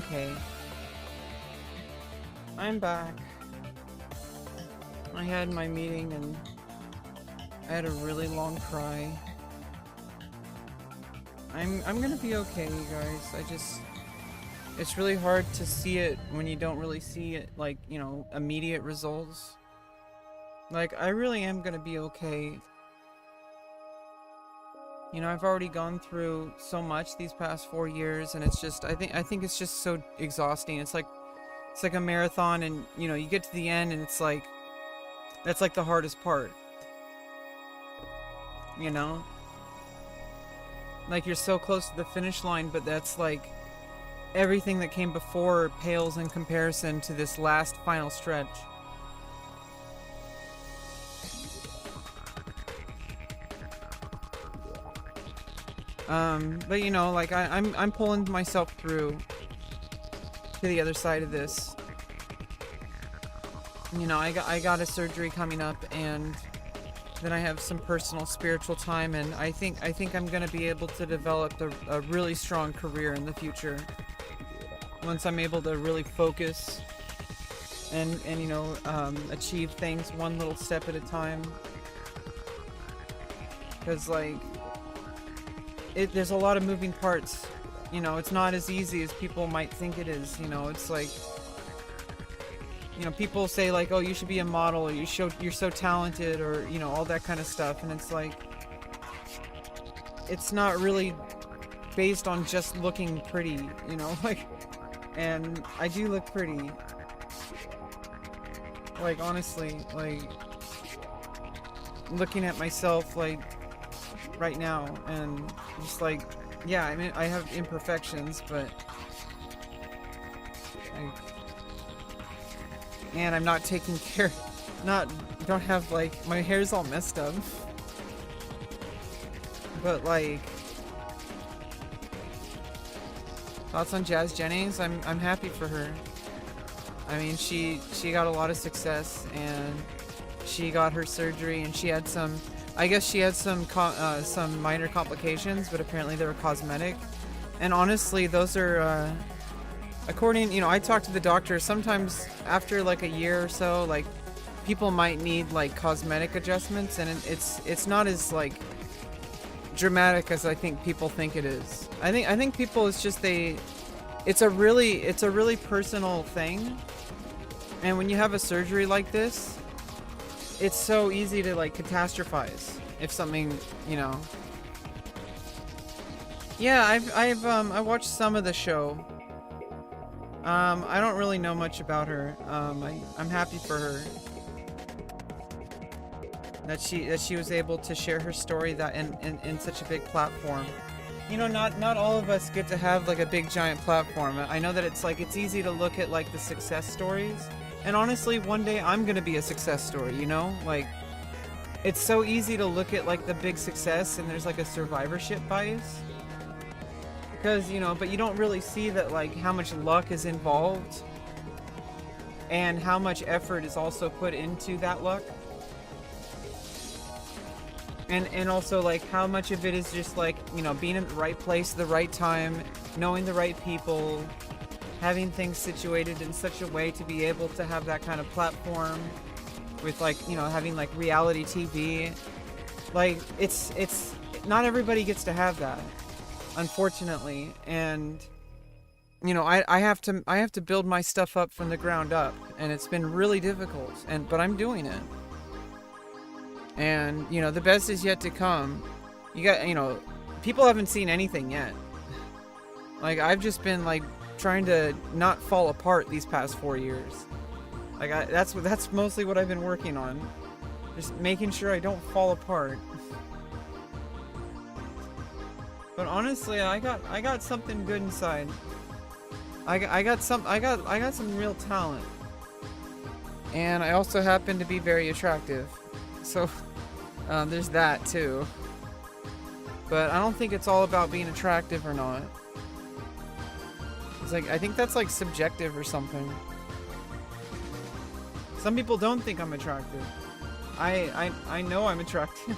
Okay. I'm back. I had my meeting and I had a really long cry. I'm gonna be okay, you guys. It's really hard to see it when you don't really see it, like, you know, immediate results. Like, I really am gonna be okay. You know, I've already gone through so much these past 4 years, and it's just, I think it's just so exhausting. It's like a marathon, and, you know, you get to the end, and it's like, that's like the hardest part. You know? Like, you're so close to the finish line, but that's like, everything that came before pales in comparison to this last final stretch. But you know, like I'm pulling myself through to the other side of this. You know, I got a surgery coming up, and then I have some personal spiritual time, and I think I'm gonna be able to develop a really strong career in the future. Once I'm able to really focus and you know, achieve things one little step at a time. Because like, there's a lot of moving parts. You know, it's not as easy as people might think it is. You know, it's like, you know, people say like, oh, you should be a model, or you're so talented, or, you know, all that kind of stuff. And it's like, it's not really based on just looking pretty, you know, like, and I do look pretty. Like, honestly, like, looking at myself, like, right now, and just like, yeah, I mean, I have imperfections, but and I'm not taking care, don't have, like, my hair's all messed up, but like, thoughts on Jazz Jennings? I'm happy for her. I mean, she got a lot of success, and she got her surgery, and she had some, I guess she had some minor complications, but apparently they were cosmetic. And honestly, those are, according, you know, I talked to the doctor, sometimes after like a year or so, like, people might need like cosmetic adjustments, and it's not as like dramatic as I think people think it is. I think people, it's just it's a really personal thing. And when you have a surgery like this, it's so easy to like catastrophize if something, you know. Yeah, I watched some of the show. I don't really know much about her. I'm happy for her that she was able to share her story that in such a big platform. You know, not all of us get to have like a big giant platform. I know that it's like, it's easy to look at like the success stories. And honestly, one day I'm gonna be a success story, you know? Like, it's so easy to look at like the big success, and there's like a survivorship bias. Because, you know, but you don't really see that, like, how much luck is involved, and how much effort is also put into that luck. And also, like, how much of it is just like, you know, being in the right place at the right time, knowing the right people, having things situated in such a way to be able to have that kind of platform with, like, you know, having like reality TV. Like, it's not everybody gets to have that, unfortunately. And, you know, I have to build my stuff up from the ground up, and it's been really difficult, but I'm doing it. And, you know, the best is yet to come. You know, people haven't seen anything yet. Like, I've just been like trying to not fall apart these past 4 years. Like, that's mostly what I've been working on. Just making sure I don't fall apart. But honestly, I got something good inside. I got some real talent. And I also happen to be very attractive. So, there's that too. But I don't think it's all about being attractive or not. It's like, I think that's like subjective or something. Some people don't think I'm attractive. I know I'm attractive.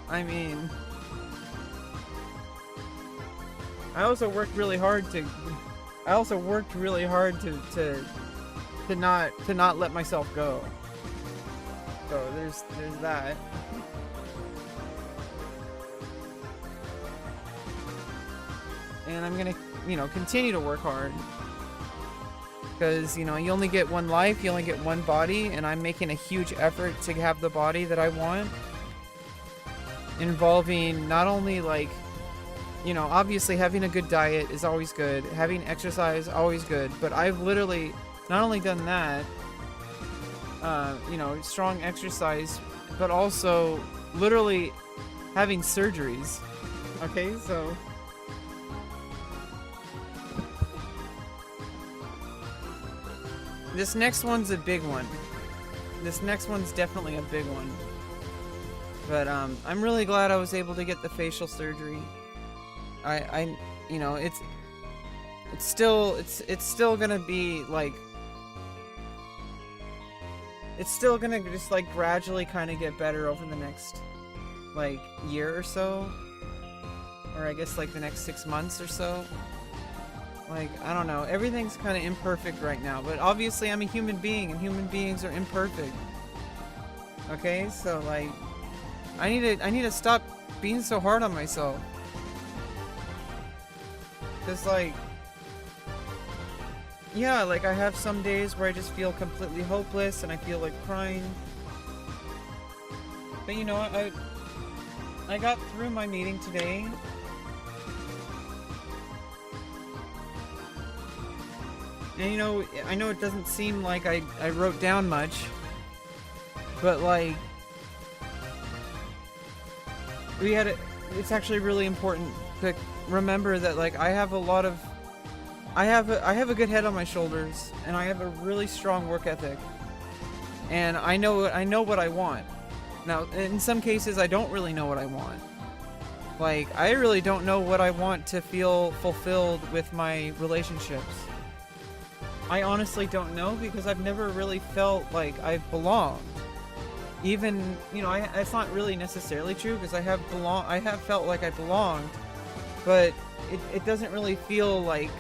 I mean, I also worked really hard to not let myself go. So there's that. And I'm gonna, continue to work hard. Because, you only get one life, you only get one body, and I'm making a huge effort to have the body that I want. Involving not only, like, obviously having a good diet is always good, having exercise always good, but I've literally not only done that, strong exercise, but also literally having surgeries. Okay, so this next one's a big one. This next one's definitely a big one. But I'm really glad I was able to get the facial surgery. It's still gonna be like, it's still gonna just like gradually kind of get better over the next like year or so, or I guess like the next 6 months or so. Like, I don't know, everything's kind of imperfect right now, but obviously I'm a human being and human beings are imperfect. Okay, so like I need to stop being so hard on myself. Cause like, yeah, like I have some days where I just feel completely hopeless and I feel like crying. But I got through my meeting today. And I know it doesn't seem like I wrote down much, but like, it's actually really important to remember that like I have a good head on my shoulders, and I have a really strong work ethic, and I know what I want. Now, in some cases, I don't really know what I want. Like, I really don't know what I want to feel fulfilled with my relationships. I honestly don't know, because I've never really felt like I've belonged. Even, it's not really necessarily true, because I have felt like I belonged, but it doesn't really feel like,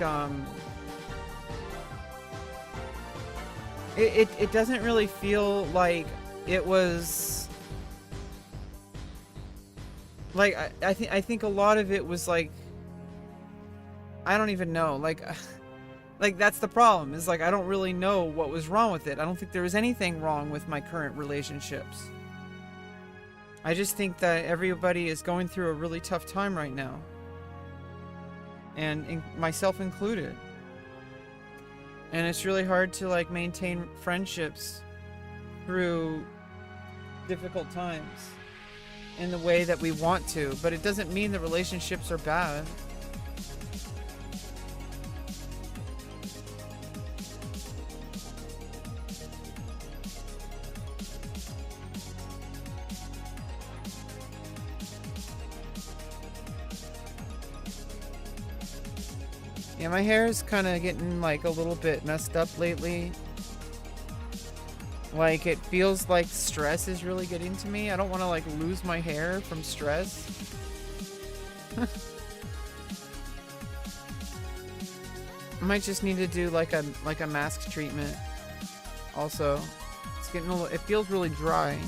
it doesn't really feel like it was, like, I think a lot of it was like, I don't even know, like that's the problem, is like I don't really know what was wrong with it. I don't think there was anything wrong with my current relationships. I just think that everybody is going through a really tough time right now. And myself included. And it's really hard to like maintain friendships through difficult times in the way that we want to, but it doesn't mean the relationships are bad. Yeah, my hair is kind of getting like a little bit messed up lately. Like, it feels like stress is really getting to me. I don't want to like lose my hair from stress. I might just need to do like a mask treatment. Also, it's getting it feels really dry.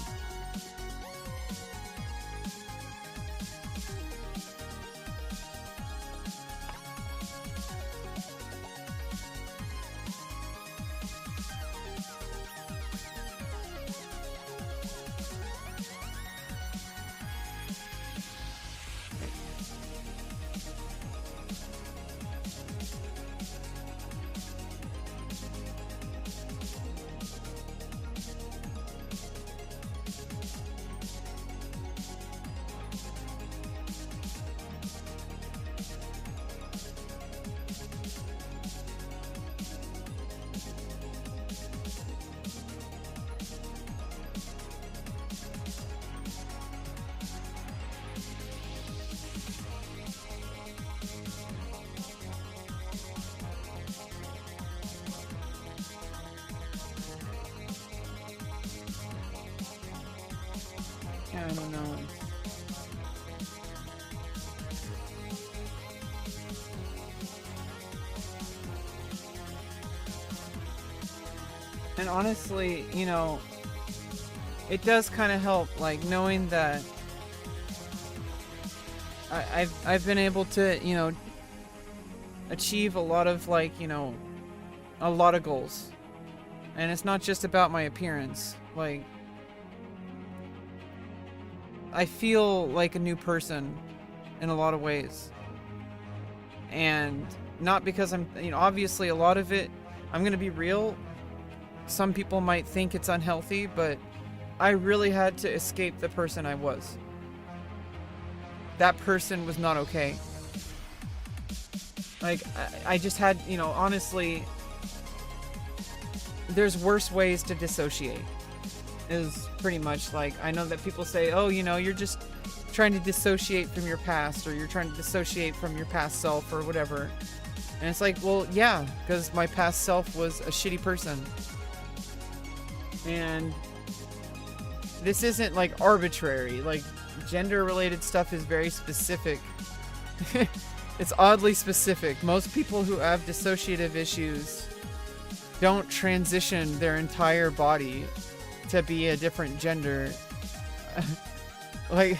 I don't know. And honestly, you know, it does kind of help, like, knowing that I've been able to, you know, achieve a lot of, like, you know, a lot of goals. And it's not just about my appearance. Like, I feel like a new person in a lot of ways. And not because I'm, you know, obviously a lot of it, I'm gonna be real, some people might think it's unhealthy, but I really had to escape the person I was. That person was not okay. Like, I just had, you know, honestly, there's worse ways to dissociate. Is pretty much, like, I know that people say, oh, you know, you're just trying to dissociate from your past, or you're trying to dissociate from your past self, or whatever. And it's like, well, yeah, because my past self was a shitty person. And this isn't, like, arbitrary. Like, gender-related stuff is very specific. It's oddly specific. Most people who have dissociative issues don't transition their entire body to be a different gender. Like,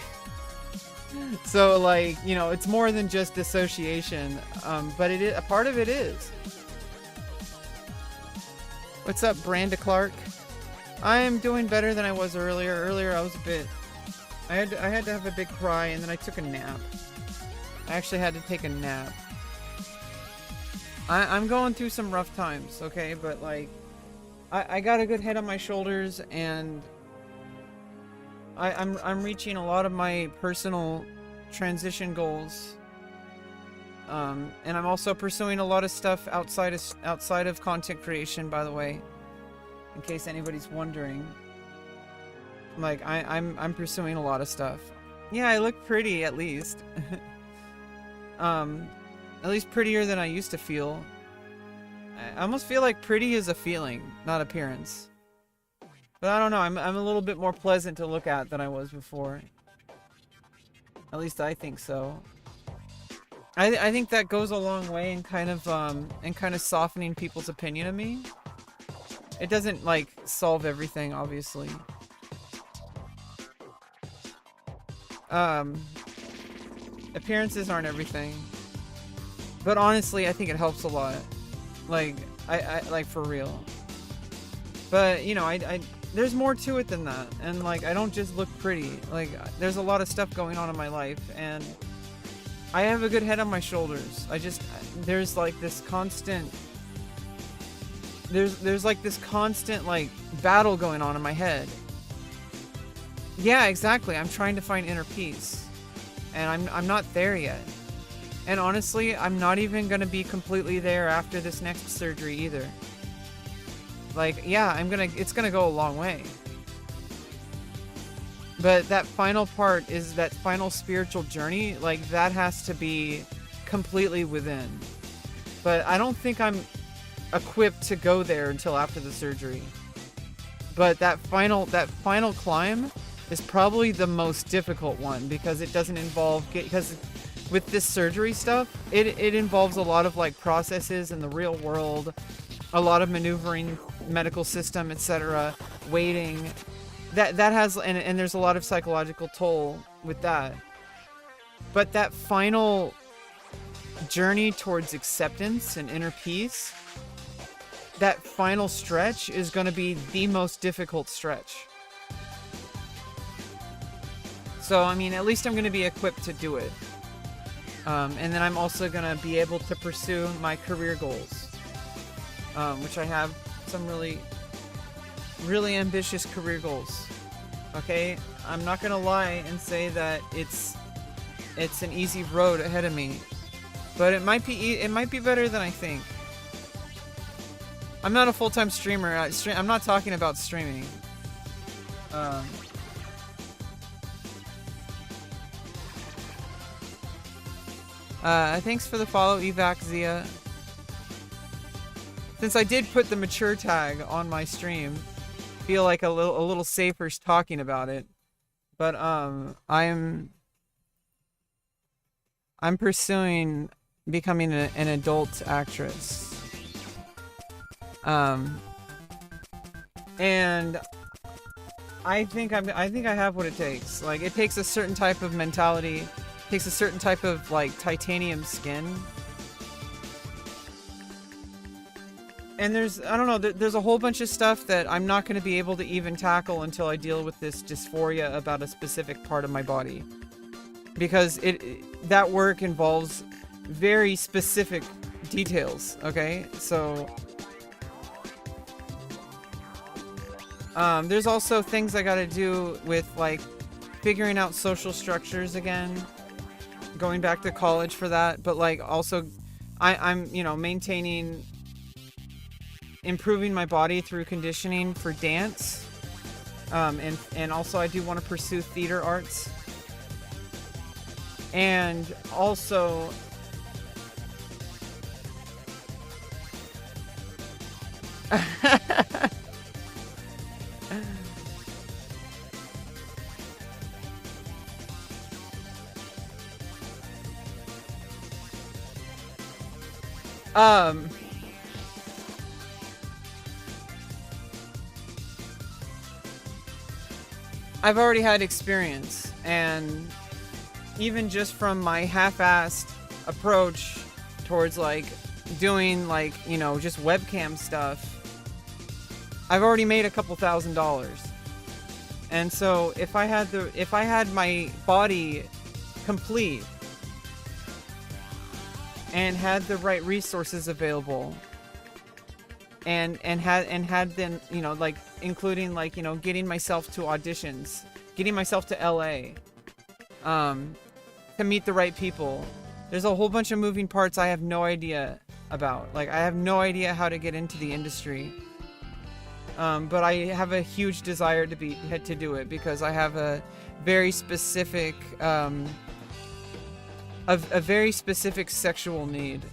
so, like, you know, it's more than just dissociation, but it is, a part of it is. What's up, Branda Clark? I am doing better than I was earlier. Earlier I was a bit, I had to have a big cry, and then I took a nap. I actually had to take a nap. I'm going through some rough times, okay, but, like, I got a good head on my shoulders, and I'm reaching a lot of my personal transition goals. And I'm also pursuing a lot of stuff outside of content creation, by the way, in case anybody's wondering. Like, I'm pursuing a lot of stuff. Yeah, I look pretty, at least. At least prettier than I used to feel. I almost feel like pretty is a feeling, not appearance. But I don't know, I'm a little bit more pleasant to look at than I was before. At least I think so. I think that goes a long way in kind of softening people's opinion of me. It doesn't, like, solve everything, obviously. Appearances aren't everything. But honestly, I think it helps a lot. Like, I like, for real. But, you know, I there's more to it than that. And, like, I don't just look pretty. Like, there's a lot of stuff going on in my life, and I have a good head on my shoulders. There's like this constant, there's like this constant, like, battle going on in my head. Yeah, exactly. I'm trying to find inner peace, and I'm not there yet. And honestly, I'm not even gonna be completely there after this next surgery either. Like, yeah, it's gonna go a long way. But that final part is that final spiritual journey, like, that has to be completely within. But I don't think I'm equipped to go there until after the surgery. But that final climb is probably the most difficult one, because it doesn't involve, because with this surgery stuff, it involves a lot of, like, processes in the real world, a lot of maneuvering medical system, etc., waiting. That has, and there's a lot of psychological toll with that. But that final journey towards acceptance and inner peace, that final stretch is going to be the most difficult stretch. So, I mean, at least I'm going to be equipped to do it. And then I'm also going to be able to pursue my career goals, which I have some really ambitious career goals. Okay, I'm not gonna lie and say that it's an easy road ahead of me, but it might be better than I think. I'm not a full-time streamer. I'm not talking about streaming. Thanks for the follow, Evac Zia. Since I did put the mature tag on my stream, feel like a little safer talking about it. But I'm pursuing becoming an adult actress. And I think I have what it takes. Like, it takes a certain type of mentality, takes a certain type of like titanium skin. And I don't know, there's a whole bunch of stuff that I'm not going to be able to even tackle until I deal with this dysphoria about a specific part of my body. Because that work involves very specific details, okay? So, there's also things I gotta do with, like, figuring out social structures again. Going back to college for that, but, like, also, I'm, you know, improving my body through conditioning for dance. And also I do want to pursue theater arts. And also I've already had experience, and even just from my half-assed approach towards, like, doing, like, you know, just webcam stuff, I've already made a couple $1,000s. And so if I had my body complete and had the right resources available, and had then, you know, like, including, like, you know, getting myself to auditions, getting myself to LA, to meet the right people. There's a whole bunch of moving parts I have no idea about. Like, I have no idea how to get into the industry. But I have a huge desire to do it, because I have a very specific, a very specific sexual need,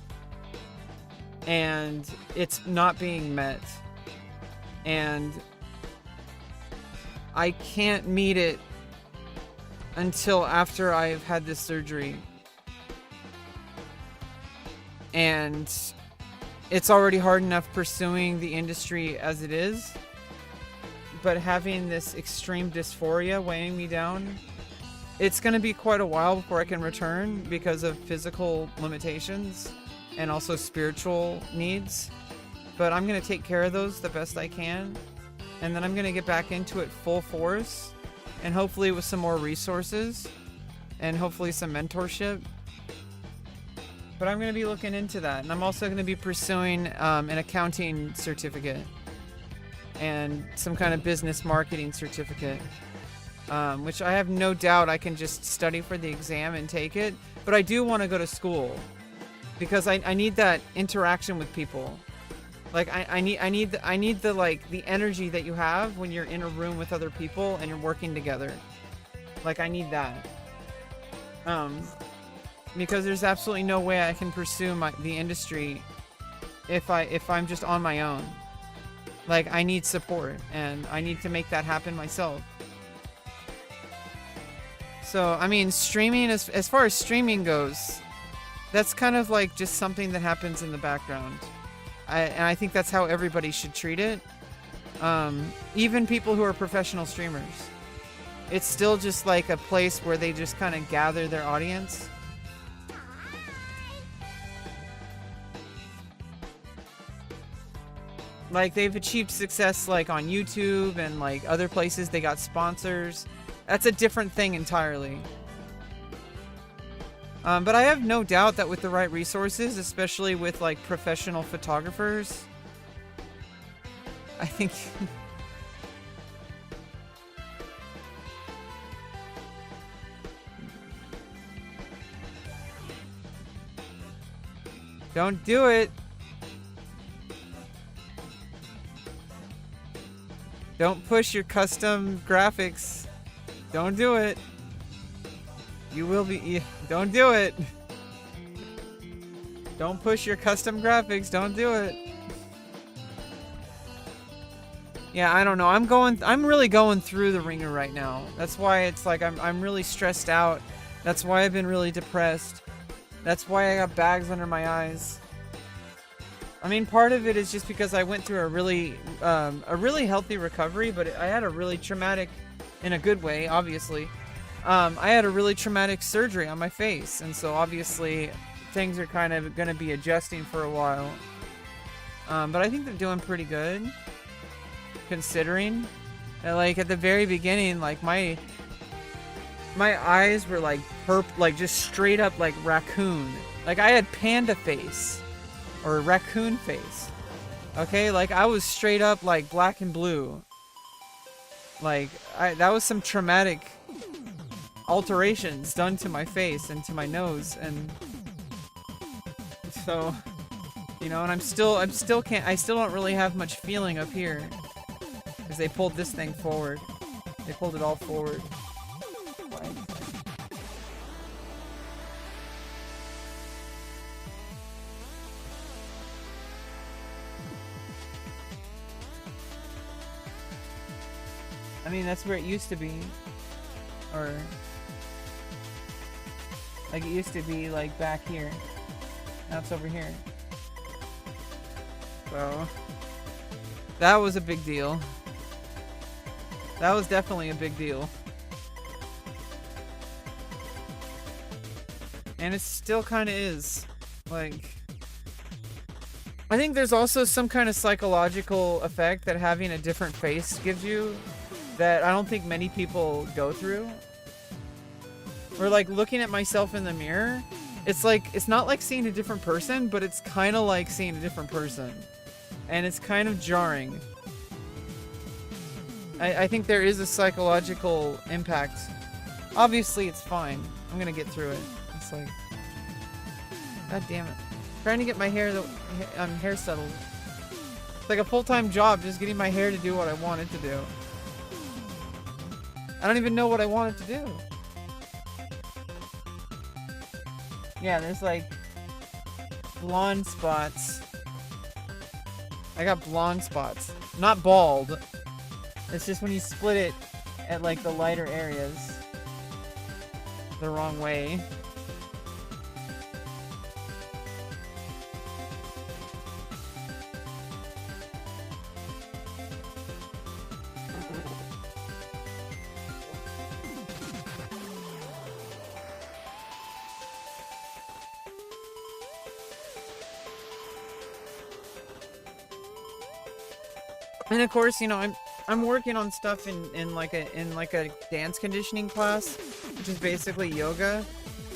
and it's not being met, and I can't meet it until after I've had this surgery. And it's already hard enough pursuing the industry as it is, but having this extreme dysphoria weighing me down, it's going to be quite a while before I can return because of physical limitations and also spiritual needs. But I'm going to take care of those the best I can, and then I'm going to get back into it full force, and hopefully with some more resources and hopefully some mentorship. But I'm going to be looking into that, and I'm also going to be pursuing an accounting certificate and some kind of business marketing certificate, which I have no doubt I can just study for the exam and take it. But I do want to go to school because I need that interaction with people. Like, I need the like the energy that you have when you're in a room with other people and you're working together. Like, I need that. Because there's absolutely no way I can pursue the industry if I'm just on my own. Like, I need support, and I need to make that happen myself. So, I mean, streaming, as far as streaming goes, that's kind of like just something that happens in the background. And I think that's how everybody should treat it. Even people who are professional streamers. It's still just like a place where they just kind of gather their audience. Like, they've achieved success, like, on YouTube and, like, other places. They got sponsors. That's a different thing entirely. But I have no doubt that with the right resources, especially with, like, professional photographers, I think... Don't do it! Don't push your custom graphics. Don't do it. You will be... Don't do it. Don't push your custom graphics. Don't do it. Yeah, I don't know. I'm really going through the ringer right now. That's why it's like I'm really stressed out. That's why I've been really depressed. That's why I got bags under my eyes. I mean, part of it is just because I went through a really healthy recovery, but I had a really traumatic, in a good way, obviously. I had a really traumatic surgery on my face, and so obviously things are kind of going to be adjusting for a while. But I think they're doing pretty good, considering. Like at the very beginning, like my eyes were like like just straight up like raccoon. Like I had panda face or raccoon face. Okay, like I was straight up like black and blue. Like that was some traumatic alterations done to my face and to my nose, and so, you know, and I still don't really have much feeling up here because they pulled this thing forward. They pulled it all forward. I mean, that's where it used to be. Or like it used to be like back here. Now it's over here. So that was a big deal. That was definitely a big deal. And it still kind of is. Like, I think there's also some kind of psychological effect that having a different face gives you that I don't think many people go through. Or like looking at myself in the mirror, it's like, it's not like seeing a different person, but it's kind of like seeing a different person. And it's kind of jarring. I think there is a psychological impact. Obviously it's fine. I'm gonna get through it. It's like, god damn it. Trying to get my hair settled. It's like a full-time job just getting my hair to do what I want it to do. I don't even know what I want it to do. Yeah, there's like blonde spots. I got blonde spots. Not bald. It's just when you split it at like the lighter areas the wrong way. And of course, you know, I'm working on stuff in like a dance conditioning class, which is basically yoga.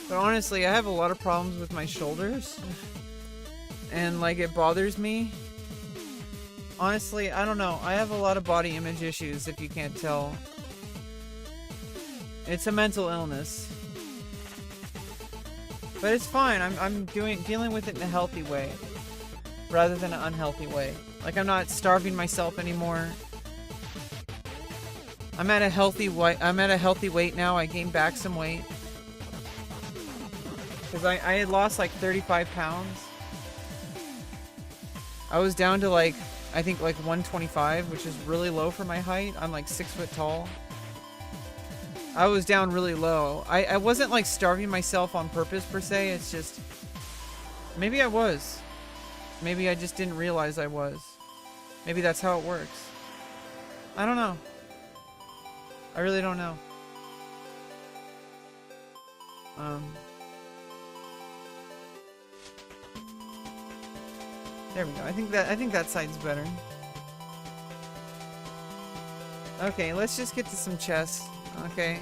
But honestly, I have a lot of problems with my shoulders. And like it bothers me. Honestly, I don't know. I have a lot of body image issues, if you can't tell. It's a mental illness. But it's fine. I'm dealing with it in a healthy way rather than an unhealthy way. Like, I'm not starving myself anymore. I'm at a healthy weight now. I gained back some weight. Because I had lost like 35 pounds. I was down to like, I think like 125, which is really low for my height. I'm like 6 foot tall. I was down really low. I wasn't like starving myself on purpose per se. It's just, maybe I was. Maybe I just didn't realize I was. Maybe that's how it works. I don't know. I really don't know. There we go. I think that side's better. Okay, let's just get to some chess. Okay.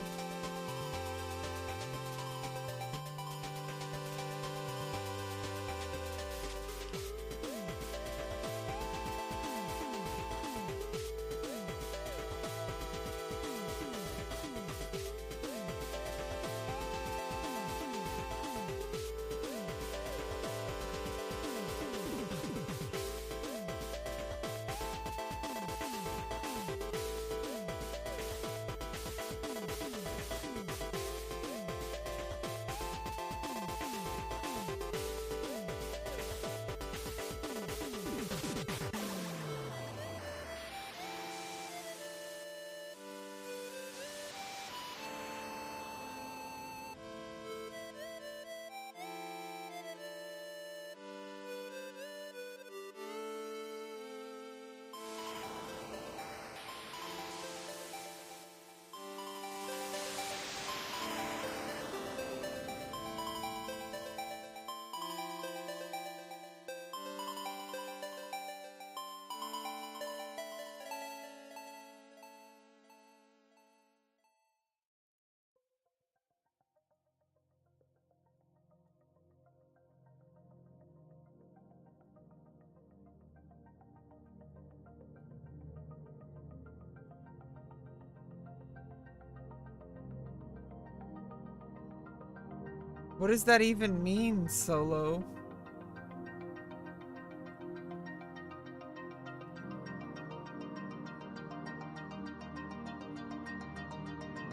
What does that even mean, Solo?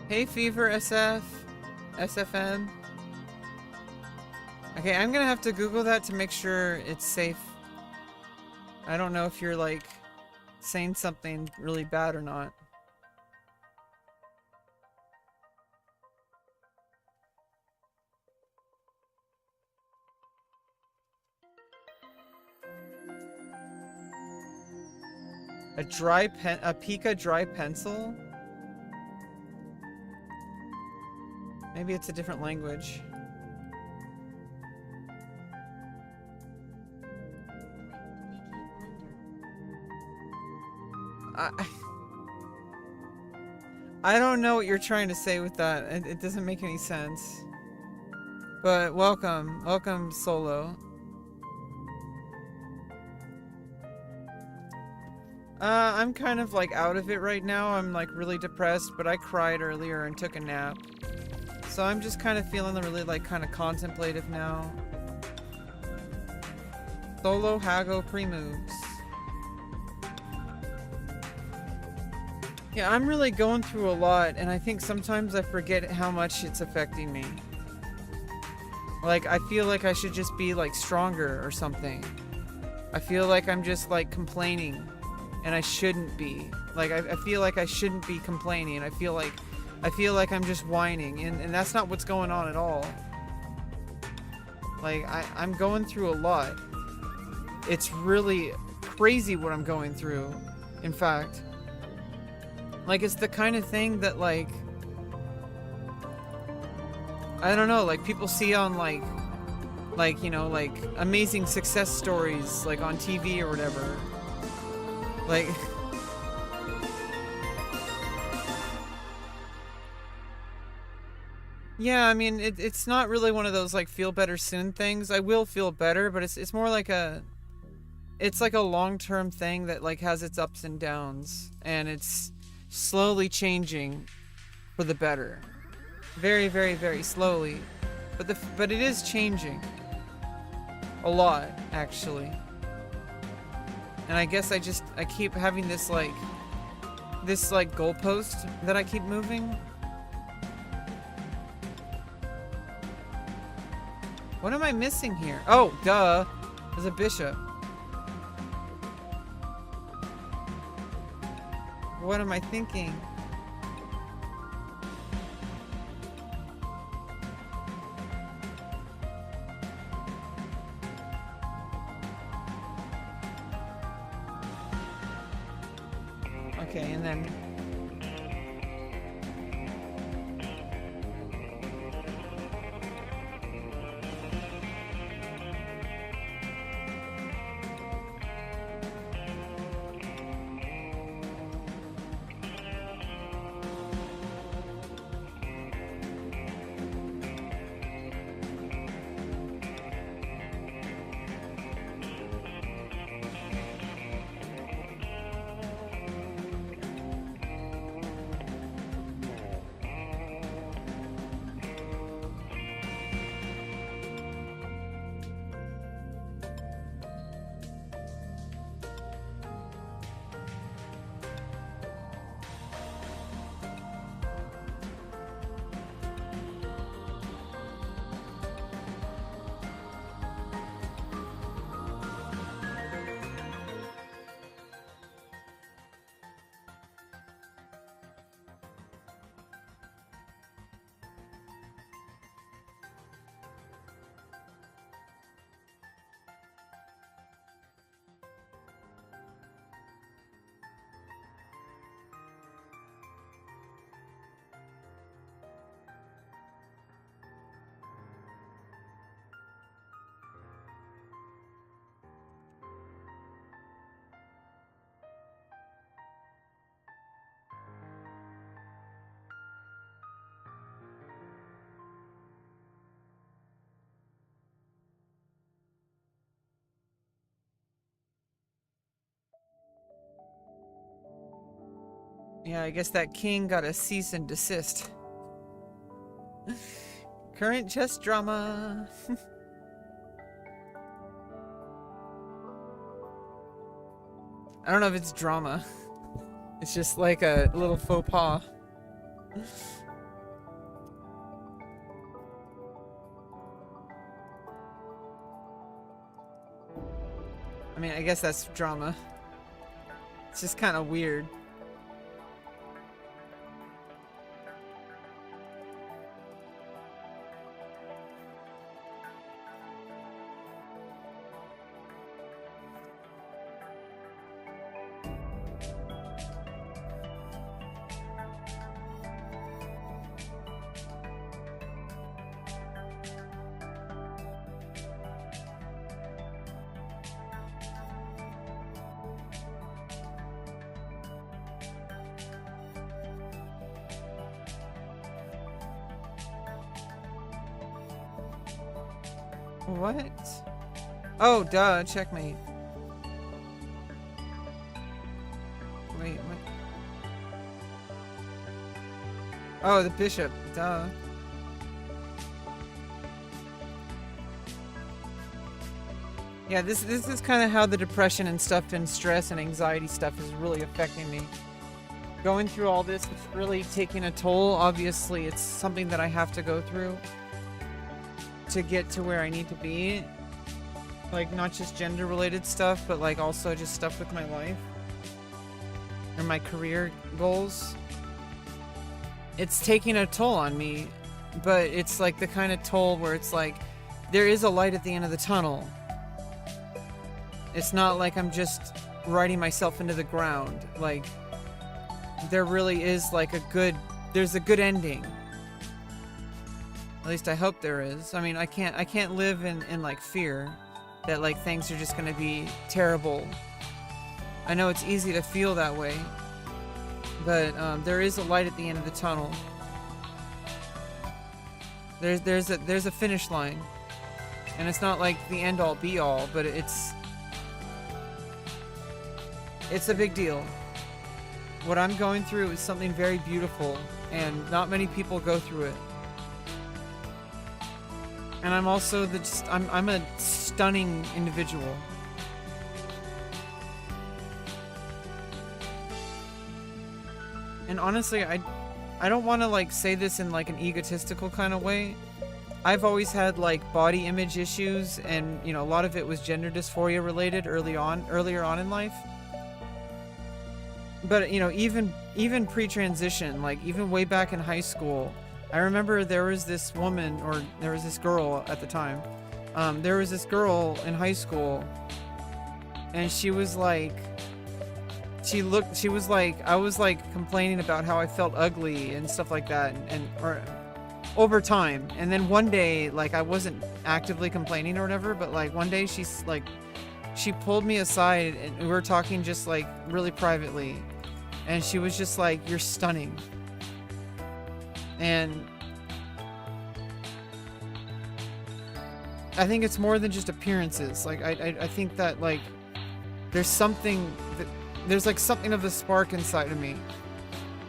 Hey, Fever SF, SFM. Okay, I'm gonna have to Google that to make sure it's safe. I don't know if you're like saying something really bad or not. A Pika dry pencil? Maybe it's a different language. I don't know what you're trying to say with that. It doesn't make any sense. But welcome, Solo. I'm kind of like out of it right now. I'm like really depressed, but I cried earlier and took a nap. So I'm just kind of feeling really like kind of contemplative now. Solo Hago pre-moves. Yeah, I'm really going through a lot, and I think sometimes I forget how much it's affecting me. Like, I feel like I should just be like stronger or something. I feel like I'm just like complaining, and I shouldn't be. Like, I feel like I shouldn't be complaining. I feel like I'm just whining, and that's not what's going on at all. Like, I'm going through a lot. It's really crazy what I'm going through, in fact. Like, it's the kind of thing that, like, I don't know, like, people see on, like, you know, like, amazing success stories, like, on TV or whatever. Like... Yeah, I mean, it's not really one of those, like, feel better soon things. I will feel better, but it's more like a... It's like a long-term thing that, like, has its ups and downs. And it's slowly changing for the better. Very, very, very slowly. But it is changing. A lot, actually. And I guess I keep having this goalpost that I keep moving. What am I missing here? Oh, duh. There's a bishop. What am I thinking? Okay, and then... Yeah, I guess that king got a cease and desist. Current chess drama. I don't know if it's drama. It's just like a little faux pas. I mean, I guess that's drama. It's just kind of weird. What? Oh, duh, checkmate. Wait, what? Oh, the bishop, duh. Yeah, this is kind of how the depression and stuff and stress and anxiety stuff is really affecting me. Going through all this, it's really taking a toll. Obviously, it's something that I have to go through to get to where I need to be. Like, not just gender related stuff, but like also just stuff with my life or my career goals. It's taking a toll on me, but it's like the kind of toll where it's like there is a light at the end of the tunnel. It's not like I'm just riding myself into the ground. Like, there really is like there's a good ending. At least I hope there is. I mean, I can't live in like fear that like things are just gonna be terrible. I know it's easy to feel that way, but there is a light at the end of the tunnel. There's a finish line, and it's not like the end all be all, but it's a big deal. What I'm going through is something very beautiful, and not many people go through it. And I'm also I'm a stunning individual. And honestly, I don't want to like say this in like an egotistical kind of way. I've always had like body image issues, and you know, a lot of it was gender dysphoria related earlier on in life. But you know, even pre-transition, like even way back in high school, I remember there was this woman, or there was this girl at the time. There was this girl in high school, and she was like, I was like complaining about how I felt ugly and stuff like that, or over time. And then one day, like, I wasn't actively complaining or whatever, but like one day she pulled me aside and we were talking just like really privately, and she was just like, "You're stunning." And I think it's more than just appearances. Like I think that like there's like something of a spark inside of me,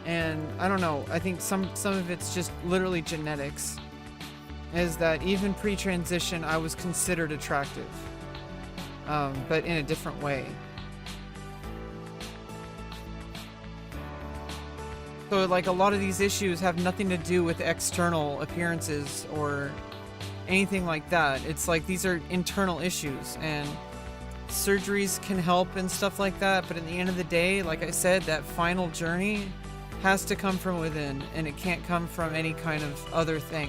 and I don't know, I think some of it's just literally genetics, is that even pre-transition I was considered attractive, but in a different way. So like a lot of these issues have nothing to do with external appearances or anything like that. It's like these are internal issues, and surgeries can help and stuff like that, but at the end of the day, like I said, that final journey has to come from within, and it can't come from any kind of other thing.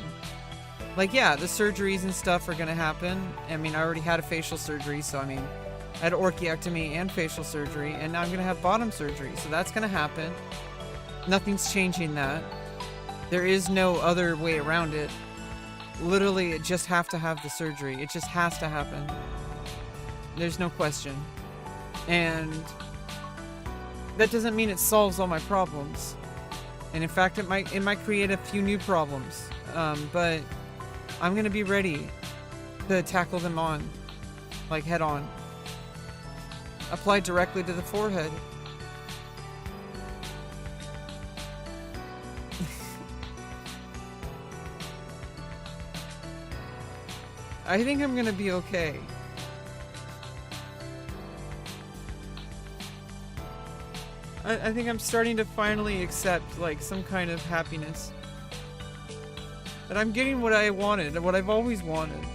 Like, yeah, the surgeries and stuff are gonna happen. I mean, I already had a facial surgery, so I mean, I had orchiectomy and facial surgery, and now I'm gonna have bottom surgery, so that's gonna happen. Nothing's changing that. There is no other way around it. Literally, it just have to have the surgery. It just has to happen. There's no question. And that doesn't mean it solves all my problems. And in fact, it might create a few new problems. But I'm gonna be ready to tackle them on, like head on. Apply directly to the forehead. I think I'm gonna be okay. I think I'm starting to finally accept, like, some kind of happiness. That I'm getting what I wanted, and what I've always wanted.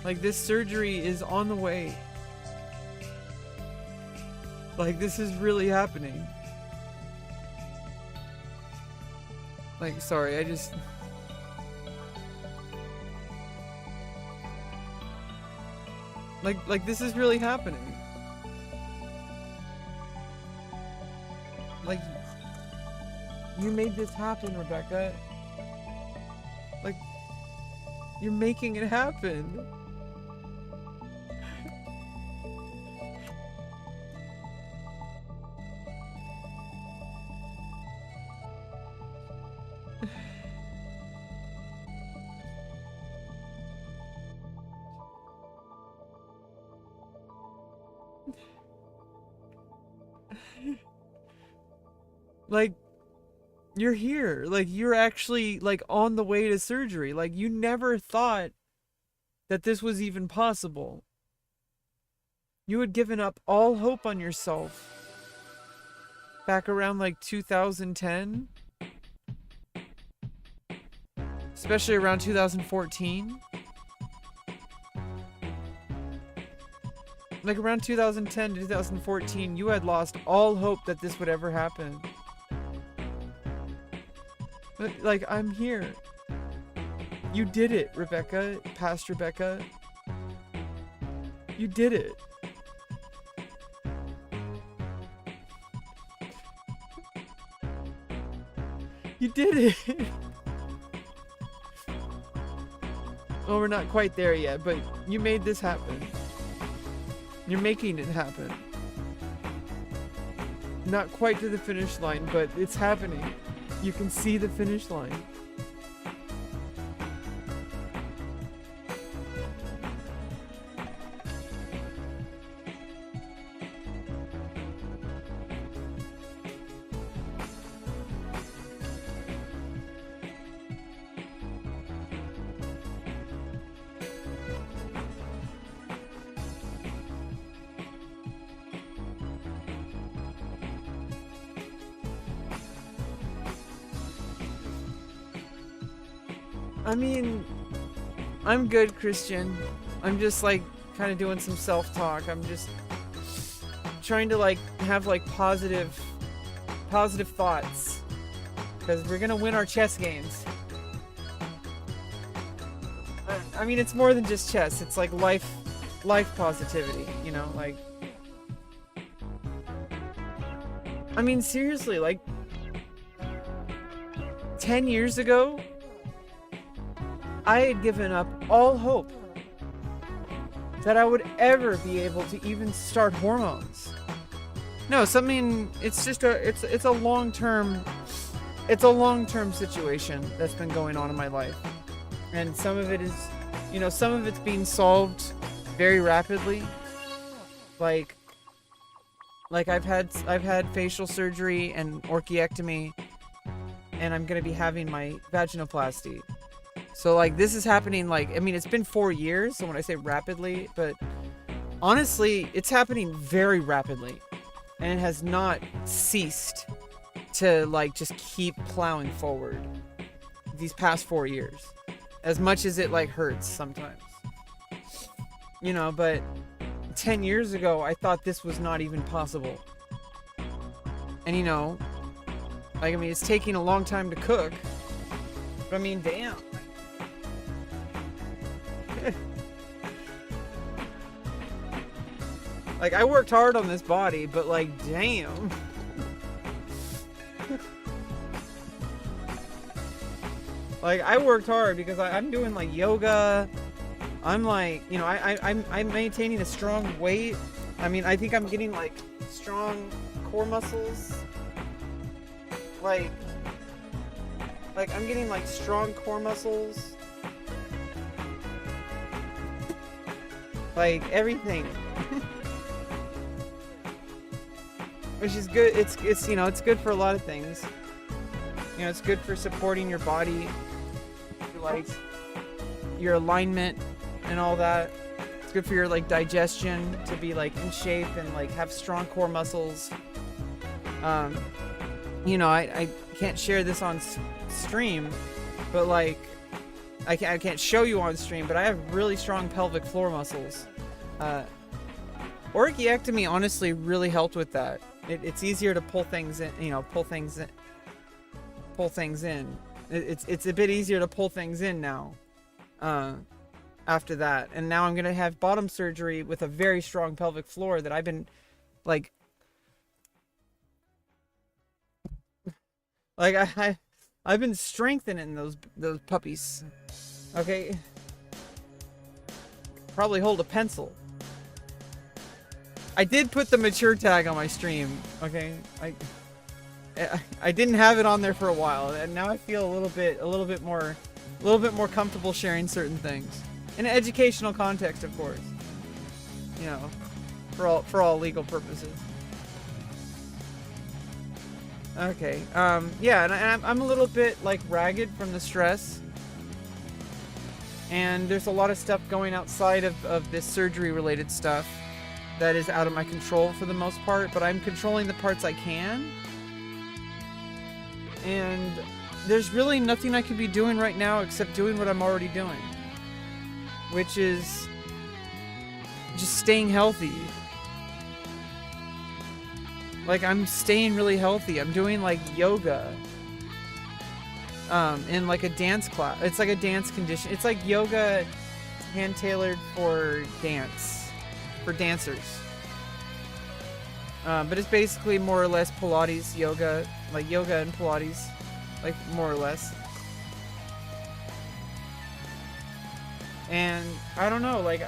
Like, this surgery is on the way. Like, this is really happening. Like, sorry, I just... Like, this is really happening. Like, you made this happen, Rebecca. Like, you're making it happen. Like, you're here. Like, you're actually, like, on the way to surgery. Like, you never thought that this was even possible. You had given up all hope on yourself back around, like, 2010. Especially around 2014. Like, around 2010 to 2014, you had lost all hope that this would ever happen. Like, I'm here. You did it, Rebecca. Past Rebecca. You did it. You did it. Well, we're not quite there yet, but you made this happen. You're making it happen. Not quite to the finish line, but it's happening. You can see the finish line. I mean, I'm good, Christian. I'm just, like, kind of doing some self-talk. I'm just trying to, like, have, like, positive thoughts. Because we're gonna win our chess games. I mean, it's more than just chess. It's, like, life positivity, you know? Like, I mean, seriously, like, 10 years ago, I had given up all hope that I would ever be able to even start hormones. No, something, it's just it's a long-term situation that's been going on in my life. And some of it is, you know, some of it's being solved very rapidly. Like I've had facial surgery and orchiectomy, and I'm going to be having my vaginoplasty. So, like, this is happening, like, I mean, it's been 4 years, so when I say rapidly, but honestly, it's happening very rapidly. And it has not ceased to, like, just keep plowing forward these past 4 years. As much as it, like, hurts sometimes. You know, but 10 years ago, I thought this was not even possible. And, you know, like, I mean, it's taking a long time to cook. But, I mean, damn. Like, I worked hard on this body, but, like, damn. Like, I worked hard because I'm doing, like, yoga. I'm, like, you know, I'm maintaining a strong weight. I mean, I think I'm getting, like, strong core muscles. Like, I'm getting, like, strong core muscles. Like, everything. Which is good. It's you know, it's good for a lot of things. You know, it's good for supporting your body. for like your alignment and all that. It's good for your like digestion, to be like in shape and like have strong core muscles. You know, I can't share this on stream, but like I can't show you on stream, but I have really strong pelvic floor muscles. Orchiectomy honestly really helped with that. It's easier to pull things in, you know, pull things in. It's a bit easier to pull things in now. After that, and now I'm gonna have bottom surgery with a very strong pelvic floor that I've been like I've been strengthening those puppies. Okay, probably hold a pencil. I did put the mature tag on my stream. Okay, I didn't have it on there for a while, and now I feel a little bit more comfortable sharing certain things in an educational context, of course. You know, for all legal purposes. Okay. Yeah, and I'm a little bit like ragged from the stress, and there's a lot of stuff going outside of this surgery-related stuff that is out of my control for the most part, but I'm controlling the parts I can. And there's really nothing I could be doing right now except doing what I'm already doing, which is just staying healthy. Like, I'm staying really healthy. I'm doing like yoga in like a dance class. It's like a dance condition. It's like yoga hand-tailored for dance, for dancers. But it's basically more or less Pilates yoga, like yoga and Pilates, like more or less. And I don't know, like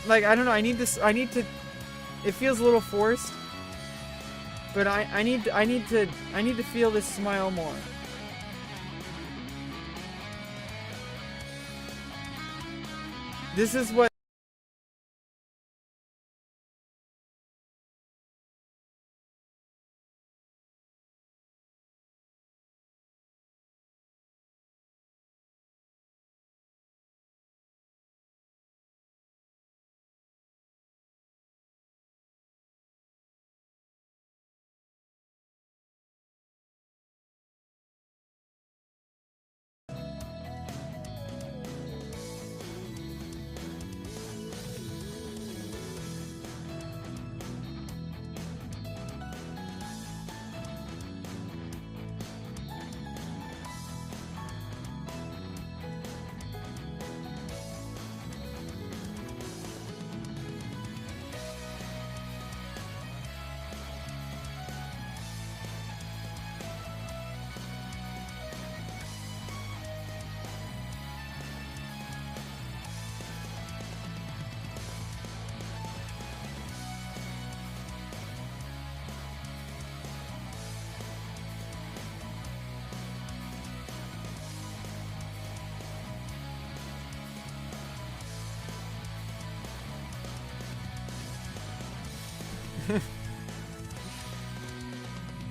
I don't know. I need to. It feels a little forced, but I need to feel this smile more. This is what.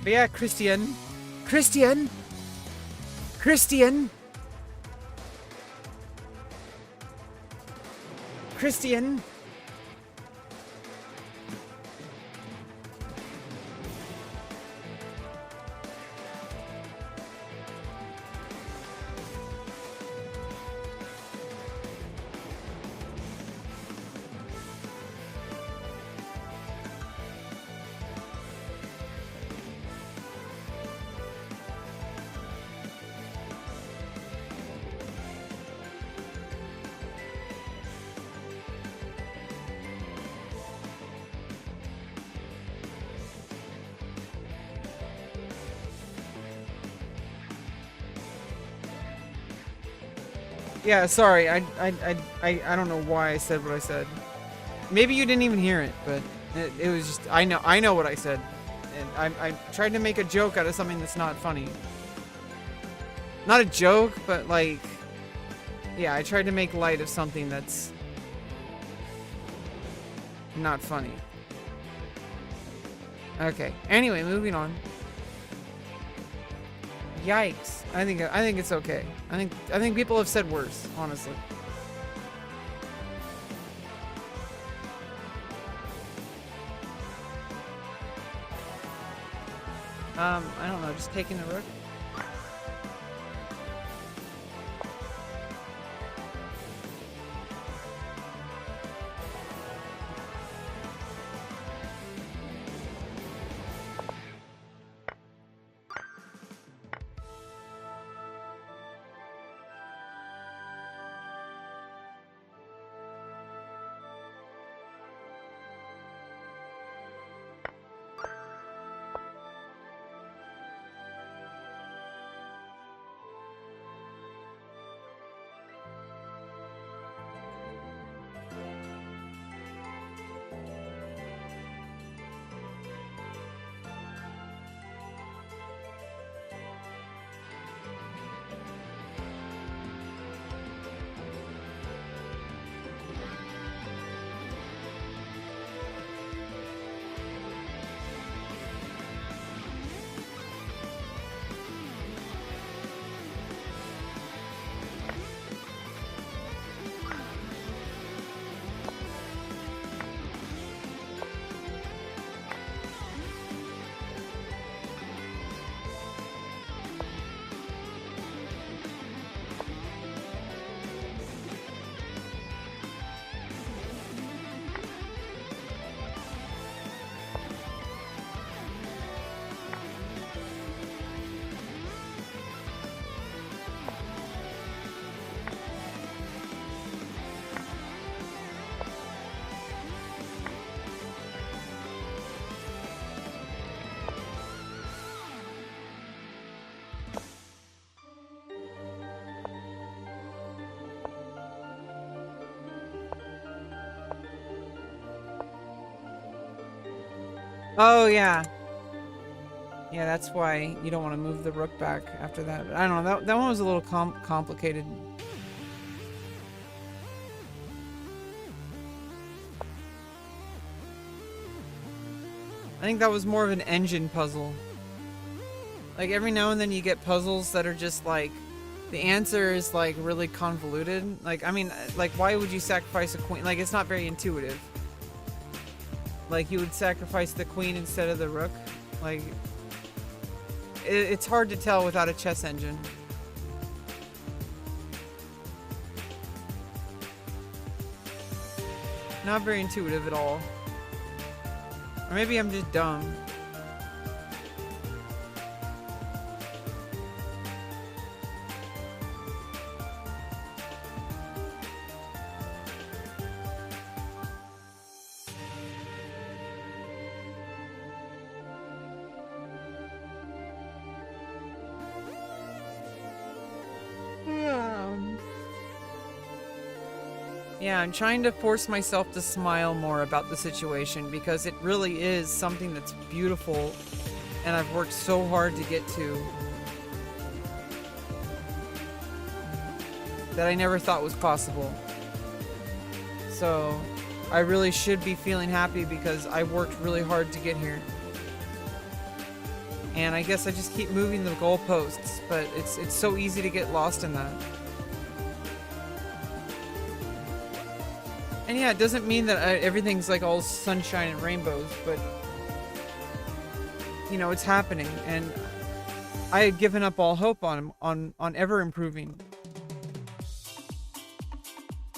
But yeah, Christian. Christian! Christian! Christian! Yeah, sorry. I don't know why I said what I said. Maybe you didn't even hear it, but it was just I know what I said, and I tried to make a joke out of something that's not funny. Not a joke, but like, yeah, I tried to make light of something that's not funny. Okay. Anyway, moving on. Yikes. I think it's okay. I think people have said worse, honestly. I don't know, just taking the rook. Oh, yeah. Yeah, that's why you don't want to move the rook back after that. But I don't know. That one was a little complicated. I think that was more of an engine puzzle. Like, every now and then you get puzzles that are just like, the answer is like really convoluted. Like, I mean, like, why would you sacrifice a queen? Like, it's not very intuitive. Like, you would sacrifice the queen instead of the rook. Like, it's hard to tell without a chess engine. Not very intuitive at all. Or maybe I'm just dumb. Yeah, I'm trying to force myself to smile more about the situation because it really is something that's beautiful and I've worked so hard to get to that I never thought was possible. So I really should be feeling happy because I worked really hard to get here. And I guess I just keep moving the goalposts, but it's so easy to get lost in that. And yeah, it doesn't mean that everything's like all sunshine and rainbows, but you know, it's happening, and I had given up all hope on ever improving.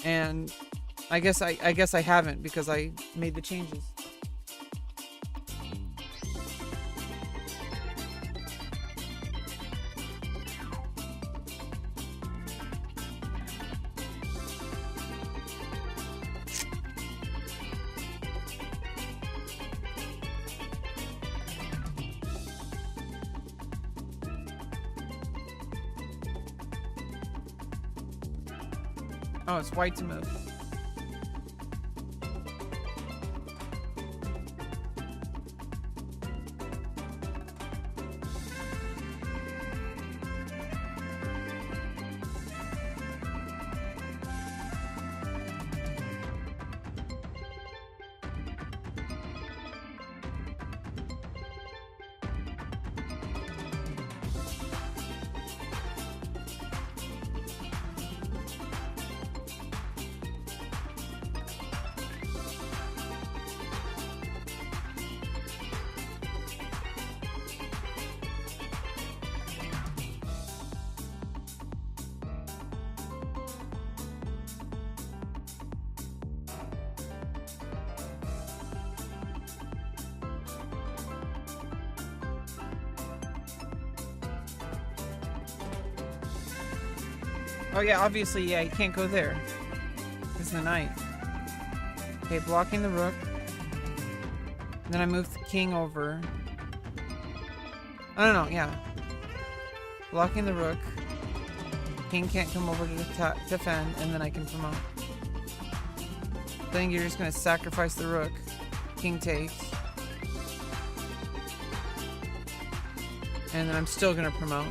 And I guess I haven't because I made the changes. Oh, it's white to move. Oh yeah, obviously, yeah, you can't go there. It's the knight. Okay, blocking the rook. Then I move the king over. I don't know, yeah. Blocking the rook. King can't come over to defend, and then I can promote. I think you're just gonna sacrifice the rook. King takes. And then I'm still gonna promote.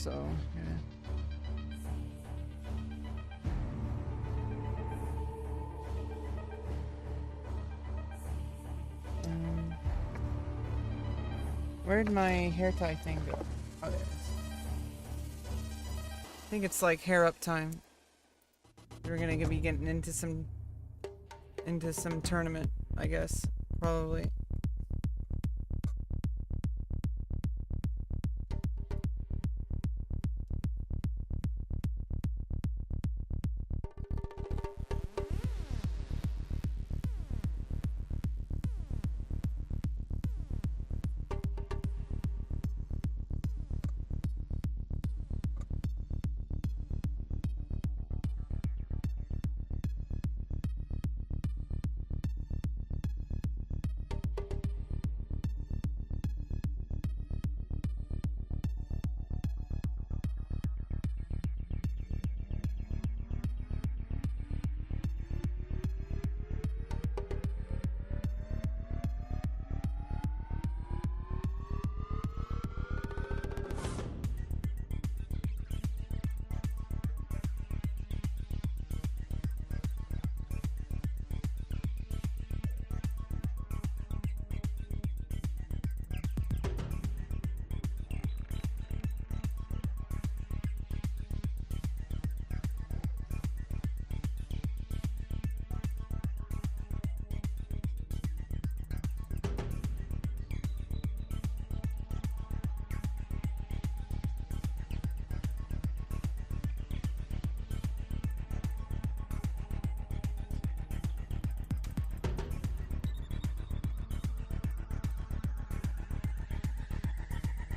so yeah. Where'd my hair tie thing go? Oh, there it is. I think it's like hair up time. We're gonna be getting into some tournament, I guess, probably.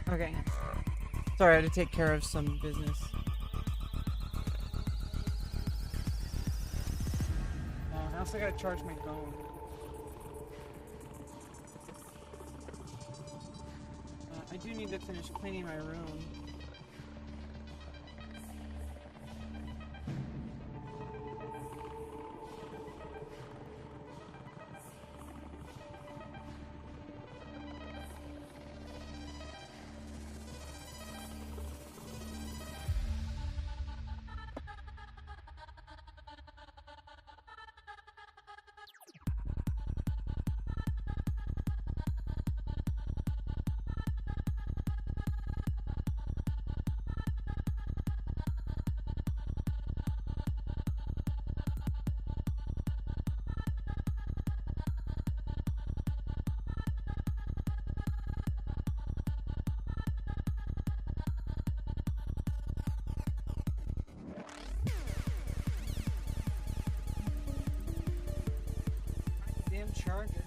Okay. Sorry, I had to take care of some business. I also gotta charge my phone. I do need to finish cleaning my room. Charger.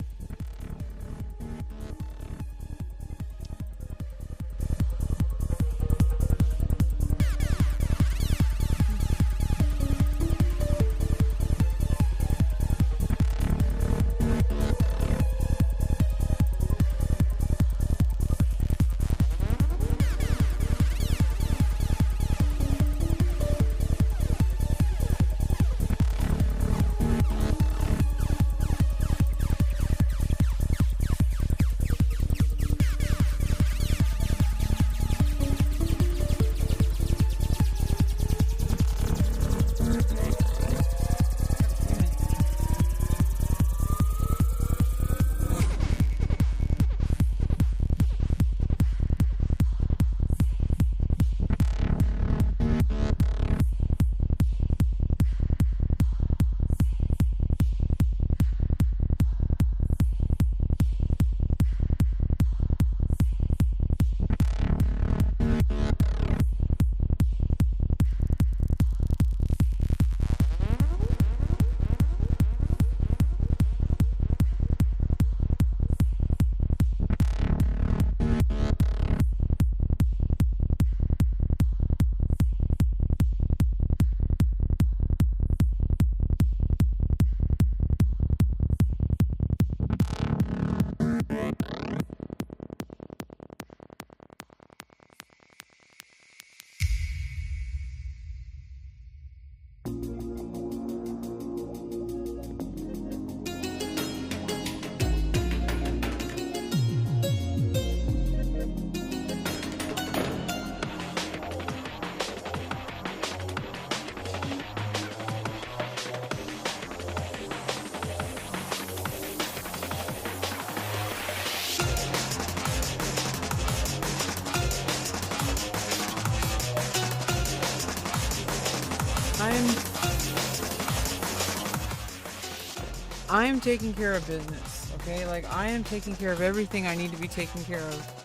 I am taking care of business, okay? Like, I am taking care of everything I need to be taken care of.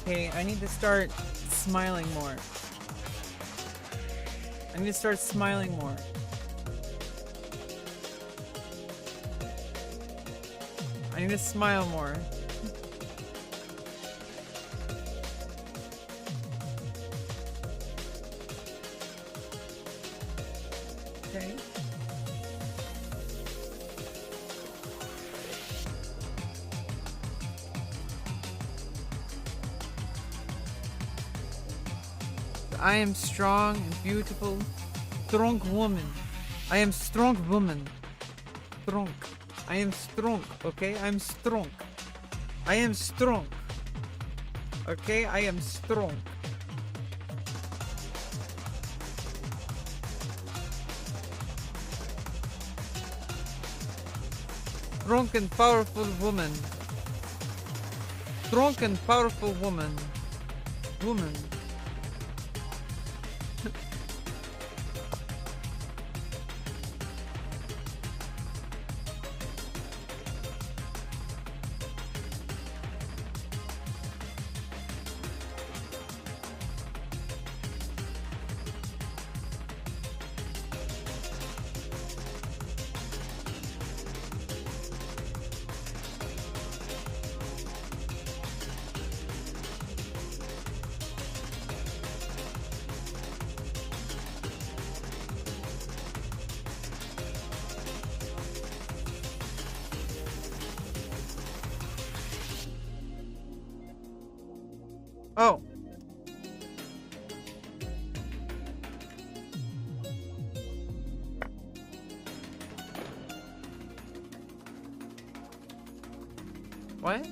Okay, I need to start smiling more. I need to start smiling more. I need to smile more. Okay. I am strong and beautiful, strong woman. I am strong woman. Strong. I am strong, okay? I'm strong. I am strong. Okay? I am strong. Strong and powerful woman. Strong and powerful woman. Woman. Oh. What?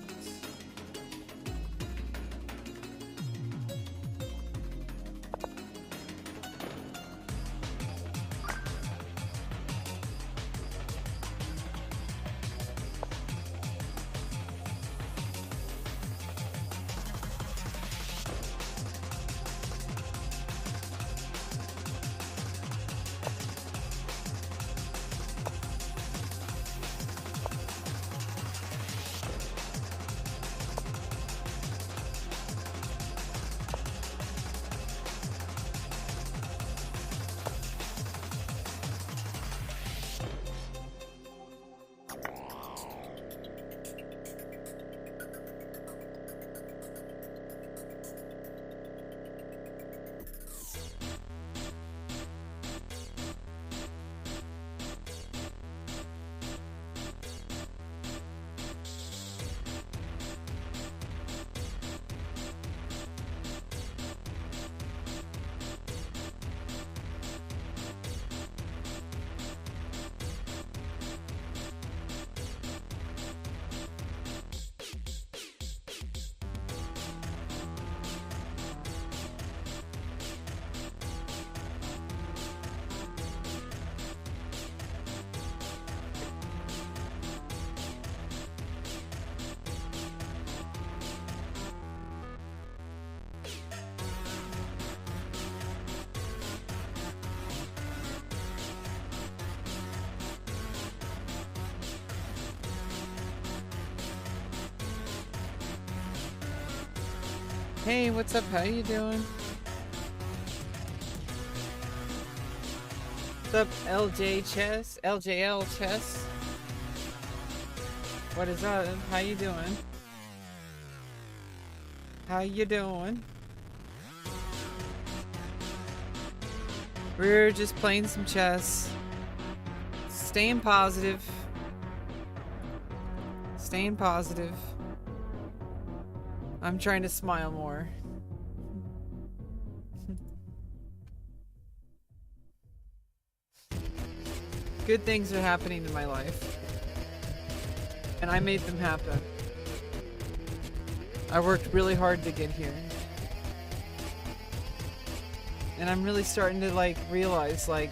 Hey, what's up? How you doing? What's up, LJ Chess? LJL Chess? What is up? How you doing? How you doing? We're just playing some chess. Staying positive. Staying positive. I'm trying to smile more. Good things are happening in my life. And I made them happen. I worked really hard to get here. And I'm really starting to like realize like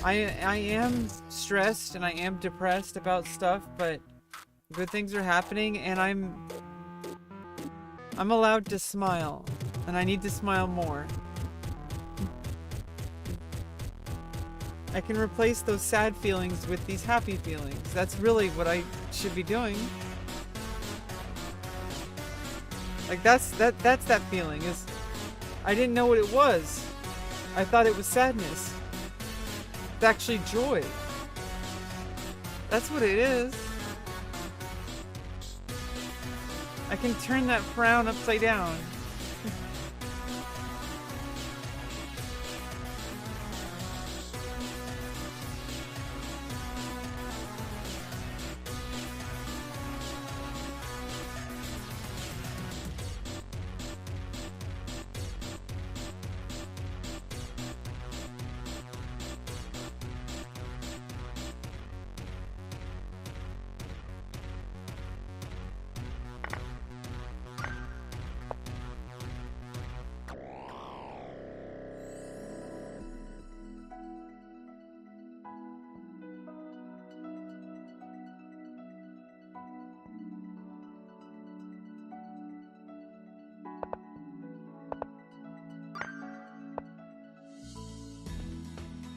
I am stressed and I am depressed about stuff, but good things are happening and I'm allowed to smile, and I need to smile more. I can replace those sad feelings with these happy feelings. That's really what I should be doing. Like that's that feeling is I didn't know what it was. I thought it was sadness. It's actually joy. That's what it is. I can turn that frown upside down.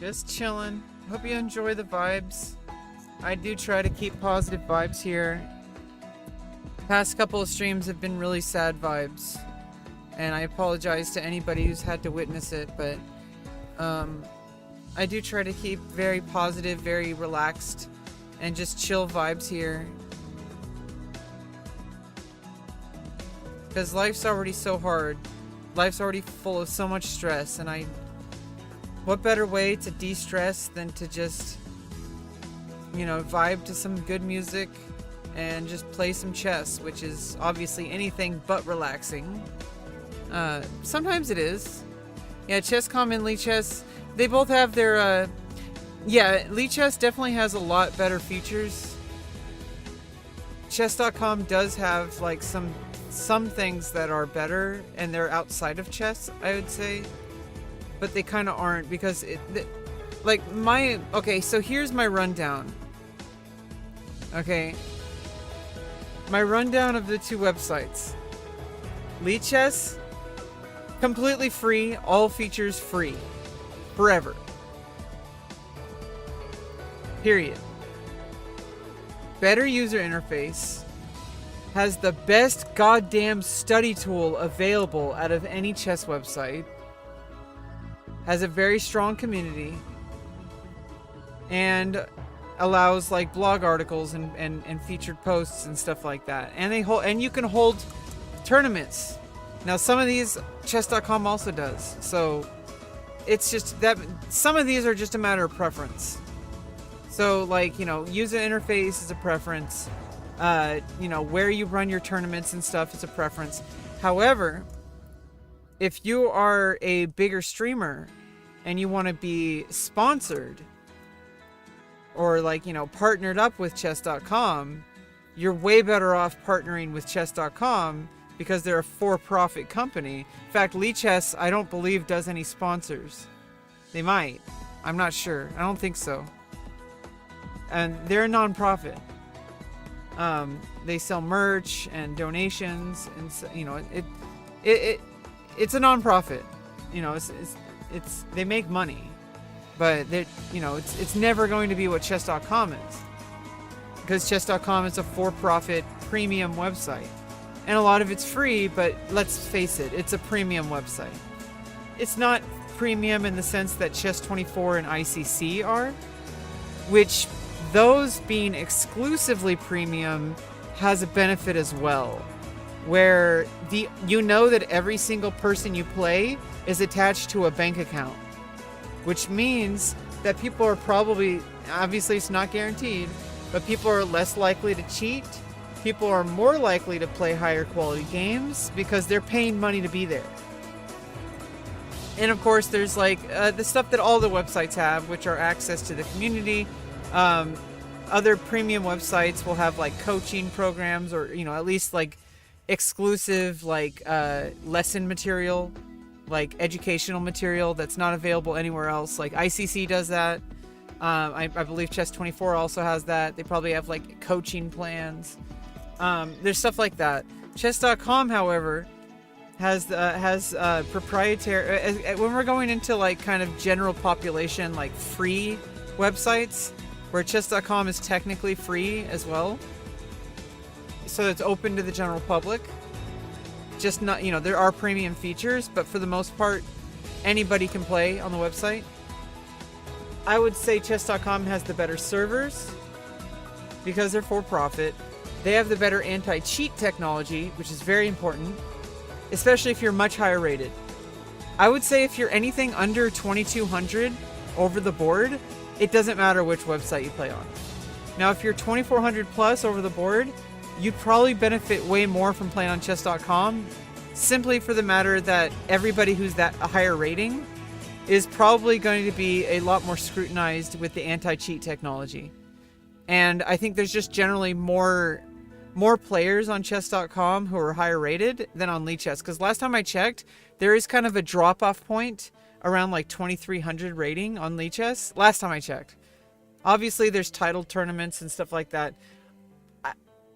Just chilling. Hope you enjoy the vibes. I do try to keep positive vibes here. Past couple of streams have been really sad vibes, and I apologize to anybody who's had to witness it, but I do try to keep very positive, very relaxed, and just chill vibes here. Because life's already so hard. Life's already full of so much stress, and what better way to de-stress than to just, you know, vibe to some good music and just play some chess, which is obviously anything but relaxing. Sometimes it is. Yeah, Chess.com and Lichess, they both have their, yeah, Lichess definitely has a lot better features. Chess.com does have, like, some things that are better, and they're outside of chess, I would say. But they kind of aren't, because okay, so here's my rundown. Okay. My rundown of the two websites. Lichess, completely free, all features free. Forever. Period. Better user interface. Has the best goddamn study tool available out of any chess website. Has a very strong community, and allows like blog articles and featured posts and stuff like that. And you can hold tournaments. Now some of these chess.com also does. So it's just that some of these are just a matter of preference. So like, you know, user interface is a preference. You know, where you run your tournaments and stuff is a preference. However, if you are a bigger streamer and you want to be sponsored or like, you know, partnered up with chess.com, you're way better off partnering with chess.com because they're a for-profit company. In fact, Lichess, I don't believe, does any sponsors. They might. I'm not sure. I don't think so. And they're a non-profit. They sell merch and donations, and you know, it's a non-profit. You know, it's they make money, but they, you know, it's never going to be what chess.com is, because chess.com is a for-profit premium website, and a lot of it's free. But let's face it, it's a premium website. It's not premium in the sense that Chess24 and ICC are, which those being exclusively premium has a benefit as well, where you know that every single person you play is attached to a bank account, which means that people are probably, obviously it's not guaranteed, but people are less likely to cheat. People are more likely to play higher quality games because they're paying money to be there. And of course there's like the stuff that all the websites have, which are access to the community. Other premium websites will have like coaching programs, or, you know, at least like exclusive like lesson material, like educational material that's not available anywhere else. Like ICC does that. I believe Chess24 also has that. They probably have like coaching plans. There's stuff like that. Chess.com, however, has proprietary when we're going into like kind of general population like free websites where chess.com is technically free as well, so it's open to the general public. Just not, there are premium features, but for the most part anybody can play on the website. I would say chess.com has the better servers because they're for profit. They have the better anti-cheat technology, which is very important, especially if you're much higher rated. I would say if you're anything under 2200 over the board, it doesn't matter which website you play on. Now, if you're 2400 plus over the board, you'd probably benefit way more from playing on chess.com, simply for the matter that everybody who's that a higher rating is probably going to be a lot more scrutinized with the anti-cheat technology. And I think there's just generally more players on chess.com who are higher rated than on Lichess. Because last time I checked, there is kind of a drop-off point around like 2300 rating on Lichess. Last time I checked. Obviously, there's title tournaments and stuff like that.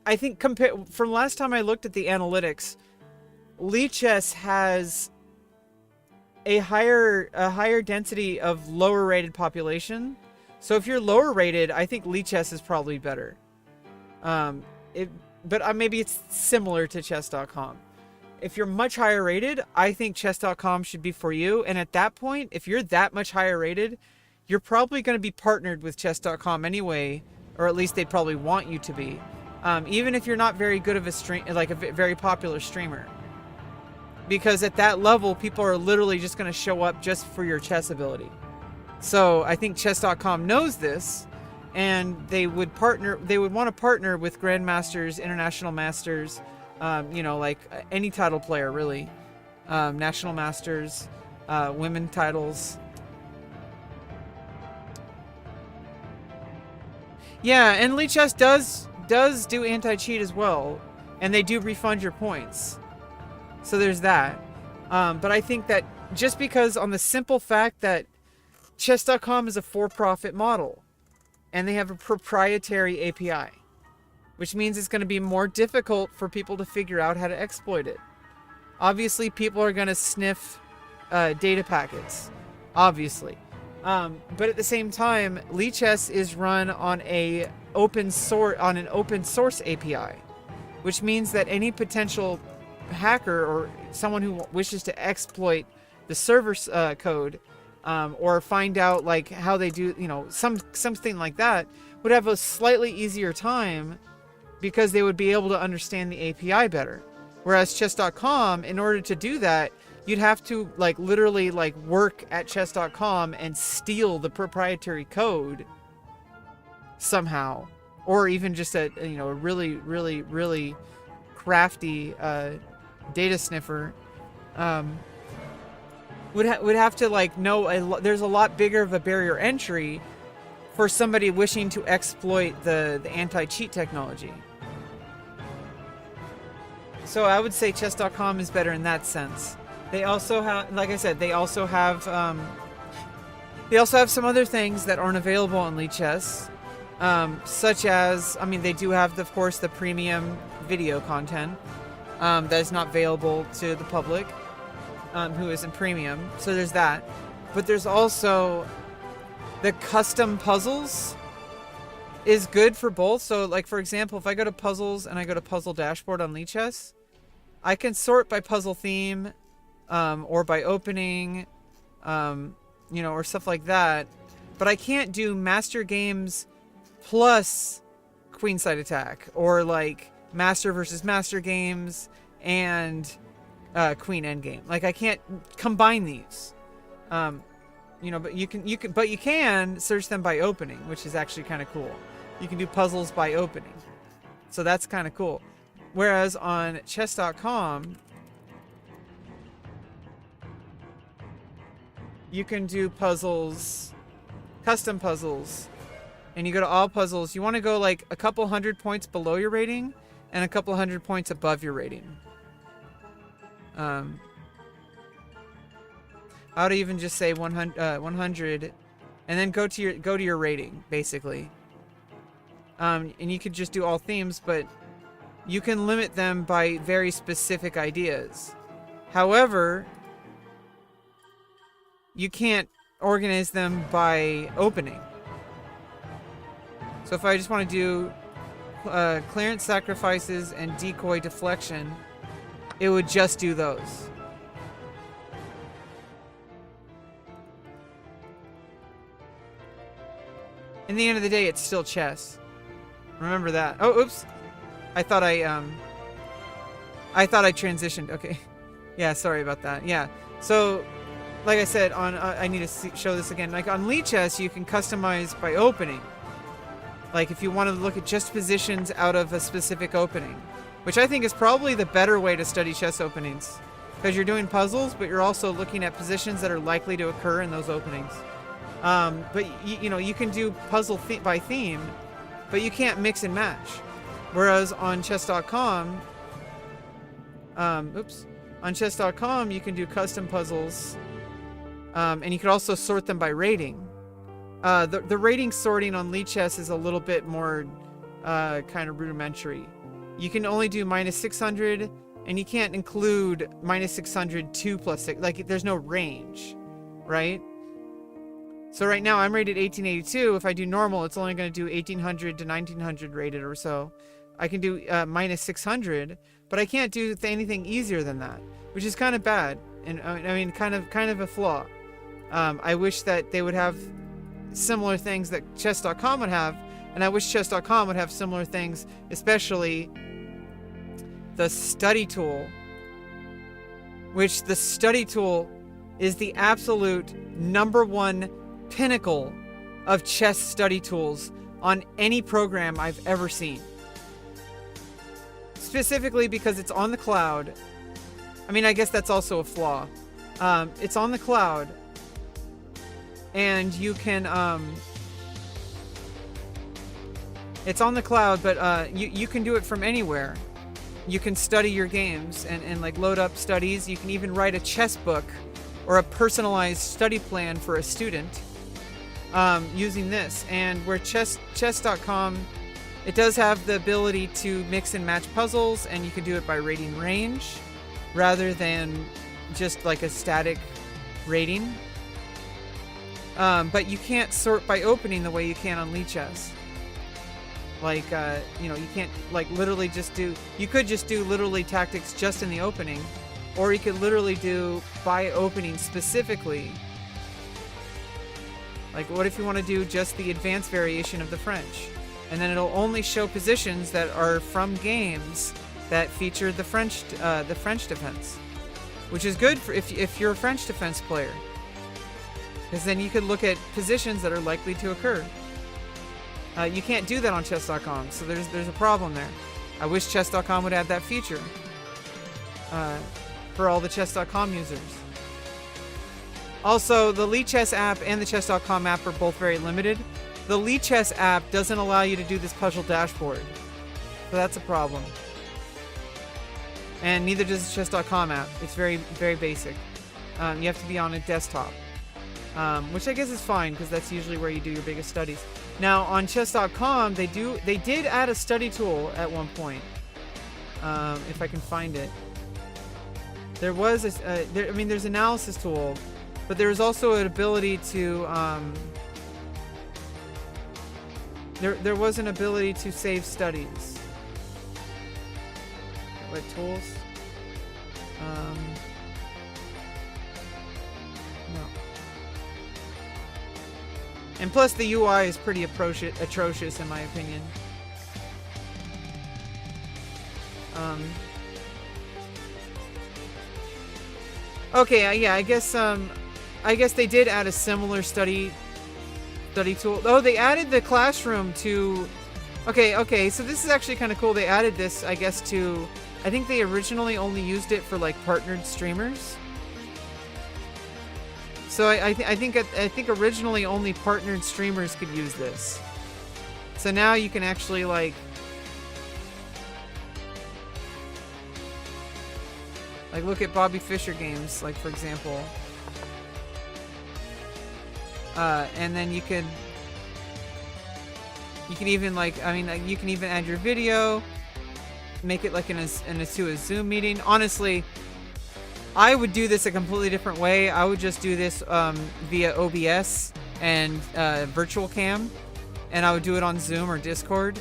I think from last time I looked at the analytics, Lichess has a higher density of lower rated population. So if you're lower rated, I think Lichess is probably better. But maybe it's similar to chess.com. If you're much higher rated, I think chess.com should be for you. And at that point, if you're that much higher rated, you're probably going to be partnered with chess.com anyway, or at least they'd probably want you to be. Even if you're not very good of a very popular streamer. Because at that level, people are literally just going to show up just for your chess ability. So I think chess.com knows this, and they would want to partner with grandmasters, international masters, like any title player really, national masters, women titles. Yeah, and Lichess does do anti-cheat as well, and they do refund your points. So there's that. But I think that just because on the simple fact that chess.com is a for-profit model, and they have a proprietary API, which means it's going to be more difficult for people to figure out how to exploit it. Obviously, people are going to sniff data packets, obviously. But at the same time, Lichess is run on an open source API, which means that any potential hacker or someone who wishes to exploit the server code, or find out like how they do, something like that, would have a slightly easier time because they would be able to understand the API better. Whereas chess.com, in order to do that, you'd have to literally work at chess.com and steal the proprietary code somehow, or even just a really, really, really crafty data sniffer would have to know there's a lot bigger of a barrier entry for somebody wishing to exploit the anti-cheat technology. So I would say chess.com is better in that sense. They also have, like I said, they also have some other things that aren't available on Lichess, such as, they do have, of course, the premium video content that is not available to the public, who isn't premium. So there's that. But there's also the custom puzzles is good for both. So, for example, if I go to puzzles and I go to puzzle dashboard on Lichess, I can sort by puzzle theme, or by opening, or stuff like that. But I can't do master games plus queenside attack, or master versus master games and queen endgame. I can't combine these. But you can search them by opening, which is actually kind of cool. You can do puzzles by opening, so that's kind of cool. Whereas on chess.com, you can do puzzles, custom puzzles, and you go to all puzzles. You want to go a couple hundred points below your rating and a couple hundred points above your rating. I would even just say 100, and then go to your rating, basically. And you could just do all themes, but you can limit them by very specific ideas. However, you can't organize them by opening. So if I just want to do clearance sacrifices and decoy deflection, it would just do those. In the end of the day, it's still chess. Remember that. Oh, oops. I thought I transitioned. Okay. Yeah, sorry about that. Yeah. So, like I said, I need to show this again. Like on Lichess, you can customize by opening. Like if you want to look at just positions out of a specific opening, which I think is probably the better way to study chess openings, because you're doing puzzles, but you're also looking at positions that are likely to occur in those openings. But you know, you can do puzzle by theme, but you can't mix and match. Whereas on chess.com, on chess.com you can do custom puzzles, and you can also sort them by rating. The rating sorting on Lichess is a little bit more kind of rudimentary. You can only do -600, and you can't include -600 2 plus 6. Like there's no range, right? So right now I'm rated 1882. If I do normal, it's only going to do 1800 to 1900 rated or so. I can do -600, but I can't do anything easier than that, which is kind of bad. And I mean, kind of a flaw. I wish that they would have similar things that chess.com would have, and I wish chess.com would have similar things, especially the study tool, which the study tool is the absolute #1 pinnacle of chess study tools on any program I've ever seen. Specifically because it's on the cloud. I mean, I guess that's also a flaw. It's on the cloud, and you can it's on the cloud, but you can do it from anywhere. You can study your games and like load up studies. You can even write a chess book or a personalized study plan for a student using this. And where chess.com, it does have the ability to mix and match puzzles, and you can do it by rating range rather than just like a static rating. But you can't sort by opening the way you can on Lichess. Like, you know, you can't like literally just do, you could just do literally tactics just in the opening, or you could literally do by opening specifically. Like, what if you want to do just the advanced variation of the French? And then it'll only show positions that are from games that feature the French defense, which is good for if you're a French defense player, because then you could look at positions that are likely to occur. You can't do that on chess.com, so there's a problem there. I wish chess.com would add that feature for all the chess.com users. Also, the Lichess app and the chess.com app are both very limited. The Lichess app doesn't allow you to do this puzzle dashboard, so that's a problem. And neither does the chess.com app. It's very, very basic. You have to be on a desktop, which I guess is fine because that's usually where you do your biggest studies. Now on chess.com, they did add a study tool at one point. If I can find it, there was there's an analysis tool, but there was also an ability to there was an ability to save studies. What tools? No. And plus the UI is pretty atrocious in my opinion. Okay, yeah, I guess they did add a similar study tool. Oh, they added the classroom to. Okay, so this is actually kind of cool. They added this, I guess, to. I think they originally only used it for like partnered streamers. So I think originally only partnered streamers could use this. So now you can actually like look at Bobby Fischer games, like for example. And then you can even you can even add your video, make it like to a Zoom meeting. Honestly, I would do this a completely different way. I would just do this via OBS and virtual cam, and I would do it on Zoom or Discord.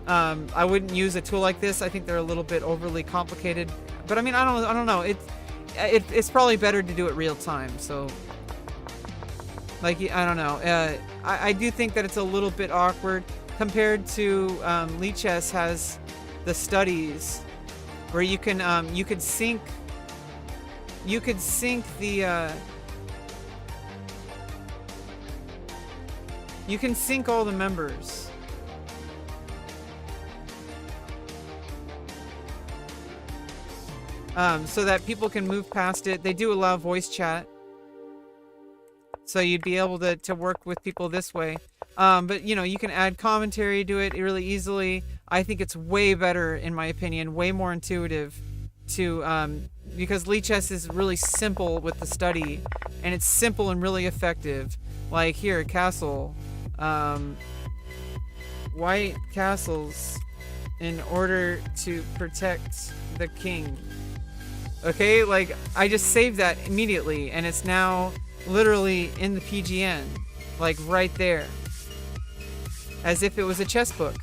I wouldn't use a tool like this. I think they're a little bit overly complicated. But I mean, I don't know. It's probably better to do it real time. So, like, I don't know. I do think that it's a little bit awkward compared to Lichess has the studies where you could sync the you can sync all the members. So that people can move past it. They do allow voice chat. So you'd be able to work with people this way. But, you know, you can add commentary to it really easily. I think it's way better, in my opinion, way more intuitive to, because Lichess is really simple with the study, and it's simple and really effective. Like here, castle. White castles in order to protect the king. Okay, like, I just saved that immediately, and it's now literally in the PGN, like right there, as if it was a chess book,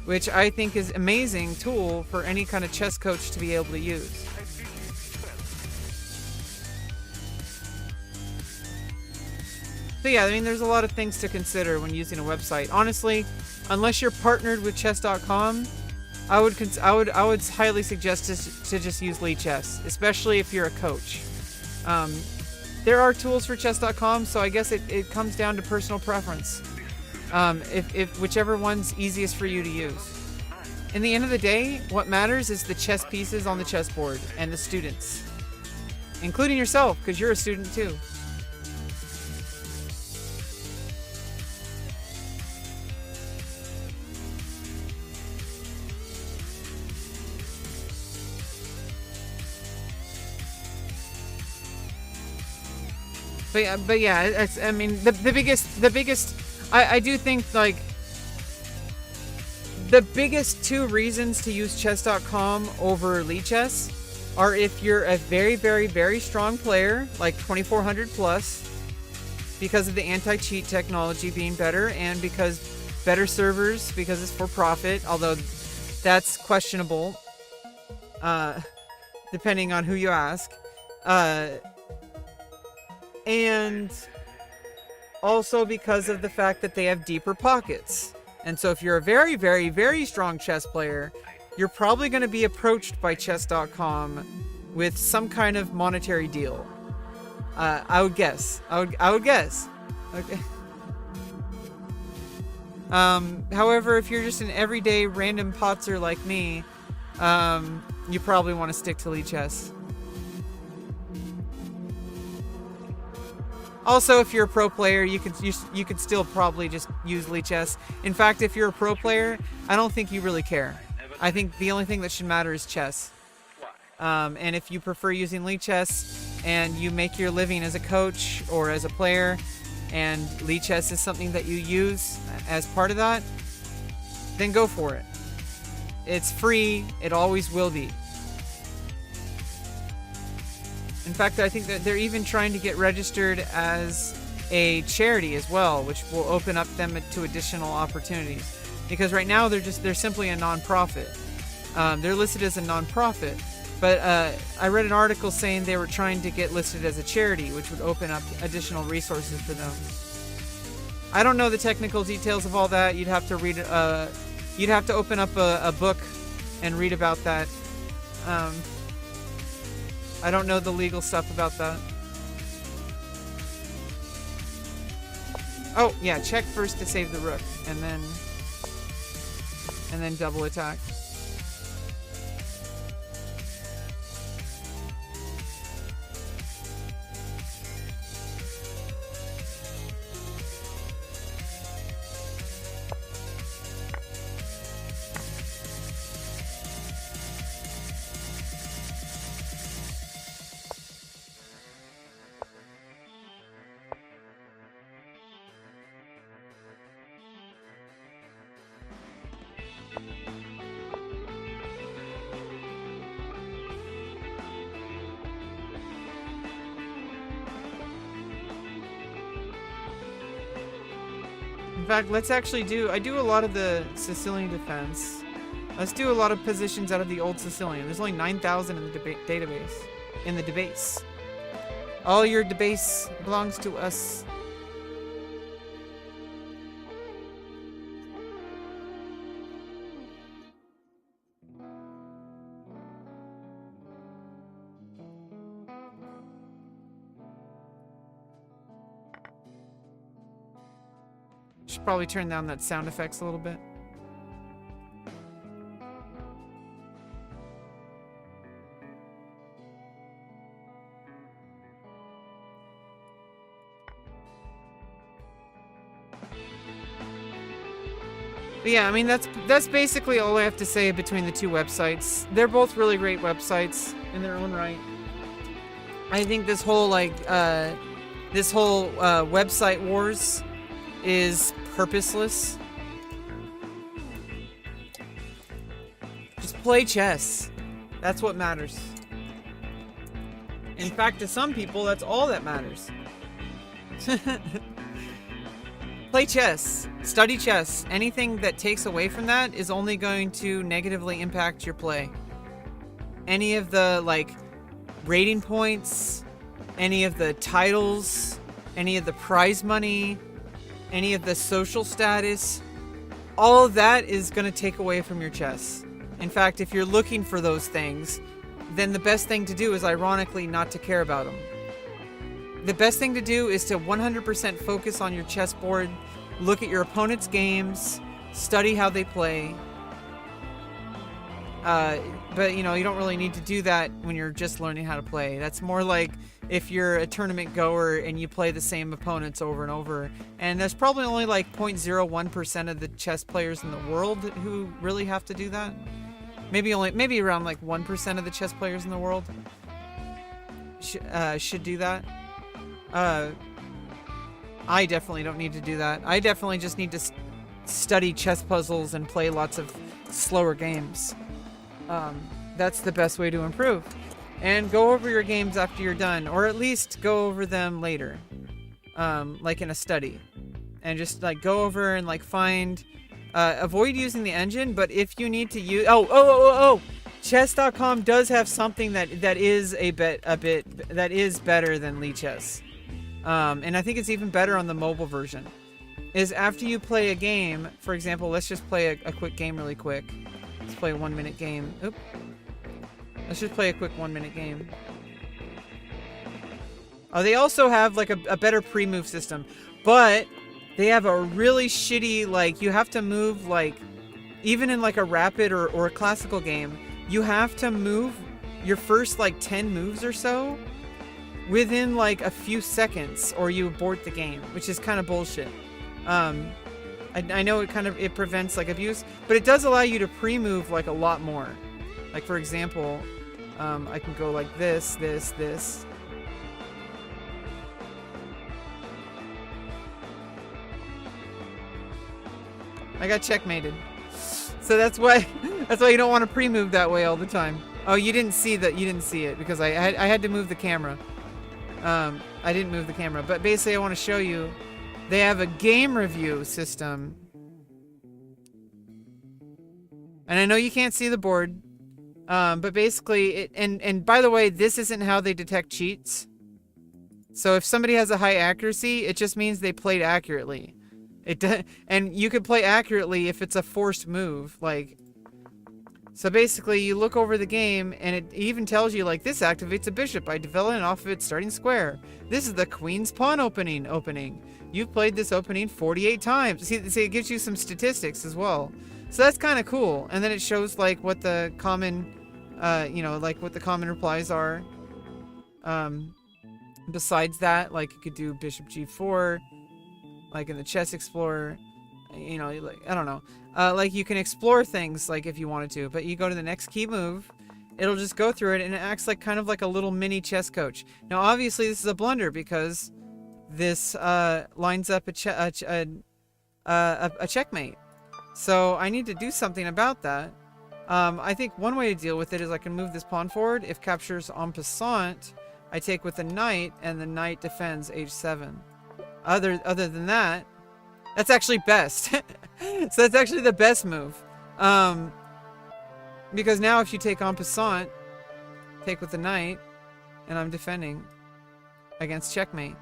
which I think is an amazing tool for any kind of chess coach to be able to use. So yeah, I mean, there's a lot of things to consider when using a website. Honestly, unless you're partnered with chess.com, I would highly suggest to just use Lichess, especially if you're a coach. There are tools for chess.com, so I guess it comes down to personal preference. If whichever one's easiest for you to use. In the end of the day, what matters is the chess pieces on the chessboard and the students, including yourself, because you're a student too. But yeah, it's, I mean, the biggest, I do think, like, the biggest two reasons to use chess.com over Lichess are if you're a very, very, very strong player, like 2400 plus, because of the anti-cheat technology being better, and because better servers, because it's for profit, although that's questionable, depending on who you ask. And also because of the fact that they have deeper pockets. And so if you're a very, very, very strong chess player, you're probably going to be approached by chess.com with some kind of monetary deal. I would guess. I would guess. Okay. However, if you're just an everyday random potzer like me, you probably want to stick to Lichess. Also, if you're a pro player, you could still probably just use Lichess. In fact, if you're a pro player, I don't think you really care. I think the only thing that should matter is chess. And if you prefer using Lichess and you make your living as a coach or as a player, and Lichess is something that you use as part of that, then go for it. It's free. It always will be. In fact, I think that they're even trying to get registered as a charity as well, which will open up them to additional opportunities. Because right now they're simply a non-profit. They're listed as a non-profit, but I read an article saying they were trying to get listed as a charity, which would open up additional resources for them. I don't know the technical details of all that. You'd have to read. You'd have to open up a book and read about that. I don't know the legal stuff about that. Oh, yeah, check first to save the rook, and then double attack. fact, let's actually do... I do a lot of the Sicilian defense. Let's do a lot of positions out of the old Sicilian. There's only 9,000 in the database. In the debase. All your debase belongs to us. Should probably turn down that sound effects a little bit. But yeah, I mean, that's basically all I have to say between the two websites. They're both really great websites in their own right. I think this whole website wars is purposeless. Just play chess. That's what matters. In fact, to some people, that's all that matters. Play chess. Study chess. Anything that takes away from that is only going to negatively impact your play. Any of the, like, rating points, any of the titles, any of the prize money, any of the social status, all of that is going to take away from your chess. In fact, if you're looking for those things, then the best thing to do is, ironically, not to care about them. The best thing to do is to 100% focus on your chessboard, look at your opponent's games, study how they play. But, you know, you don't really need to do that when you're just learning how to play. That's more like if you're a tournament goer and you play the same opponents over and over. And there's probably only like 0.01% of the chess players in the world who really have to do that. Maybe around like 1% of the chess players in the world should do that. I definitely don't need to do that. I definitely just need to study chess puzzles and play lots of slower games. That's the best way to improve. And go over your games after you're done, or at least go over them later, like in a study. And just like go over and like find, avoid using the engine, but if you need to use, chess.com does have something that is that is better than Lichess. And I think it's even better on the mobile version. Is after you play a game, for example, let's just play a quick game really quick. Let's play a 1 minute game. Oop. Let's just play a quick 1 minute game. Oh, they also have like a better pre-move system, but they have a really shitty, like, you have to move, like, even in like a rapid or a classical game, you have to move your first like 10 moves or so within like a few seconds or you abort the game, which is kind of bullshit. I know it prevents like abuse, but it does allow you to pre-move like a lot more. Like, for example, I can go like this. I got checkmated. So that's why you don't want to pre-move that way all the time. Oh, you didn't see that. You didn't see it because I had to move the camera. I didn't move the camera, but basically I want to show you. They have a game review system. And I know you can't see the board. But basically, and by the way, this isn't how they detect cheats. So if somebody has a high accuracy, it just means they played accurately. And you could play accurately if it's a forced move. Like, so basically, you look over the game, and it even tells you, like, this activates a bishop by developing off of its starting square. This is the queen's pawn opening. You've played this opening 48 times. See, it gives you some statistics as well. So that's kind of cool. And then it shows, like, what the common, what the common replies are. Besides that, like, you could do bishop g4, like in the Chess Explorer. You know, like, I don't know. Like, you can explore things, like, if you wanted to, but you go to the next key move, it'll just go through it, and it acts like kind of like a little mini chess coach. Now, obviously, this is a blunder because this lines up a checkmate. So I need to do something about that. I think one way to deal with it is I can move this pawn forward. If captures en passant, I take with the knight, and the knight defends h7. Other than that, That's actually best. So that's actually the best move. Because now if you take en passant, take with the knight, and I'm defending against checkmate.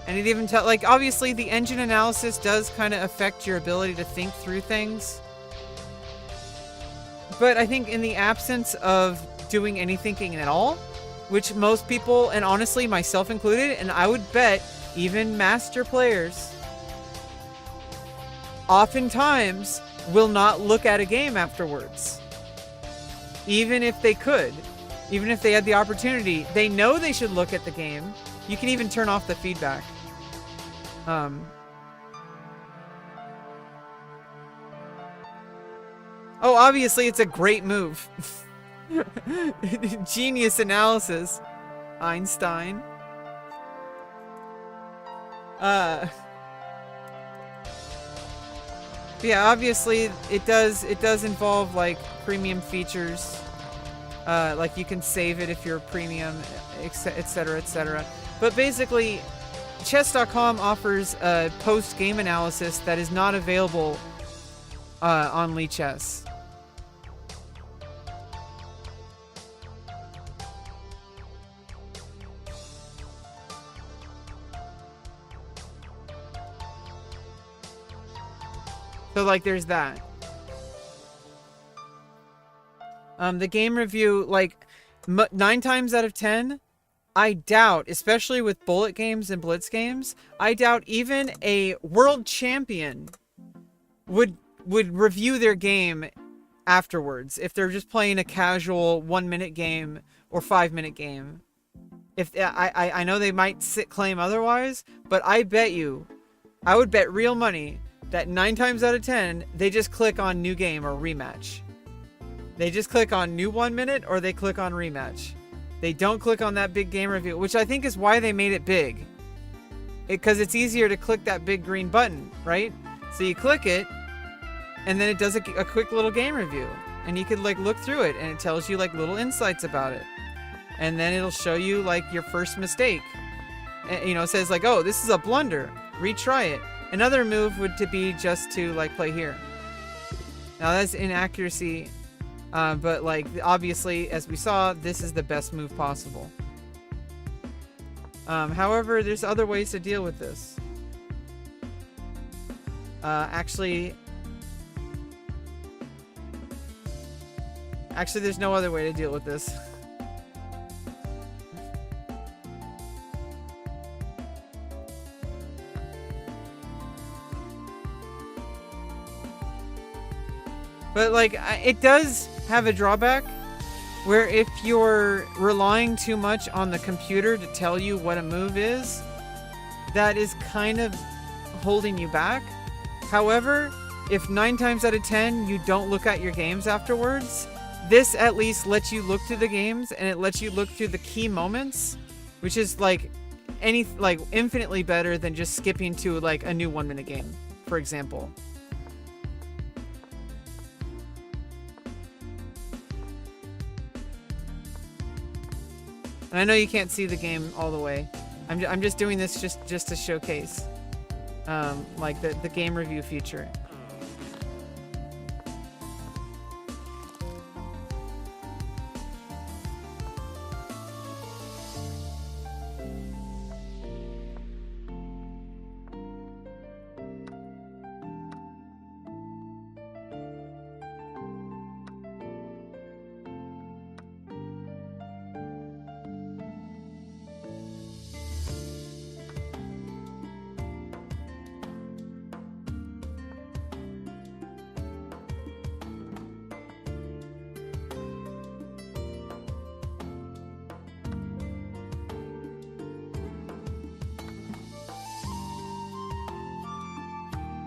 And it even like, obviously the engine analysis does kind of affect your ability to think through things. But I think in the absence of doing any thinking at all, which most people, and honestly myself included, and I would bet even master players, oftentimes will not look at a game afterwards. Even if they could. Even if they had the opportunity. They know they should look at the game. You can even turn off the feedback. Oh, obviously it's a great move. Genius analysis. Einstein. Yeah, obviously it does involve like premium features. Like you can save it if you're premium, etc., etc. But basically, chess.com offers a post-game analysis that is not available on Lichess. So like there's that. The game review, like 9 times out of 10, I doubt, especially with bullet games and blitz games, I doubt even a world champion would review their game afterwards if they're just playing a casual 1-minute game or 5-minute game. If I know they might claim otherwise, but I would bet real money that 9 times out of 10 they just click on new game or rematch. They just click on new 1 minute or they click on rematch. They don't click on that big game review, which I think is why they made it big. Because it's easier to click that big green button, right? So you click it, and then it does a quick little game review. And you could like look through it, and it tells you like little insights about it. And then it'll show you like your first mistake. And, you know, it says like, oh, this is a blunder. Retry it. Another move would be just to like play here. Now that's inaccuracy. But like obviously, as we saw, this is the best move possible. However, there's other ways to deal with this. Actually, there's no other way to deal with this. But like, it does have a drawback where if you're relying too much on the computer to tell you what a move is, that is kind of holding you back. However, if 9 times out of 10 you don't look at your games afterwards, this at least lets you look through the games, and it lets you look through the key moments, which is like infinitely better than just skipping to like a new 1-minute game, for example. And I know you can't see the game all the way. I'm just doing this just to showcase, like the game review feature.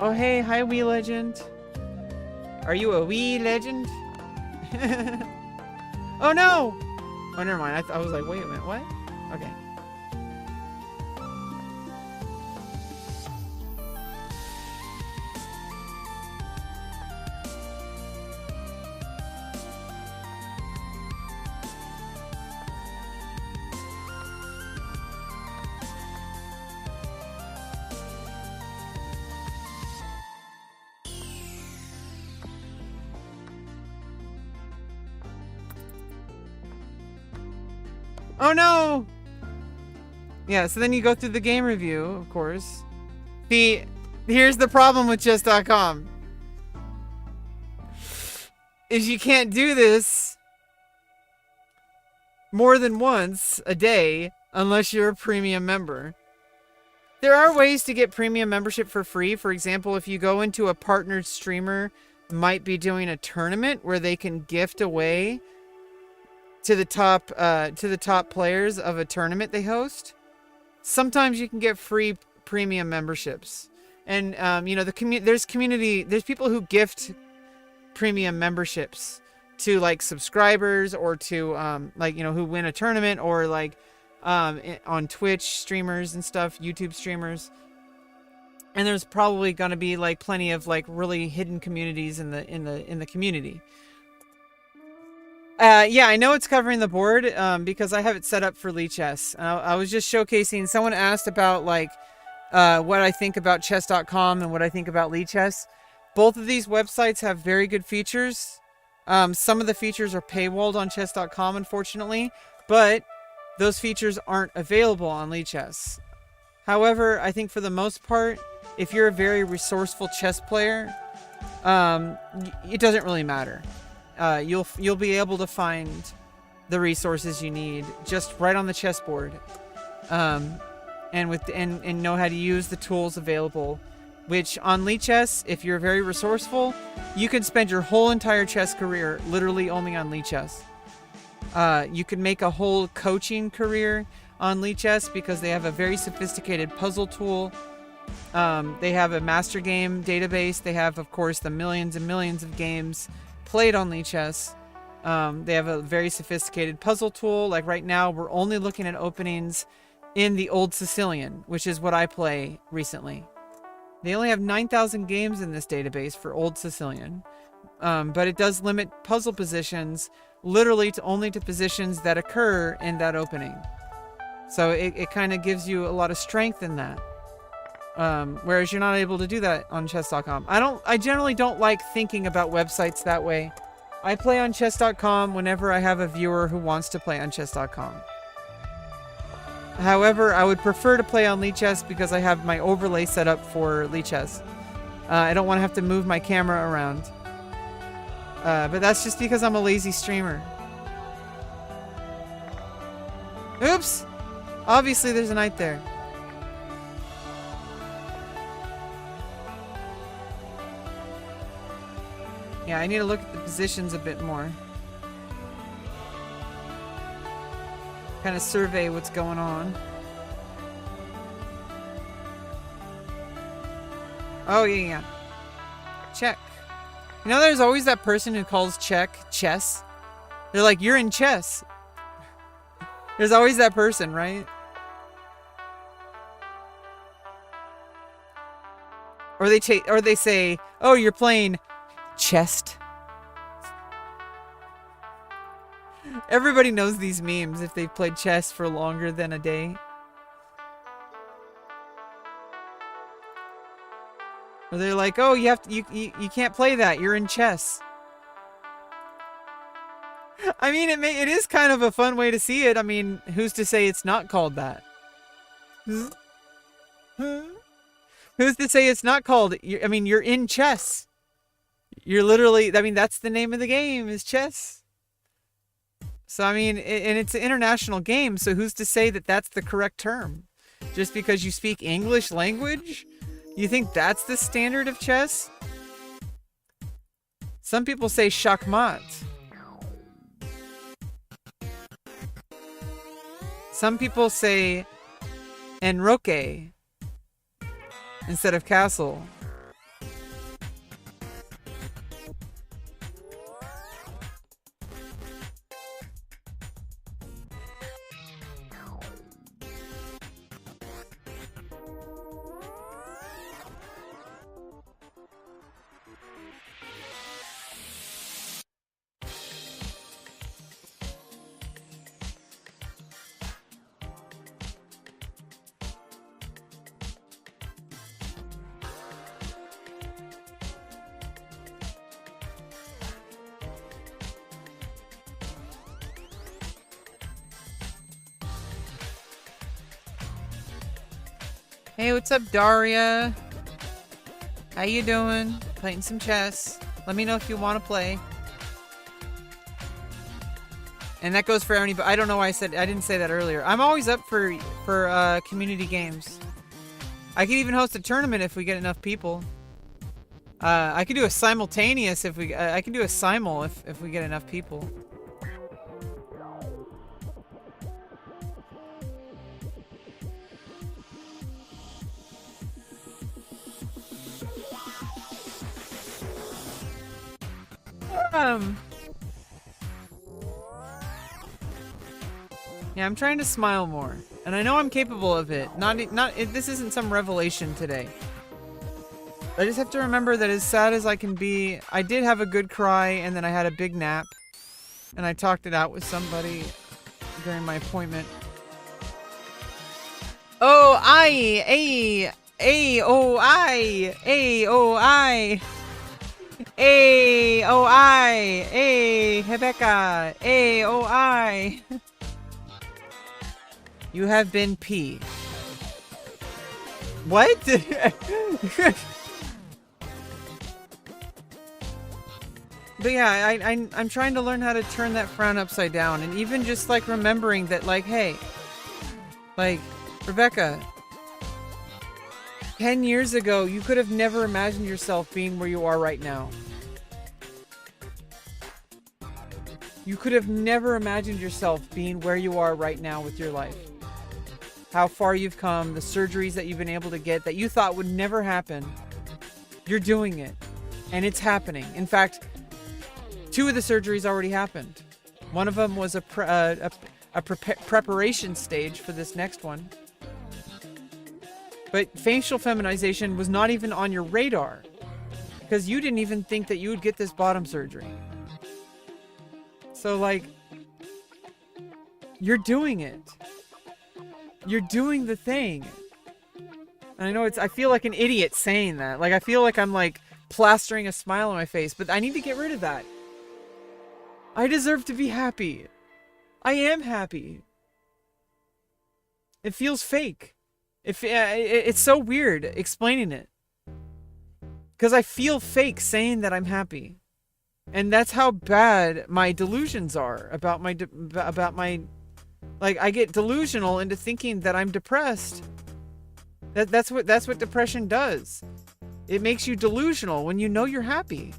Oh hey, hi Wii Legend. Are you a Wii Legend? Oh no! Oh never mind, I was like, wait a minute, what? Okay. Oh no! Yeah, so then you go through the game review, of course. Here's the problem with chess.com. Is you can't do this more than once a day unless you're a premium member. There are ways to get premium membership for free. For example, if you go into a partnered streamer might be doing a tournament where they can gift away to the top players of a tournament they host. Sometimes you can get free premium memberships. And you know, there's people who gift premium memberships to like subscribers or to like, you know, who win a tournament, or like on Twitch streamers and stuff, YouTube streamers. And there's probably going to be like plenty of like really hidden communities in the community. Yeah, I know it's covering the board because I have it set up for Lichess. I was just showcasing. Someone asked about like what I think about chess.com and what I think about Lichess. Both of these websites have very good features. Some of the features are paywalled on chess.com, unfortunately, but those features aren't available on Lichess. However, I think for the most part, if you're a very resourceful chess player, it doesn't really matter. You'll be able to find the resources you need just right on the chessboard, and know how to use the tools available. Which on Lichess, if you're very resourceful, you can spend your whole entire chess career literally only on Lichess. You can make a whole coaching career on Lichess because they have a very sophisticated puzzle tool. They have a master game database. They have, of course, the millions and millions of games played on Lichess. They have a very sophisticated puzzle tool. Like right now, we're only looking at openings in the Old Sicilian, which is what I play recently. They only have 9,000 games in this database for Old Sicilian. But it does limit puzzle positions literally to only to positions that occur in that opening. So it kind of gives you a lot of strength in that. Whereas you're not able to do that on chess.com. I generally don't like thinking about websites that way. I play on chess.com whenever I have a viewer who wants to play on chess.com. However, I would prefer to play on Lichess because I have my overlay set up for Lichess. I don't want to have to move my camera around. But that's just because I'm a lazy streamer. Oops! Obviously there's a knight there. Yeah, I need to look at the positions a bit more. Kind of survey what's going on. Oh, yeah. Check. You know, there's always that person who calls check chess. They're like, you're in chess. There's always that person, right? Or they say, oh, you're playing chest. Everybody knows these memes if they've played chess for longer than a day. Or they're like, oh, you can't play that. You're in chess. I mean, it is kind of a fun way to see it. I mean, who's to say it's not called that? Who's to say it's not called? I mean, you're in chess. You're literally, I mean, that's the name of the game, is chess. So, I mean, and it's an international game, so who's to say that that's the correct term? Just because you speak English language? You think that's the standard of chess? Some people say shachmat. Some people say enroque instead of castle. Hey, what's up, Daria? How you doing? Playing some chess. Let me know if you want to play. And that goes for anybody. I don't know why I didn't say that earlier. I'm always up for community games. I could even host a tournament if we get enough people. I could do a simultaneous if we. I can do a simul if we get enough people. Yeah, I'm trying to smile more, and I know I'm capable of it. This isn't some revelation today. I just have to remember that as sad as I can be, I did have a good cry, and then I had a big nap, and I talked it out with somebody during my appointment. Oh, I. Rebecca. You have been P. What? But yeah, I'm trying to learn how to turn that frown upside down, and even just like remembering that, like, hey, like, Rebecca, 10 years ago, you could have never imagined yourself being where you are right now. You could have never imagined yourself being where you are right now with your life. How far you've come, the surgeries that you've been able to get that you thought would never happen. You're doing it, and it's happening. In fact, 2 of the surgeries already happened. One of them was a preparation stage for this next one. But facial feminization was not even on your radar, because you didn't even think that you would get this bottom surgery. So, like, you're doing it. You're doing the thing. And I know I feel like an idiot saying that. Like, I feel like I'm, like, plastering a smile on my face, but I need to get rid of that. I deserve to be happy. I am happy. It feels fake. It's so weird explaining it. Because I feel fake saying that I'm happy. And that's how bad my delusions are about my like, I get delusional into thinking that I'm depressed. That's what depression does. It makes you delusional when you know you're happy.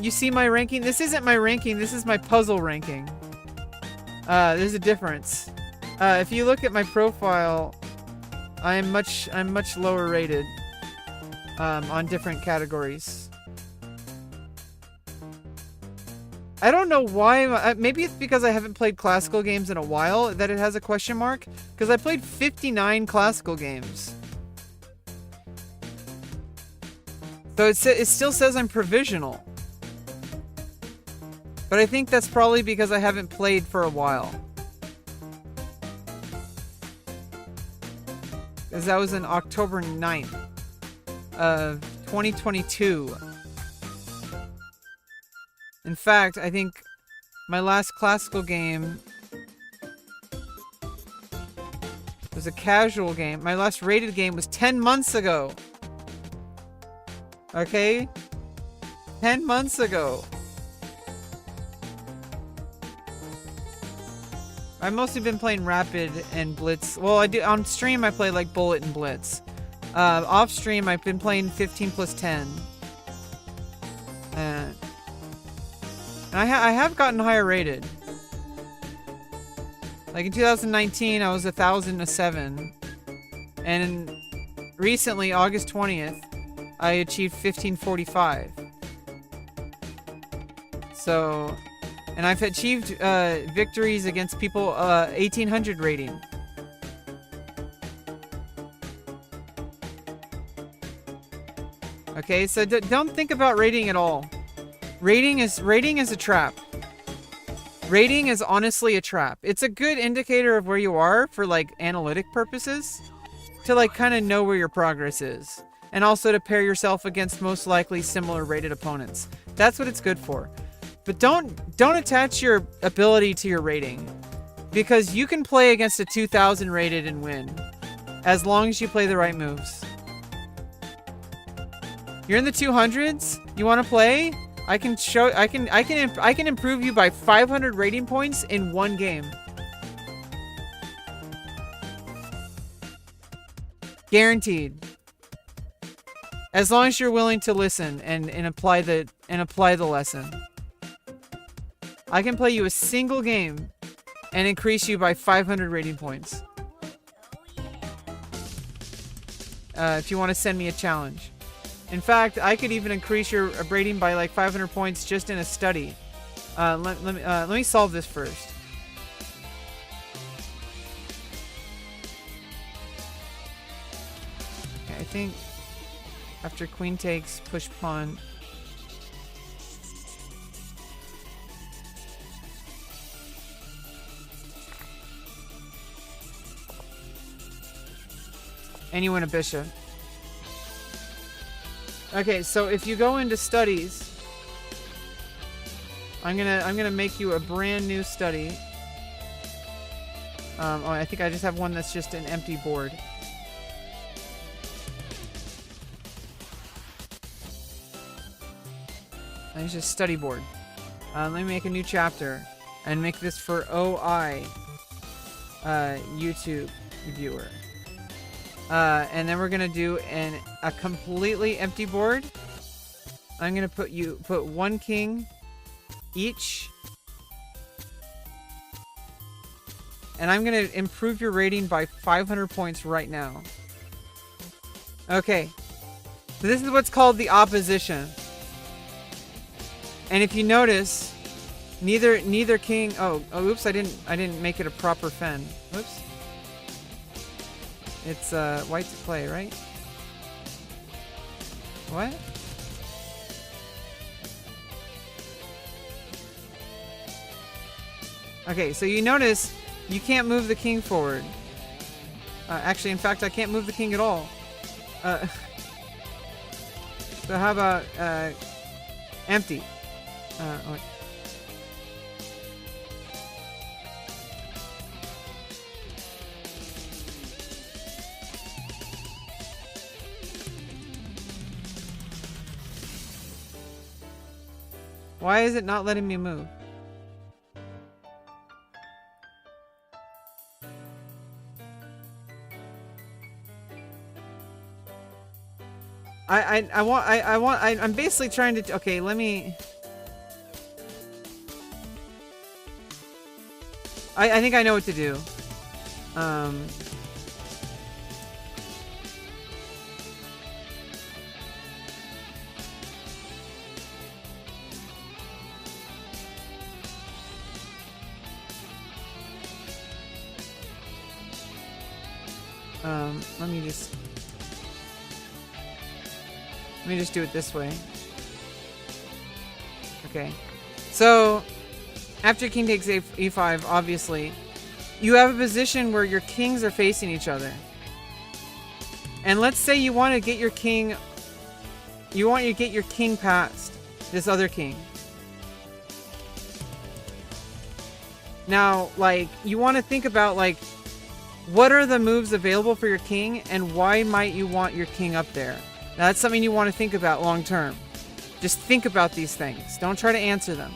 You see my ranking? This isn't my ranking, this is my puzzle ranking. There's a difference. If you look at my profile, I'm much lower rated on different categories. I don't know why. Maybe it's because I haven't played classical games in a while that it has a question mark. Because I played 59 classical games. So it still says I'm provisional. But I think that's probably because I haven't played for a while. Because that was in October 9th of 2022. In fact, I think my last classical game was a casual game. My last rated game was 10 months ago. Okay? 10 months ago. I've mostly been playing Rapid and Blitz. Well, I do on stream. I play like Bullet and Blitz. Off stream, I've been playing 15 plus 10. And I have gotten higher rated. Like in 2019, I was 1,007, and recently, August 20th, I achieved 1545. So. And I've achieved victories against people 1800 rating. Okay, so don't think about rating at all. Rating is a trap. Rating is honestly a trap. It's a good indicator of where you are for like analytic purposes, to like kind of know where your progress is, and also to pair yourself against most likely similar rated opponents. That's what it's good for. But don't attach your ability to your rating, because you can play against a 2000 rated and win, as long as you play the right moves. You're in the 200s. You want to play? I can improve you by 500 rating points in one game. Guaranteed. As long as you're willing to listen and apply the lesson. I can play you a single game and increase you by 500 rating points. If you want to send me a challenge. In fact, I could even increase your rating by like 500 points just in a study. Let me solve this first. Okay, I think after queen takes, push pawn. And you win a bishop. Okay, so if you go into studies, I'm gonna make you a brand new study. Oh, I think I just have one that's just an empty board. It's just study board. Let me make a new chapter and make this for OI YouTube viewer. And then we're gonna do a completely empty board. I'm gonna put one king each, and I'm gonna improve your rating by 500 points right now. Okay, so this is what's called the opposition. And if you notice, neither king. Oh, oops! I didn't make it a proper fen. Oops. It's white to play, right? What? Okay, so you notice you can't move the king forward. Actually, in fact, I can't move the king at all. So how about empty? Wait. Why is it not letting me move? I'm basically trying to, okay, let me, I think I know what to do. Let me just do it this way. Okay. So, after king takes e5, obviously, you have a position where your kings are facing each other. And let's say you want to get your king, past this other king. Now, like, you want to think about, like, what are the moves available for your king, and why might you want your king up there? Now, that's something you want to think about long term. Just think about these things. Don't try to answer them.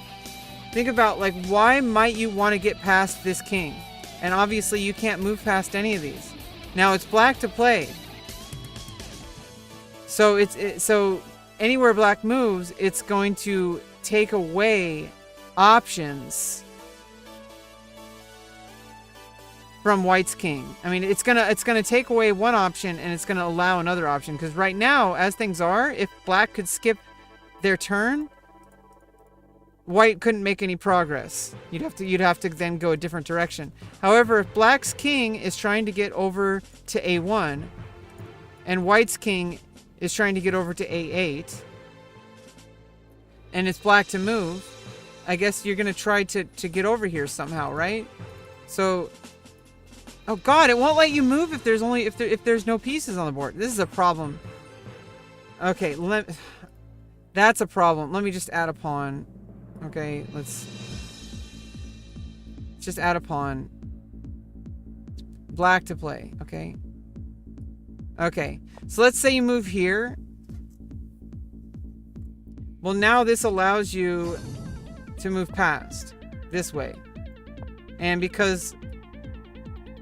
Think about, like, why might you want to get past this king? And obviously, you can't move past any of these. Now, it's black to play. So, so anywhere black moves, it's going to take away options from white's king. I mean, it's gonna take away one option and it's gonna allow another option. Because right now, as things are, if black could skip their turn, white couldn't make any progress. You'd have to then go a different direction. However, if black's king is trying to get over to A1, and white's king is trying to get over to A8, and it's black to move, I guess you're gonna try to get over here somehow, right? So. Oh God! It won't let you move if there's no pieces on the board. This is a problem. Okay, that's a problem. Let me just add a pawn. Okay, let's just add a pawn. Black to play, okay? Okay, so let's say you move here. Well, now this allows you to move past this way. And because,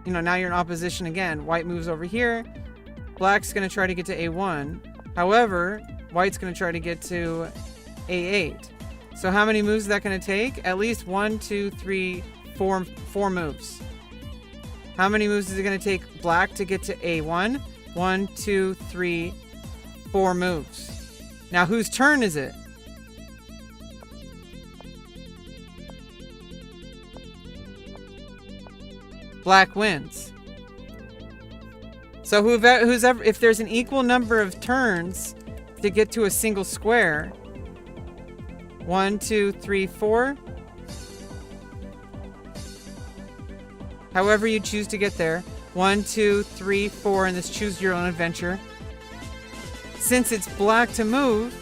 you know, now you're in opposition again, white moves over here. Black's going to try to get to A1. However, white's going to try to get to A8. So how many moves is that going to take? At least 1, 2, 3, 4 moves. How many moves is it going to take black to get to A1? 1, 2, 3, 4 moves. Now whose turn is it? Black wins. So if there's an equal number of turns to get to a single square, 1, 2, 3, 4. However you choose to get there. 1, 2, 3, 4, and this choose your own adventure. Since it's black to move,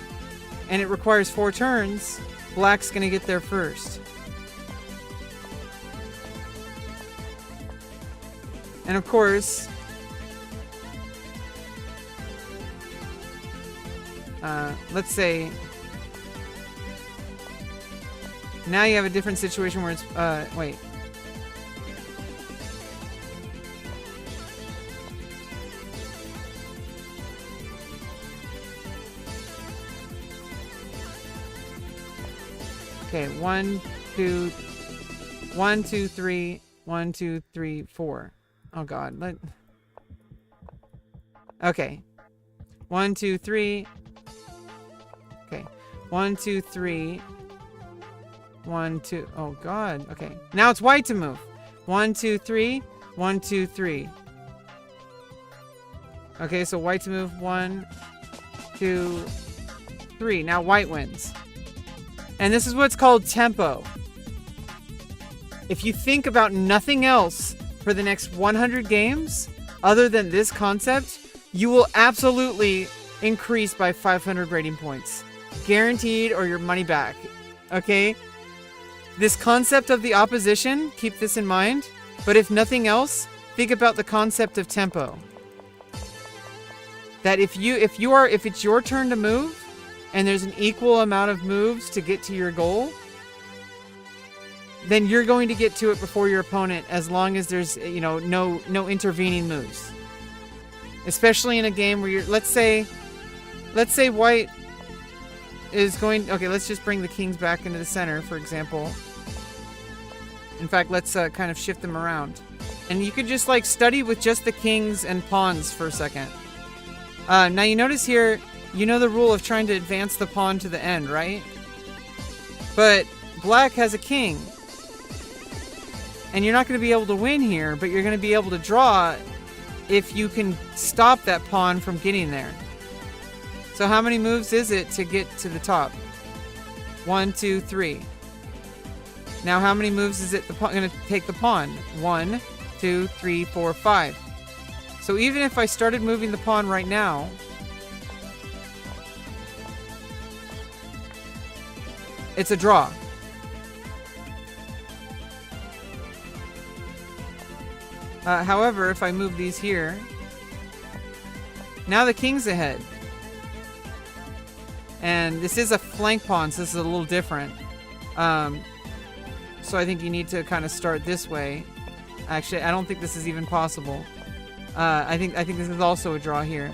and it requires 4 turns, black's gonna get there first. And of course, let's say now you have a different situation where it's wait. Okay, 1, 2, 3, 1, 2, 3, 4. Oh God, okay. 1, 2, 3. Okay. 1, 2, 3. 1, 2. Oh God. Okay. Now it's white to move. 1, 2, 3. 1, 2, 3. Okay, so white to move. 1, 2, 3. Now white wins. And this is what's called tempo. If you think about nothing else for the next 100 games, other than this concept, you will absolutely increase by 500 rating points. Guaranteed, or your money back. Okay? This concept of the opposition, keep this in mind. But if nothing else, think about the concept of tempo. That if it's your turn to move, and there's an equal amount of moves to get to your goal, then you're going to get to it before your opponent, as long as there's, you know, no intervening moves. Especially in a game where let's say white is going, okay, let's just bring the kings back into the center, for example. In fact, let's kind of shift them around. And you could just like study with just the kings and pawns for a second. Now you notice here, you know the rule of trying to advance the pawn to the end, right? But black has a king. And you're not going to be able to win here, but you're going to be able to draw if you can stop that pawn from getting there. So how many moves is it to get to the top? 1, 2, 3. Now how many moves is it going to take the pawn? 1, 2, 3, 4, 5. So even if I started moving the pawn right now, it's a draw. However, if I move these here, now the king's ahead. And this is a flank pawn, so this is a little different. So I think you need to kind of start this way. Actually, I don't think this is even possible. I think this is also a draw here.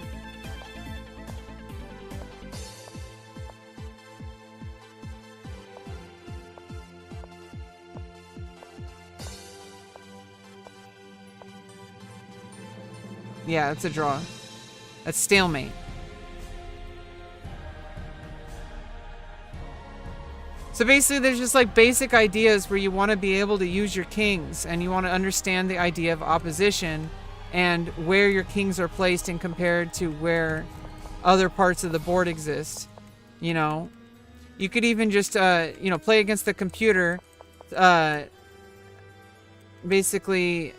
Yeah, it's a draw. That's stalemate. So basically there's just like basic ideas where you want to be able to use your kings, and you want to understand the idea of opposition and where your kings are placed and compared to where other parts of the board exist. You know, you could even just you know, play against the computer, basically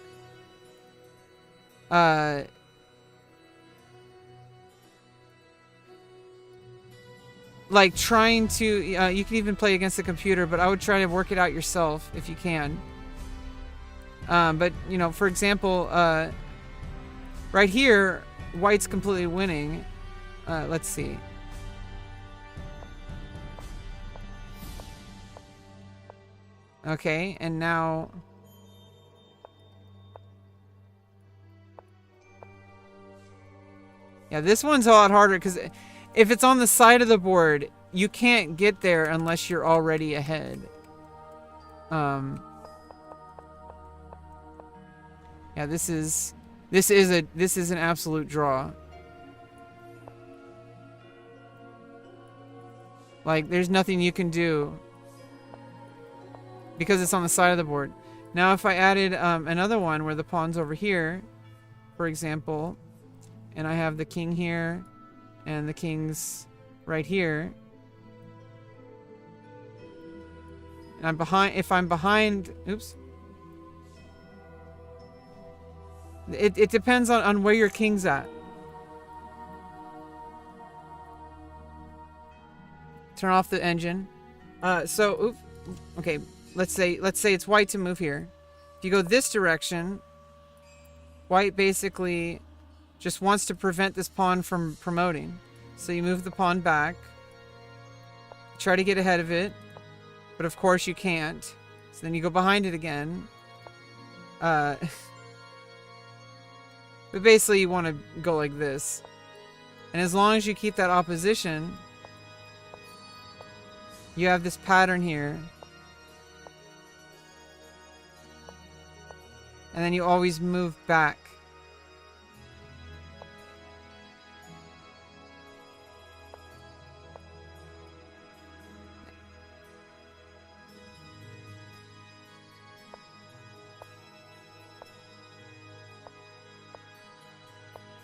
like trying to, you can even play against the computer, but I would try to work it out yourself if you can. But, you know, for example, right here, white's completely winning. Let's see. Okay, and now... Yeah, this one's a lot harder, because if it's on the side of the board, you can't get there unless you're already ahead. Yeah, this is an absolute draw. Like, there's nothing you can do because it's on the side of the board. Now, if I added another one where the pawn's over here, for example, and I have the king here and the king's right here, and I'm behind, if I'm behind, oops. It depends on where your king's at. Turn off the engine. Okay, let's say it's white to move here. If you go this direction, white basically just wants to prevent this pawn from promoting. So you move the pawn back. Try to get ahead of it. But of course you can't. So then you go behind it again. But basically you want to go like this. And as long as you keep that opposition, you have this pattern here. And then you always move back.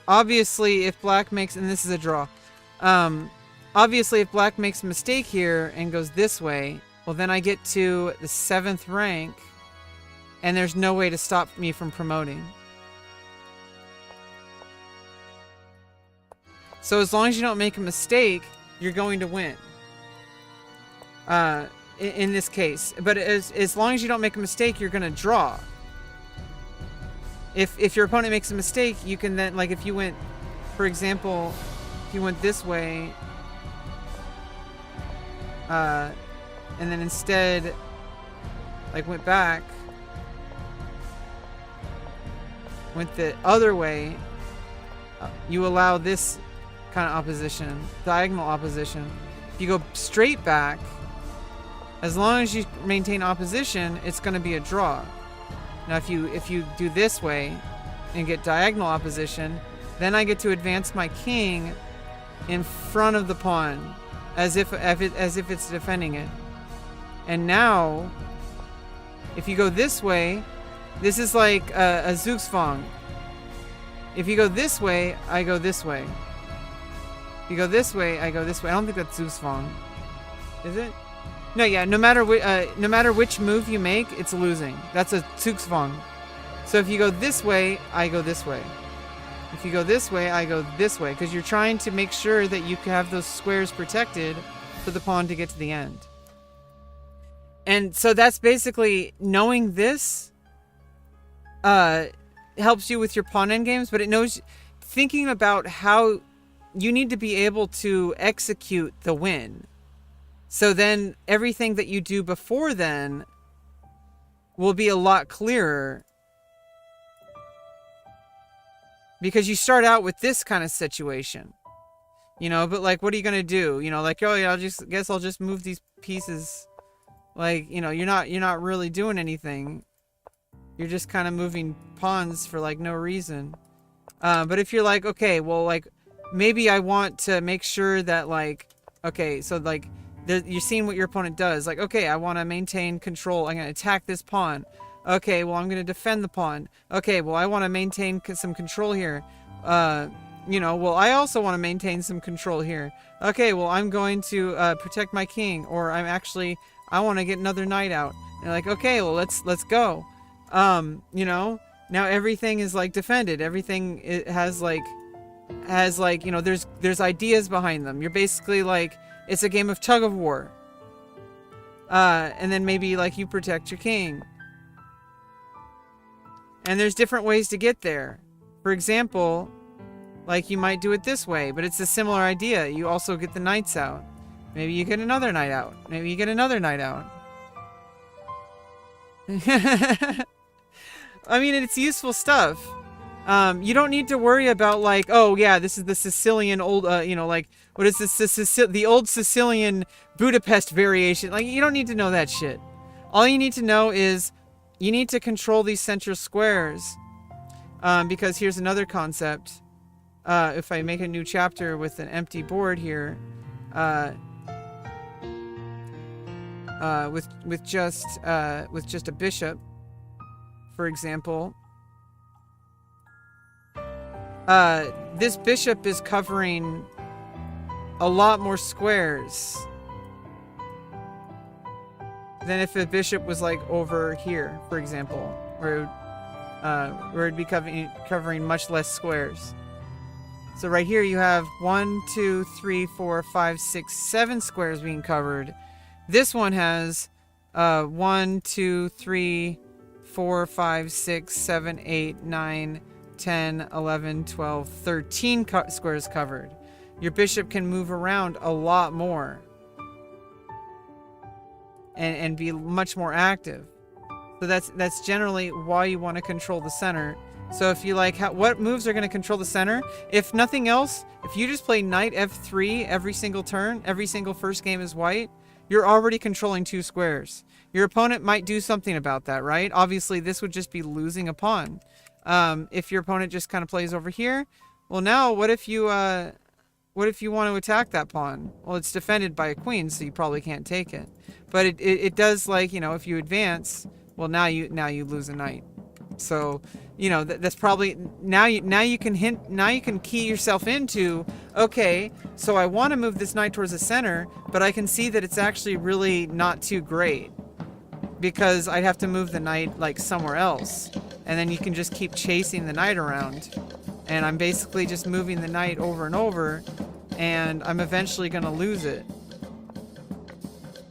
Obviously, if black makes, and this is a draw, obviously if black makes a mistake here and goes this way, well then I get to the 7th rank, and there's no way to stop me from promoting. So as long as you don't make a mistake, you're going to win. In this case. But as long as you don't make a mistake, you're going to draw. If your opponent makes a mistake, you can then, like if you went, for example, if you went this way, and then instead, like went back, went the other way, you allow this kind of opposition, diagonal opposition. If you go straight back, as long as you maintain opposition, it's going to be a draw. Now if you do this way and get diagonal opposition, then I get to advance my king in front of the pawn as if it's defending it. And now if you go this way, this is like a Zugzwang. If you go this way, I go this way. If you go this way, I go this way. I don't think that's Zugzwang. Is it? No, yeah, no matter which move you make, it's losing. That's a Zugzwang. So if you go this way, I go this way. If you go this way, I go this way. Because you're trying to make sure that you can have those squares protected for the pawn to get to the end. And so that's basically, knowing this helps you with your pawn endgames, but it knows, thinking about how you need to be able to execute the win. So then everything that you do before then will be a lot clearer. Because you start out with this kind of situation. You know, but like, what are you going to do? You know, like, oh yeah, I'll just move these pieces. Like, you know, you're not really doing anything. You're just kind of moving pawns for like no reason. But if you're like, okay, well, like, maybe I want to make sure that like, okay, so like, you're seeing what your opponent does. Like, okay, I want to maintain control. I'm going to attack this pawn. Okay, well, I'm going to defend the pawn. Okay, well, I want to maintain some control here. You know, well, I also want to maintain some control here. Okay, well, I'm going to protect my king. Or I want to get another knight out. And you're like, okay, well, let's go. You know, now everything is like defended. Everything has like, you know, there's ideas behind them. You're basically like, It's a game of tug of war. And then maybe like you protect your king. And there's different ways to get there. For example, like you might do it this way, but it's a similar idea. You also get the knights out. Maybe you get another knight out. Maybe you get another knight out. I mean, it's useful stuff. You don't need to worry about like, oh yeah, this is the Sicilian old, you know, like, what is this, the old Sicilian Budapest variation. Like, you don't need to know that shit. All you need to know is you need to control these central squares. Because here's another concept. If I make a new chapter with an empty board here, with just a bishop, for example, this bishop is covering a lot more squares than if a bishop was like over here, for example, where it'd be covering much less squares. So right here you have 1, 2, 3, 4, 5, 6, 7 squares being covered. This one has 1, 2, 3, 4, 5, 6, 7, 8, 9, 10, 11, 12, 13 squares covered. Your bishop can move around a lot more and be much more active. So that's generally why you want to control the center. So if you like, what moves are going to control the center? If nothing else, if you just play knight f3 every single turn, every single first game is white, you're already controlling 2 squares. Your opponent might do something about that, right? Obviously, this would just be losing a pawn. If your opponent just kind of plays over here, well, now what if you want to attack that pawn? Well, it's defended by a queen, so you probably can't take it. But it does, like, you know, if you advance, well, now you lose a knight. So, you know, that's probably now you can key yourself into, okay, so I want to move this knight towards the center, but I can see that it's actually really not too great because I'd have to move the knight like somewhere else, and then you can just keep chasing the knight around, and I'm basically just moving the knight over and over, and I'm eventually going to lose it.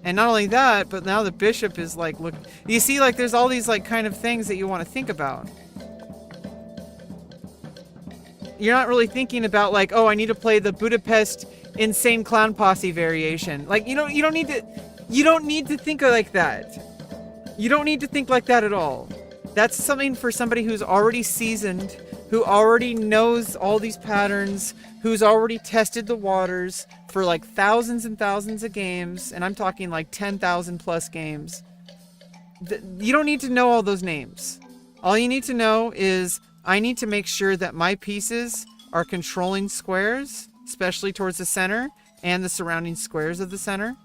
And not only that, but now the bishop is like, look, you see, like, there's all these like kind of things that you want to think about. You're not really thinking about like, oh, I need to play the Budapest Insane Clown Posse variation. Like, you don't need to think like that. You don't need to think like that at all. That's something for somebody who's already seasoned, who already knows all these patterns, who's already tested the waters for like thousands and thousands of games, and I'm talking like 10,000 plus games. You don't need to know all those names. All you need to know is I need to make sure that my pieces are controlling squares, especially towards the center and the surrounding squares of the center.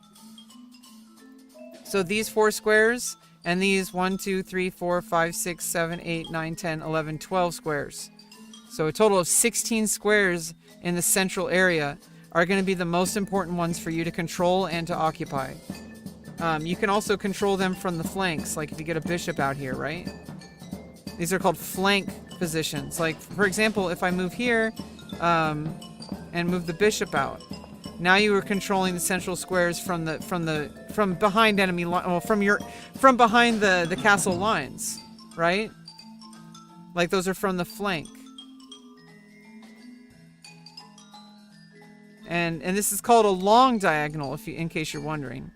So these 4 squares and these 1, 2, 3, 4, 5, 6, 7, 8, 9, 10, 11, 12 squares. So a total of 16 squares in the central area are going to be the most important ones for you to control and to occupy. You can also control them from the flanks, like if you get a bishop out here, right? These are called flank positions. Like, for example, if I move here and move the bishop out, now you are controlling the central squares from behind enemy line, well, from behind the castle lines, right? Like those are from the flank. And this is called a long diagonal, in case you're wondering,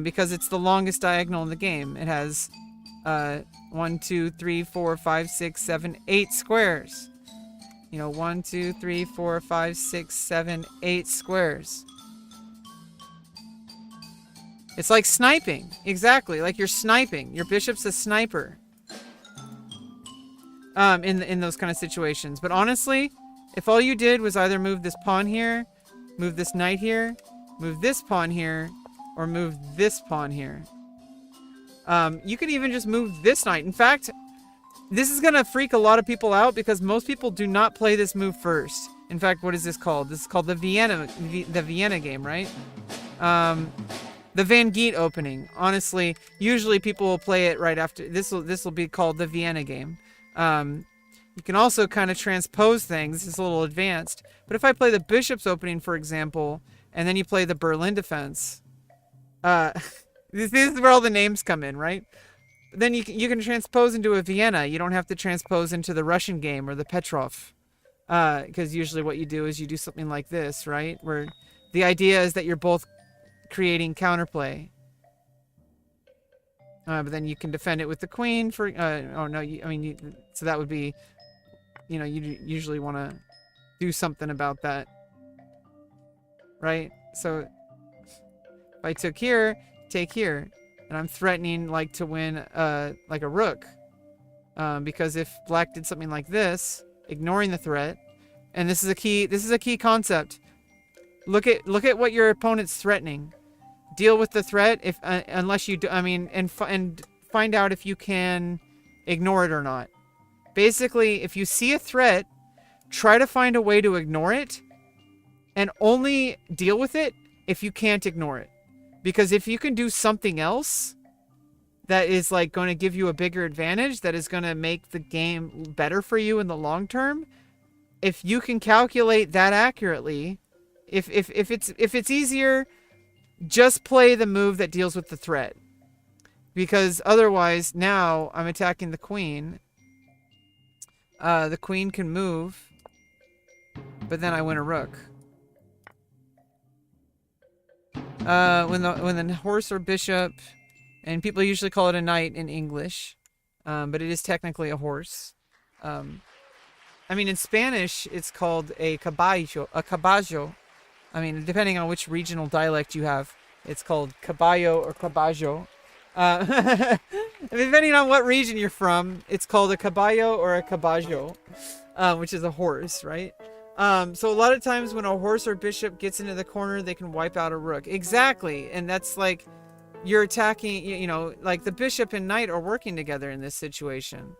because it's the longest diagonal in the game. It has 1, 2, 3, 4, 5, 6, 7, 8 squares. You know, 1, 2, 3, 4, 5, 6, 7, 8 squares. It's like sniping. Exactly, like you're sniping. Your bishop's a sniper. In those kind of situations. But honestly, if all you did was either move this pawn here, move this knight here, move this pawn here, or move this pawn here. You could even just move this knight. In fact, this is going to freak a lot of people out because most people do not play this move first. In fact, what is this called? This is called the Vienna game, right? The Van Geet opening. Honestly, usually people will play it right after. This will be called the Vienna game. You can also kind of transpose things. It's a little advanced. But if I play the bishop's opening, for example, and then you play the Berlin defense. This is where all the names come in, right? Then you can transpose into a Vienna. You don't have to transpose into the Russian game or the Petrov. Because usually what you do is you do something like this, right? Where the idea is that you're both creating counterplay. But then you can defend it with the queen for... oh, no, so that would be... You usually want to do something about that. Right? So, if I took here, take here. And I'm threatening, like, to win, like a rook. Because if black did something like this, ignoring the threat, and this is a key concept. Look at what your opponent's threatening. Deal with the threat unless you do, and find out if you can ignore it or not. Basically, if you see a threat, try to find a way to ignore it, and only deal with it if you can't ignore it. Because if you can do something else that is like going to give you a bigger advantage, that is going to make the game better for you in the long term, if you can calculate that accurately, if it's easier, just play the move that deals with the threat. Because otherwise, now I'm attacking the queen. The queen can move, but then I win a rook. When the horse or bishop, and people usually call it a knight in English, but it is technically a horse. In Spanish, it's called a caballo. Depending on which regional dialect you have, it's called caballo or caballo. Depending on what region you're from, it's called a caballo or a caballo, which is a horse, right? So a lot of times when a horse or bishop gets into the corner, they can wipe out a rook. Exactly. And that's like, you're attacking, like the bishop and knight are working together in this situation.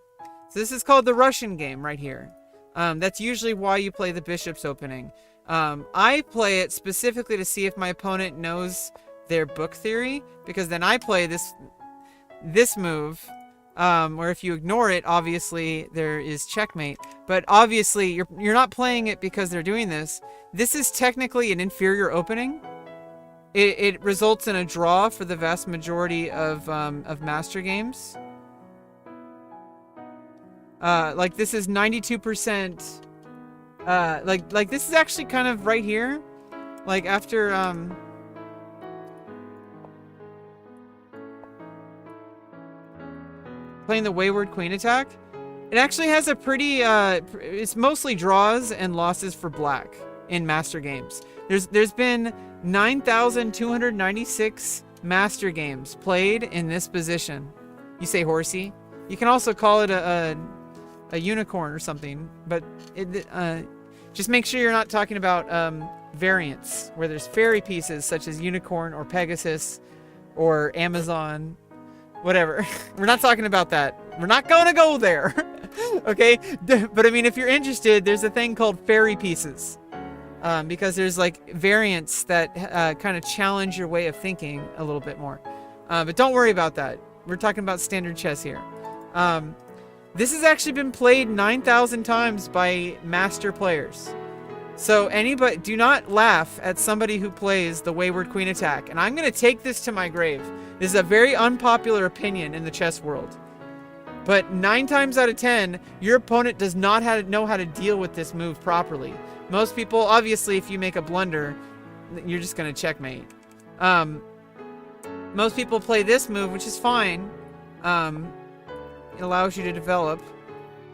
So this is called the Russian game right here. That's usually why you play the bishop's opening. I play it specifically to see if my opponent knows their book theory, because then I play this move, where if you ignore it, obviously there is checkmate. But obviously you're not playing it because they're doing this. This is technically an inferior opening. It results in a draw for the vast majority of master games. Like this is 92%. Like this is actually kind of right here. Like after playing the wayward queen attack, it actually has a pretty it's mostly draws and losses for black in master games. There's been 9,296 master games played in this position. You say horsey. You can also call it a unicorn or something, but just make sure you're not talking about variants where there's fairy pieces such as unicorn or Pegasus or Amazon. Whatever. We're not talking about that. We're not going to go there. Okay? But if you're interested, there's a thing called fairy pieces. Because there's like variants that kind of challenge your way of thinking a little bit more. But don't worry about that. We're talking about standard chess here. This has actually been played 9,000 times by master players. So do not laugh at somebody who plays the wayward queen attack. And I'm going to take this to my grave. This is a very unpopular opinion in the chess world. But 9 times out of 10, your opponent does not know how to deal with this move properly. Most people, obviously, if you make a blunder, you're just going to checkmate. Most people play this move, which is fine. It allows you to develop.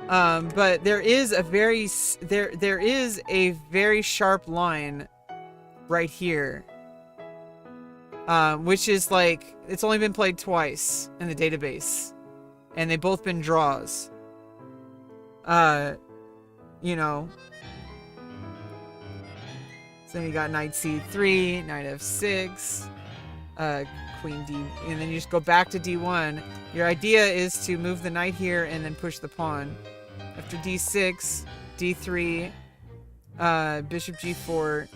But there is a very sharp line right here. Which is like, it's only been played twice in the database. And they've both been draws. So then you got knight c3, knight f6, queen d, and then you just go back to d1. Your idea is to move the knight here and then push the pawn. After d6, d3, bishop g4.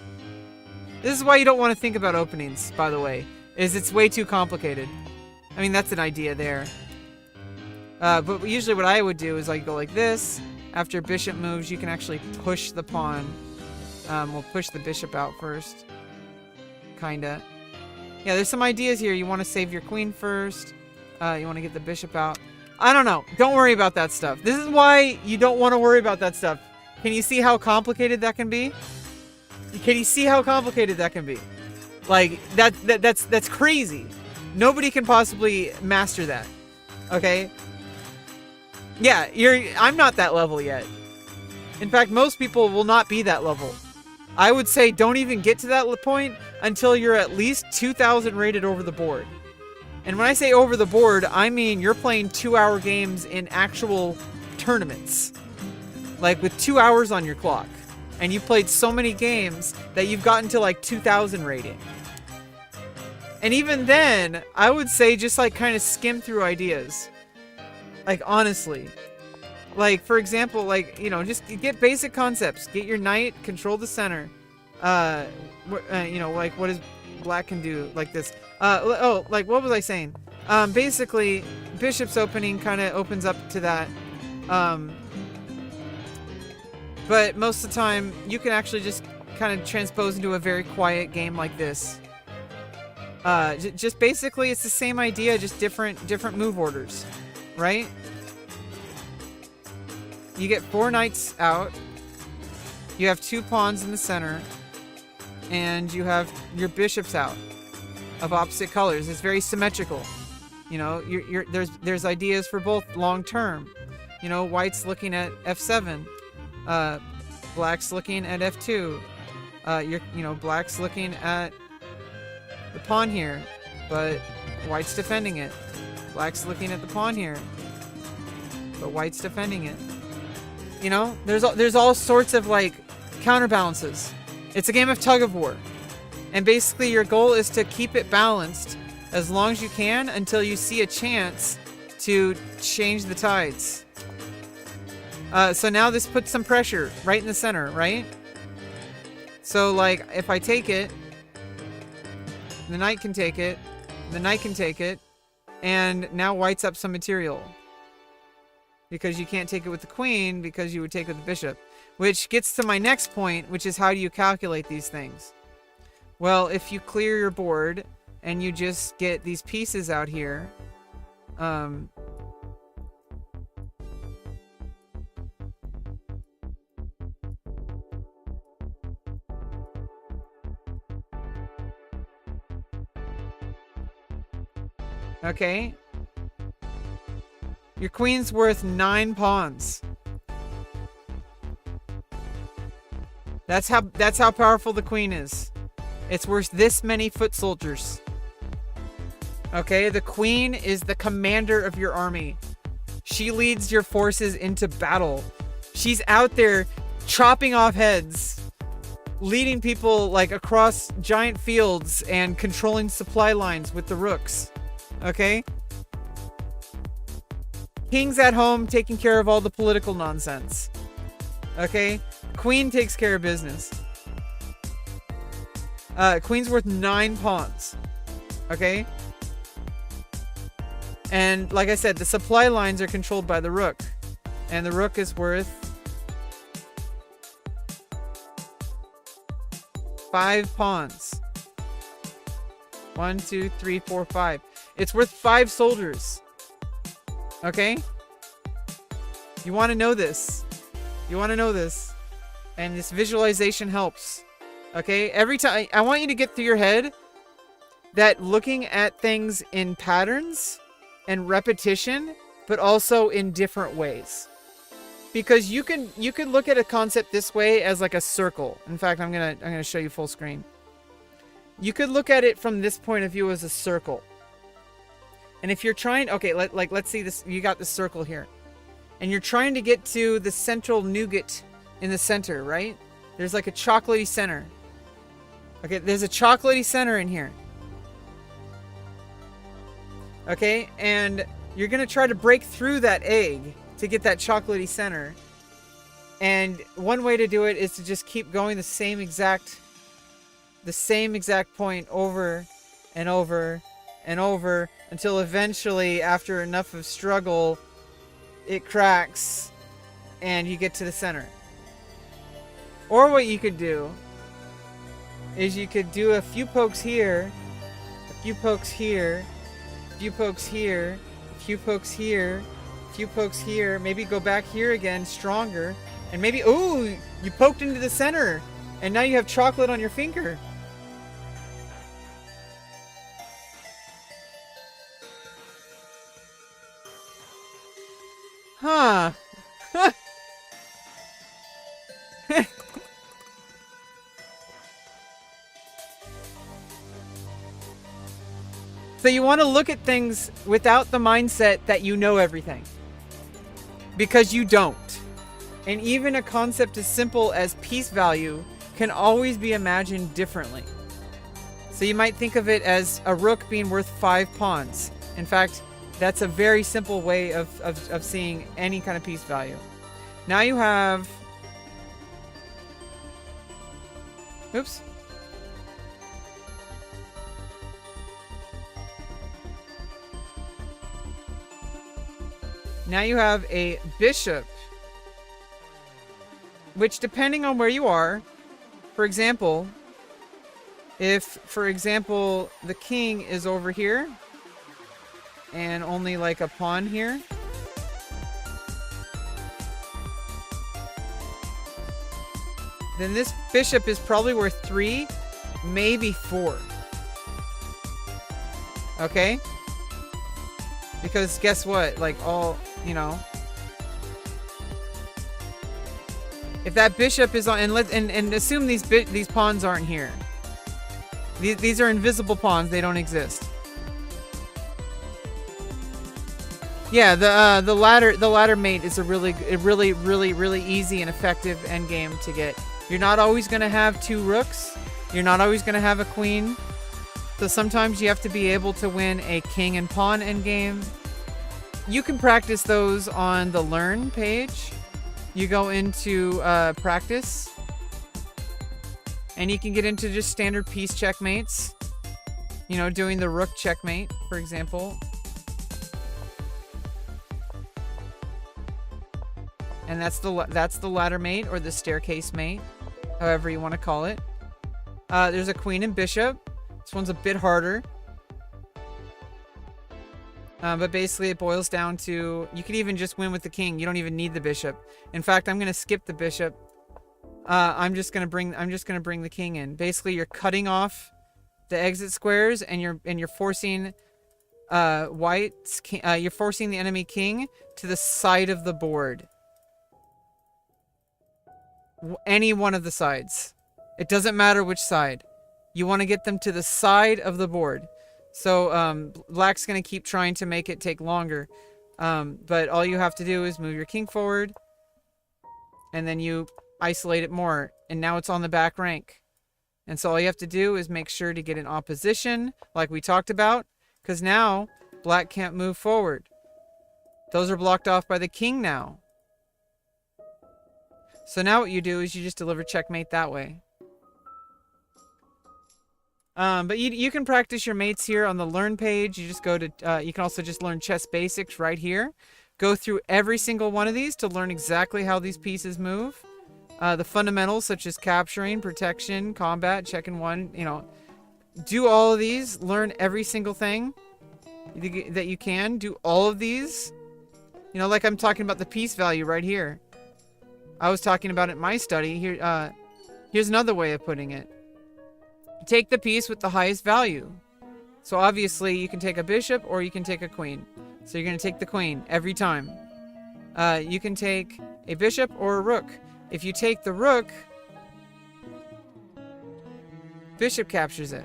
This is why you don't want to think about openings, by the way, is it's way too complicated. That's an idea there. But usually what I would do is I go like this. After bishop moves, you can actually push the pawn. We'll push the bishop out first. kinda. Yeah, there's some ideas here. You want to save your queen first. You want to get the bishop out. I don't know. Don't worry about that stuff. This is why you don't want to worry about that stuff. Can you see how complicated that can be? Can you see how complicated that can be? Like, that's crazy. Nobody can possibly master that. Okay? Yeah, I'm not that level yet. In fact, most people will not be that level. I would say don't even get to that point until you're at least 2,000 rated over the board. And when I say over the board, I mean you're playing 2-hour games in actual tournaments. Like with 2 hours on your clock. And you've played so many games that you've gotten to like 2,000 rating. And even then, I would say just like kind of skim through ideas. Like honestly. Like for example, like, you know, just get basic concepts. Get your knight, control the center. You know, like what does black can do like this. Like what was I saying? Basically, bishop's opening kind of opens up to that. But most of the time, you can actually just kind of transpose into a very quiet game like this. Just basically, it's the same idea, just different move orders, right? You get 4 knights out. You have 2 pawns in the center, and you have your bishops out of opposite colors. It's very symmetrical. You know, there's ideas for both long term. You know, white's looking at f7. Black's looking at f2. Black's looking at the pawn here, but white's defending it. Black's looking at the pawn here, but white's defending it. You know, there's all sorts of like counterbalances. It's a game of tug of war, and basically your goal is to keep it balanced as long as you can until you see a chance to change the tides. So now this puts some pressure right in the center, right? So like if I take it, the knight can take it, the knight can take it, and now white's up some material. Because you can't take it with the queen because you would take it with the bishop. Which gets to my next point, which is how do you calculate these things? Well, if you clear your board and you just get these pieces out here, okay. Your queen's worth 9 pawns. That's how powerful the queen is. It's worth this many foot soldiers. Okay, the queen is the commander of your army. She leads your forces into battle. She's out there chopping off heads, leading people like across giant fields and controlling supply lines with the rooks. Okay? King's at home taking care of all the political nonsense. Okay? Queen takes care of business. Queen's worth 9 pawns. Okay? And like I said, the supply lines are controlled by the rook. And the rook is worth 5 pawns. 1, 2, 3, 4, 5. It's worth 5 soldiers. Okay? You want to know this. You want to know this. And this visualization helps. Okay? Every time, I want you to get through your head that looking at things in patterns and repetition, but also in different ways. Because you can look at a concept this way as like a circle. In fact, I'm gonna show you full screen. You could look at it from this point of view as a circle. And if you're trying, okay, let's see this. You got this circle here, and you're trying to get to the central nougat in the center, right? There's like a chocolatey center. Okay, there's a chocolatey center in here. Okay, and you're gonna try to break through that egg to get that chocolatey center. And one way to do it is to just keep going the same exact point over and over and over until eventually, after enough of struggle, it cracks and you get to the center. Or what you could do is you could do a few pokes here, a few pokes here, a few pokes here, a few pokes here, a few pokes here, maybe go back here again, stronger, and maybe, ooh, you poked into the center, and now you have chocolate on your finger. Huh. So you want to look at things without the mindset that you know everything. Because you don't. And even a concept as simple as piece value can always be imagined differently. So you might think of it as a rook being worth 5 pawns. In fact, that's a very simple way of seeing any kind of piece value. Now you have... Oops. Now you have a bishop, which depending on where you are, for example, if, for example, the king is over here and only like a pawn here, then this bishop is probably worth 3, maybe 4. Okay? Because guess what? Like all, you know, if that bishop is on, and assume these pawns aren't here. These are invisible pawns; they don't exist. Yeah, the ladder mate is a really easy and effective endgame to get. You're not always gonna have 2 rooks. You're not always gonna have a queen. So sometimes you have to be able to win a king and pawn endgame. You can practice those on the learn page. You go into practice. And you can get into just standard piece checkmates. You know, doing the rook checkmate, for example. And that's the ladder mate or the staircase mate. However you want to call it. There's a queen and bishop. This one's a bit harder. But basically it boils down to, you could even just win with the king. You don't even need the bishop. In fact, I'm going to skip the bishop. I'm just going to bring the king in. Basically, you're cutting off the exit squares and you're forcing you're forcing the enemy king to the side of the board. Any one of the sides. It doesn't matter which side. You want to get them to the side of the board. So black's going to keep trying to make it take longer. But all you have to do is move your king forward. And then you isolate it more. And now it's on the back rank. And so all you have to do is make sure to get in opposition, like we talked about. Because now black can't move forward. Those are blocked off by the king now. So now what you do is you just deliver checkmate that way. But you can practice your mates here on the learn page. You just go to, you can also just learn chess basics right here. Go through every single one of these to learn exactly how these pieces move. The fundamentals such as capturing, protection, combat, check and one, you know. Do all of these. Learn every single thing that you can. Do all of these. You know, like I'm talking about the piece value right here. I was talking about it in my study. Here, here's another way of putting it. Take the piece with the highest value. So obviously you can take a bishop or you can take a queen. So you're going to take the queen every time. You can take a bishop or a rook. If you take the rook, bishop captures it.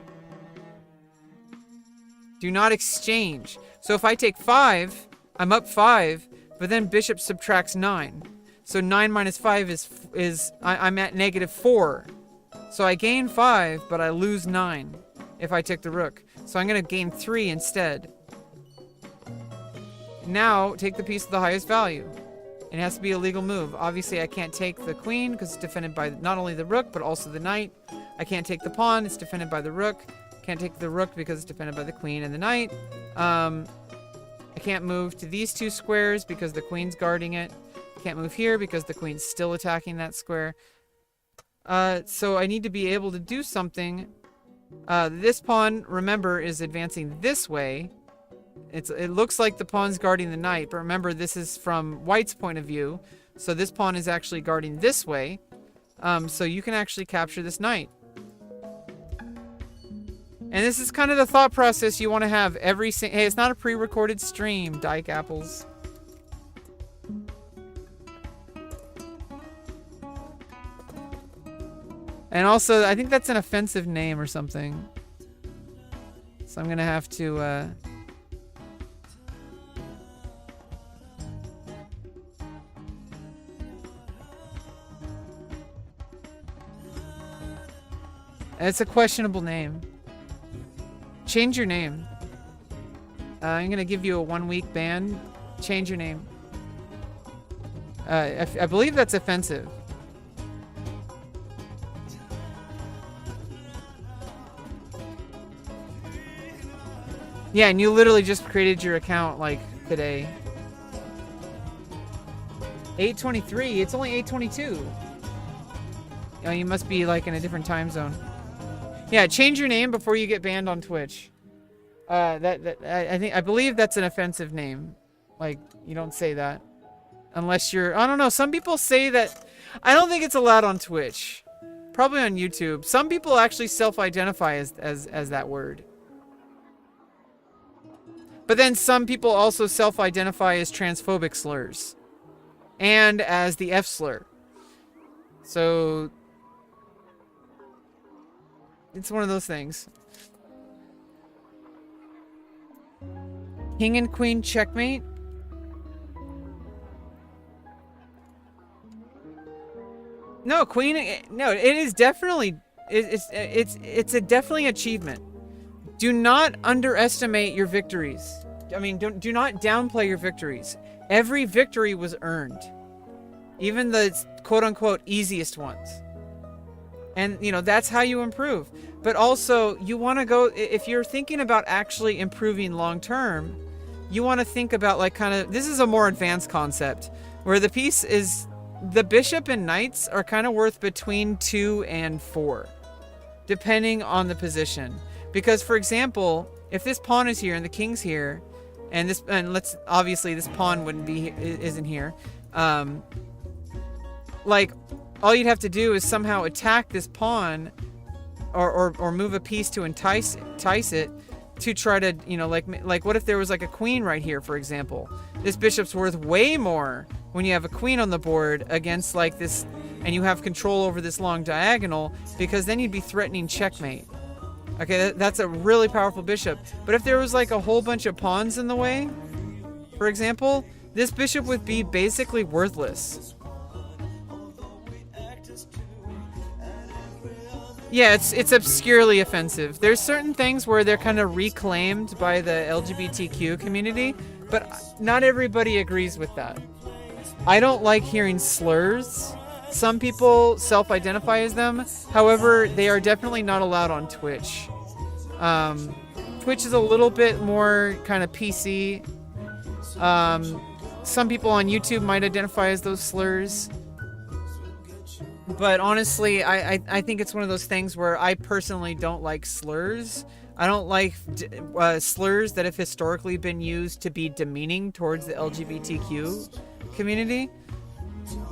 Do not exchange. So if I take 5, I'm up 5, but then bishop subtracts 9. So 9 minus 5 I'm at -4. So I gain 5, but I lose 9 if I took the rook. So I'm going to gain 3 instead. Now, take the piece of the highest value. It has to be a legal move. Obviously, I can't take the queen because it's defended by not only the rook, but also the knight. I can't take the pawn. It's defended by the rook. Can't take the rook because it's defended by the queen and the knight. I can't move to these 2 squares because the queen's guarding it. Can't move here because the queen's still attacking that square. So I need to be able to do something. This pawn, remember, is advancing this way. It looks like the pawn's guarding the knight, but remember, this is from white's point of view. So this pawn is actually guarding this way. So you can actually capture this knight. And this is kind of the thought process you want to have every hey, it's not a pre-recorded stream, Dyke Apples. And also, I think that's an offensive name or something. So I'm gonna have to, it's a questionable name. Change your name. I'm gonna give you a 1-week ban. Change your name. I believe that's offensive. Yeah, and you literally just created your account, like, today. 8:23? It's only 8:22. Oh, you must be, like, in a different time zone. Yeah, change your name before you get banned on Twitch. I believe that's an offensive name. Like, you don't say that. Unless you're... I don't know, some people say that... I don't think it's allowed on Twitch. Probably on YouTube. Some people actually self-identify as that word. But then some people also self-identify as transphobic slurs. And as the F slur. So... it's one of those things. King and queen checkmate. No, queen... no, it is definitely... It's a definitely achievement. Do not underestimate your victories. I mean, do not downplay your victories. Every victory was earned. Even the quote-unquote easiest ones. And, you know, that's how you improve. But also, you want to go... if you're thinking about actually improving long-term, you want to think about, like, kind of... this is a more advanced concept. Where the piece is... the bishop and knights are kind of worth between 2 and 4. Depending on the position. Because, for example, if this pawn is here and the king's here, and this, and let's, obviously this pawn isn't here, like, all you'd have to do is somehow attack this pawn, or move a piece to entice it, to try to, you know, like what if there was like a queen right here, for example? This bishop's worth way more when you have a queen on the board against like this, and you have control over this long diagonal, because then you'd be threatening checkmate. Okay, that's a really powerful bishop. But if there was like a whole bunch of pawns in the way, for example, this bishop would be basically worthless. Yeah, it's obscurely offensive. There's certain things where they're kind of reclaimed by the LGBTQ community, but not everybody agrees with that. I don't like hearing slurs. Some people self-identify as them. However, they are definitely not allowed on Twitch. Twitch is a little bit more kind of PC. Some people on YouTube might identify as those slurs. But honestly, I think it's one of those things where I personally don't like slurs. I don't like slurs that have historically been used to be demeaning towards the LGBTQ community.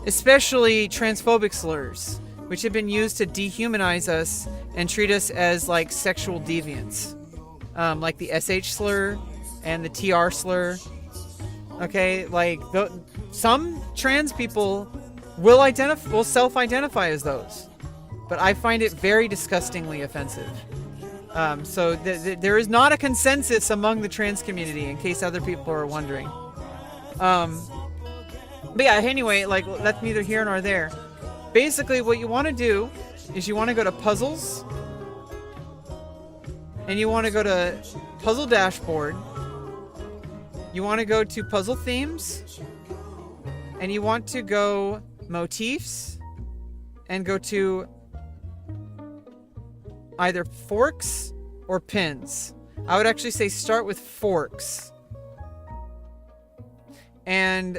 Especially transphobic slurs, which have been used to dehumanize us and treat us as like sexual deviants. Like the SH slur and the TR slur. Okay, like some trans people will self-identify as those. But I find it very disgustingly offensive. So there is not a consensus among the trans community, in case other people are wondering. But yeah, anyway, like, that's neither here nor there. Basically, what you want to do is you want to go to Puzzles. And you want to go to Puzzle Dashboard. You want to go to Puzzle Themes. And you want to go Motifs. And go to either Forks or Pins. I would actually say start with Forks. And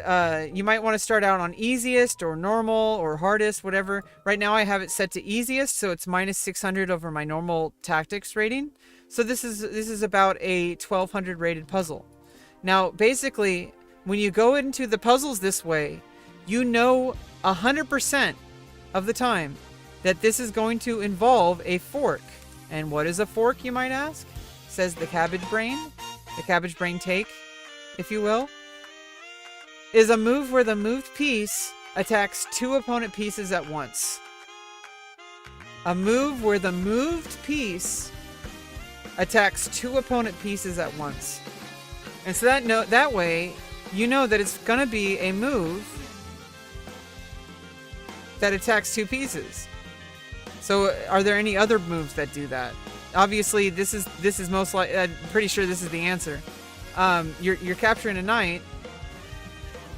you might want to start out on easiest or normal or hardest, whatever. Right now I have it set to easiest, so it's minus 600 over my normal tactics rating. So this is about a 1200 rated puzzle. Now, basically, when you go into the puzzles this way, you know 100% of the time that this is going to involve a fork. And what is a fork, you might ask? Says the cabbage brain. The cabbage brain take, if you will, is a move where the moved piece attacks 2 opponent pieces at once. A move where the moved piece attacks 2 opponent pieces at once. And so that way, you know that it's gonna be a move that attacks 2 pieces. So are there any other moves that do that? Obviously, this is most likely. I'm pretty sure this is the answer. You're capturing a knight,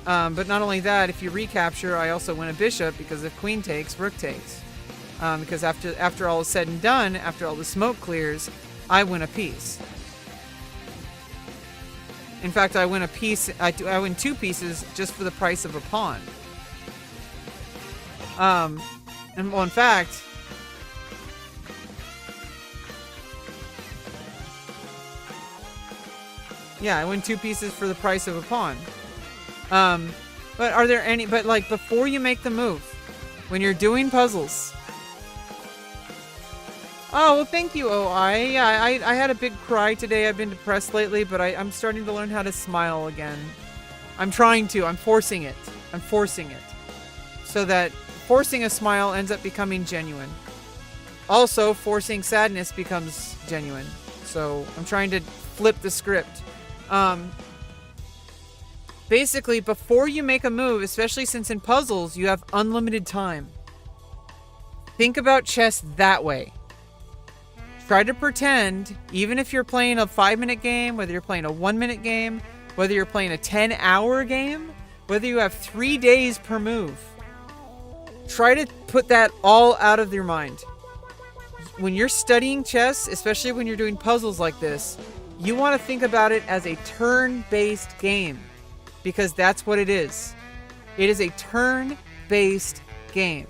but not only that. If you recapture, I also win a bishop because if queen takes, rook takes. Because after all is said and done, after all the smoke clears, I win a piece. In fact, I win a piece. I win 2 pieces just for the price of a pawn. And well, in fact. Yeah, I win 2 pieces for the price of a pawn. But are there any... But, like, before you make the move, when you're doing puzzles... Oh, well, thank you, OI. Yeah, I had a big cry today. I've been depressed lately, but I'm starting to learn how to smile again. I'm trying to. I'm forcing it. I'm forcing it. So that forcing a smile ends up becoming genuine. Also, forcing sadness becomes genuine. So, I'm trying to flip the script. Basically, before you make a move, especially since in puzzles, you have unlimited time. Think about chess that way. Try to pretend, even if you're playing a 5-minute game, whether you're playing a 1-minute game, whether you're playing a 10-hour game, whether you have 3 days per move. Try to put that all out of your mind. When you're studying chess, especially when you're doing puzzles like this, you want to think about it as a turn-based game, because that's what it is. It is a turn-based game.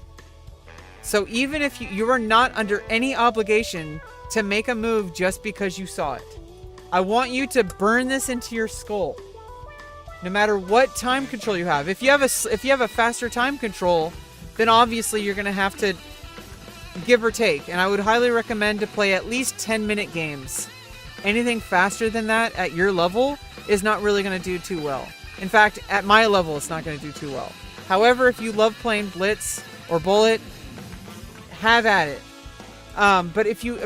So even if you are not under any obligation to make a move just because you saw it, I want you to burn this into your skull. No matter what time control you have. If you have a faster time control, then obviously you're going to have to give or take. And I would highly recommend to play at least 10-minute games. Anything faster than that at your level is not really going to do too well. In fact, at my level, it's not going to do too well. However, if you love playing Blitz or Bullet, have at it. But if you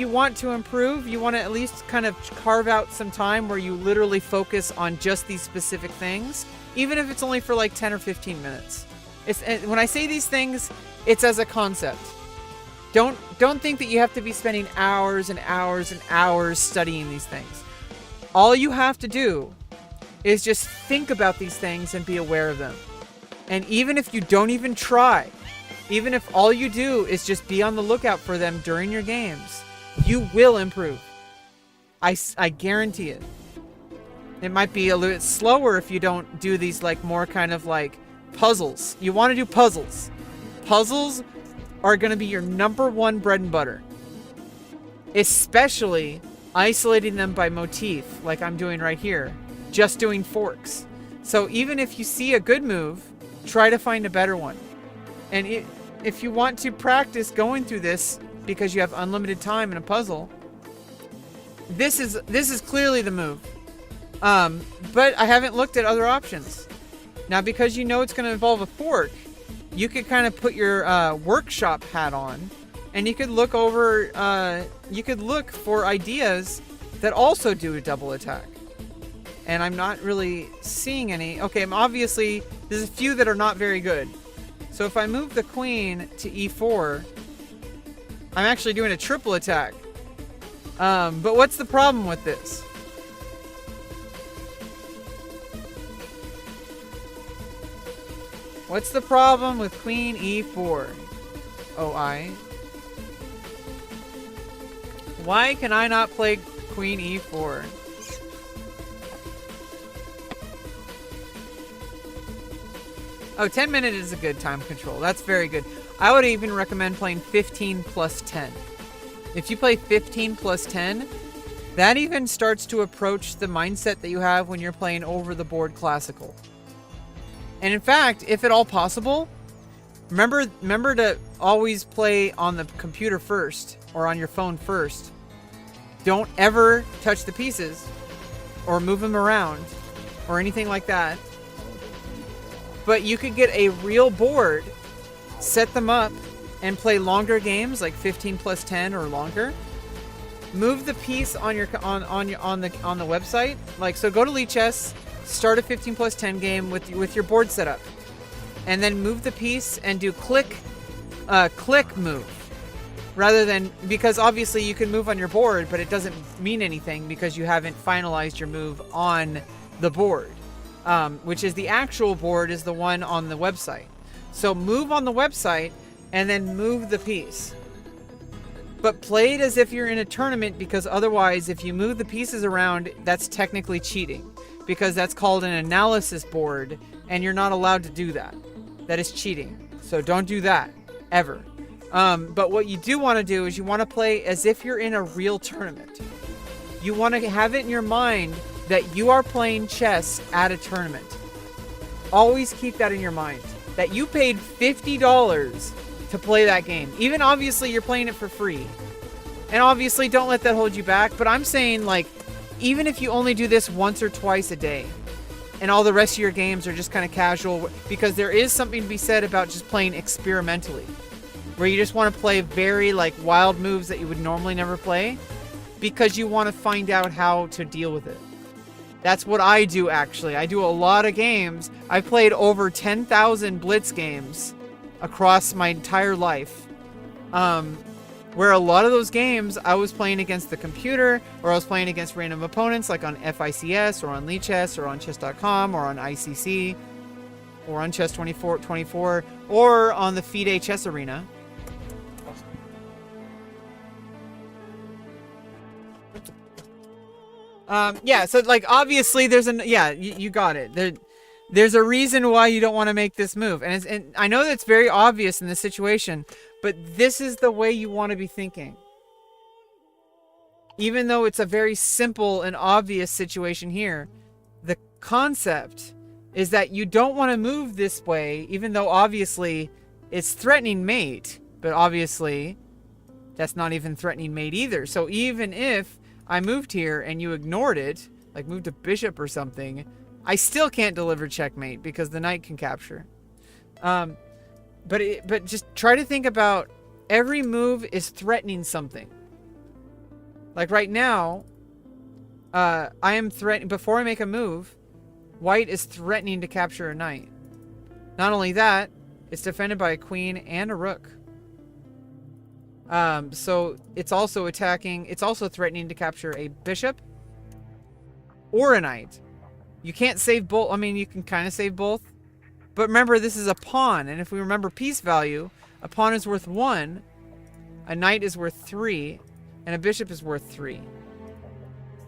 want to improve, you want to at least kind of carve out some time where you literally focus on just these specific things, even if it's only for like 10 or 15 minutes. When I say these things, it's as a concept. Don't think that you have to be spending hours and hours and hours studying these things. All you have to do is just think about these things and be aware of them. And even if you don't even try, even if all you do is just be on the lookout for them during your games, you will improve. I guarantee it. It might be a little bit slower if you don't do these like more kind of like puzzles. You want to do puzzles. Puzzles are going to be your #1 bread and butter. Especially isolating them by motif, like I'm doing right here. Just doing forks. So even if you see a good move, try to find a better one. And if you want to practice going through this because you have unlimited time in a puzzle, this is clearly the move. But I haven't looked at other options. Now, because you know it's going to involve a fork, you could kind of put your workshop hat on, and you could look over. You could look for ideas that also do a double attack. And I'm not really seeing any. Okay, obviously there's a few that are not very good. So if I move the queen to e4, I'm actually doing a triple attack. But what's the problem with this? What's the problem with queen e4? OI. Why can I not play queen e4? Oh, 10 minutes is a good time control. That's very good. I would even recommend playing 15 plus 10. If you play 15 plus 10, that even starts to approach the mindset that you have when you're playing over the board classical. And in fact, if at all possible, remember to always play on the computer first or on your phone first. Don't ever touch the pieces or move them around or anything like that. But you could get a real board, set them up, and play longer games like 15 plus 10 or longer. Move the piece on your on the website. Like, so go to Lichess, start a 15 plus 10 game with your board set up, and then move the piece and do click move. Rather than, because obviously you can move on your board, but it doesn't mean anything because you haven't finalized your move on the board. Which is the actual board is the one on the website. So move on the website and then move the piece. But play it as if you're in a tournament, because otherwise if you move the pieces around, that's technically cheating. Because that's called an analysis board and you're not allowed to do that. That is cheating. So don't do that, ever. But what you do want to do is you want to play as if you're in a real tournament. You want to have it in your mind that you are playing chess at a tournament. Always keep that in your mind. That you paid $50 to play that game. Even obviously you're playing it for free. And obviously don't let that hold you back. But I'm saying, like, even if you only do this once or twice a day, and all the rest of your games are just kind of casual, because there is something to be said about just playing experimentally. Where you just want to play very, like, wild moves that you would normally never play. Because you want to find out how to deal with it. That's what I do, actually. I do a lot of games. I've played over 10,000 Blitz games across my entire life. Where a lot of those games, I was playing against the computer, or I was playing against random opponents, like on FICS, or on Lichess, or on Chess.com, or on ICC, or on Chess24, or on the FIDE Chess Arena. Yeah, so, like, obviously there's you got it. There's a reason why you don't want to make this move. And I know that's very obvious in this situation, but this is the way you want to be thinking. Even though it's a very simple and obvious situation here, the concept is that you don't want to move this way, even though obviously it's threatening mate, but obviously that's not even threatening mate either. So even if I moved here and you ignored it, like moved a bishop or something, I still can't deliver checkmate because the knight can capture. But just try to think about every move is threatening something. Like right now, I am threatening, before I make a move, white is threatening to capture a knight. Not only that, it's defended by a queen and a rook. So it's also attacking, it's also threatening to capture a bishop or a knight. You can't save both. I mean, you can kind of save both. But remember, this is a pawn. And if we remember piece value, a pawn is worth 1, a knight is worth 3, and a bishop is worth 3.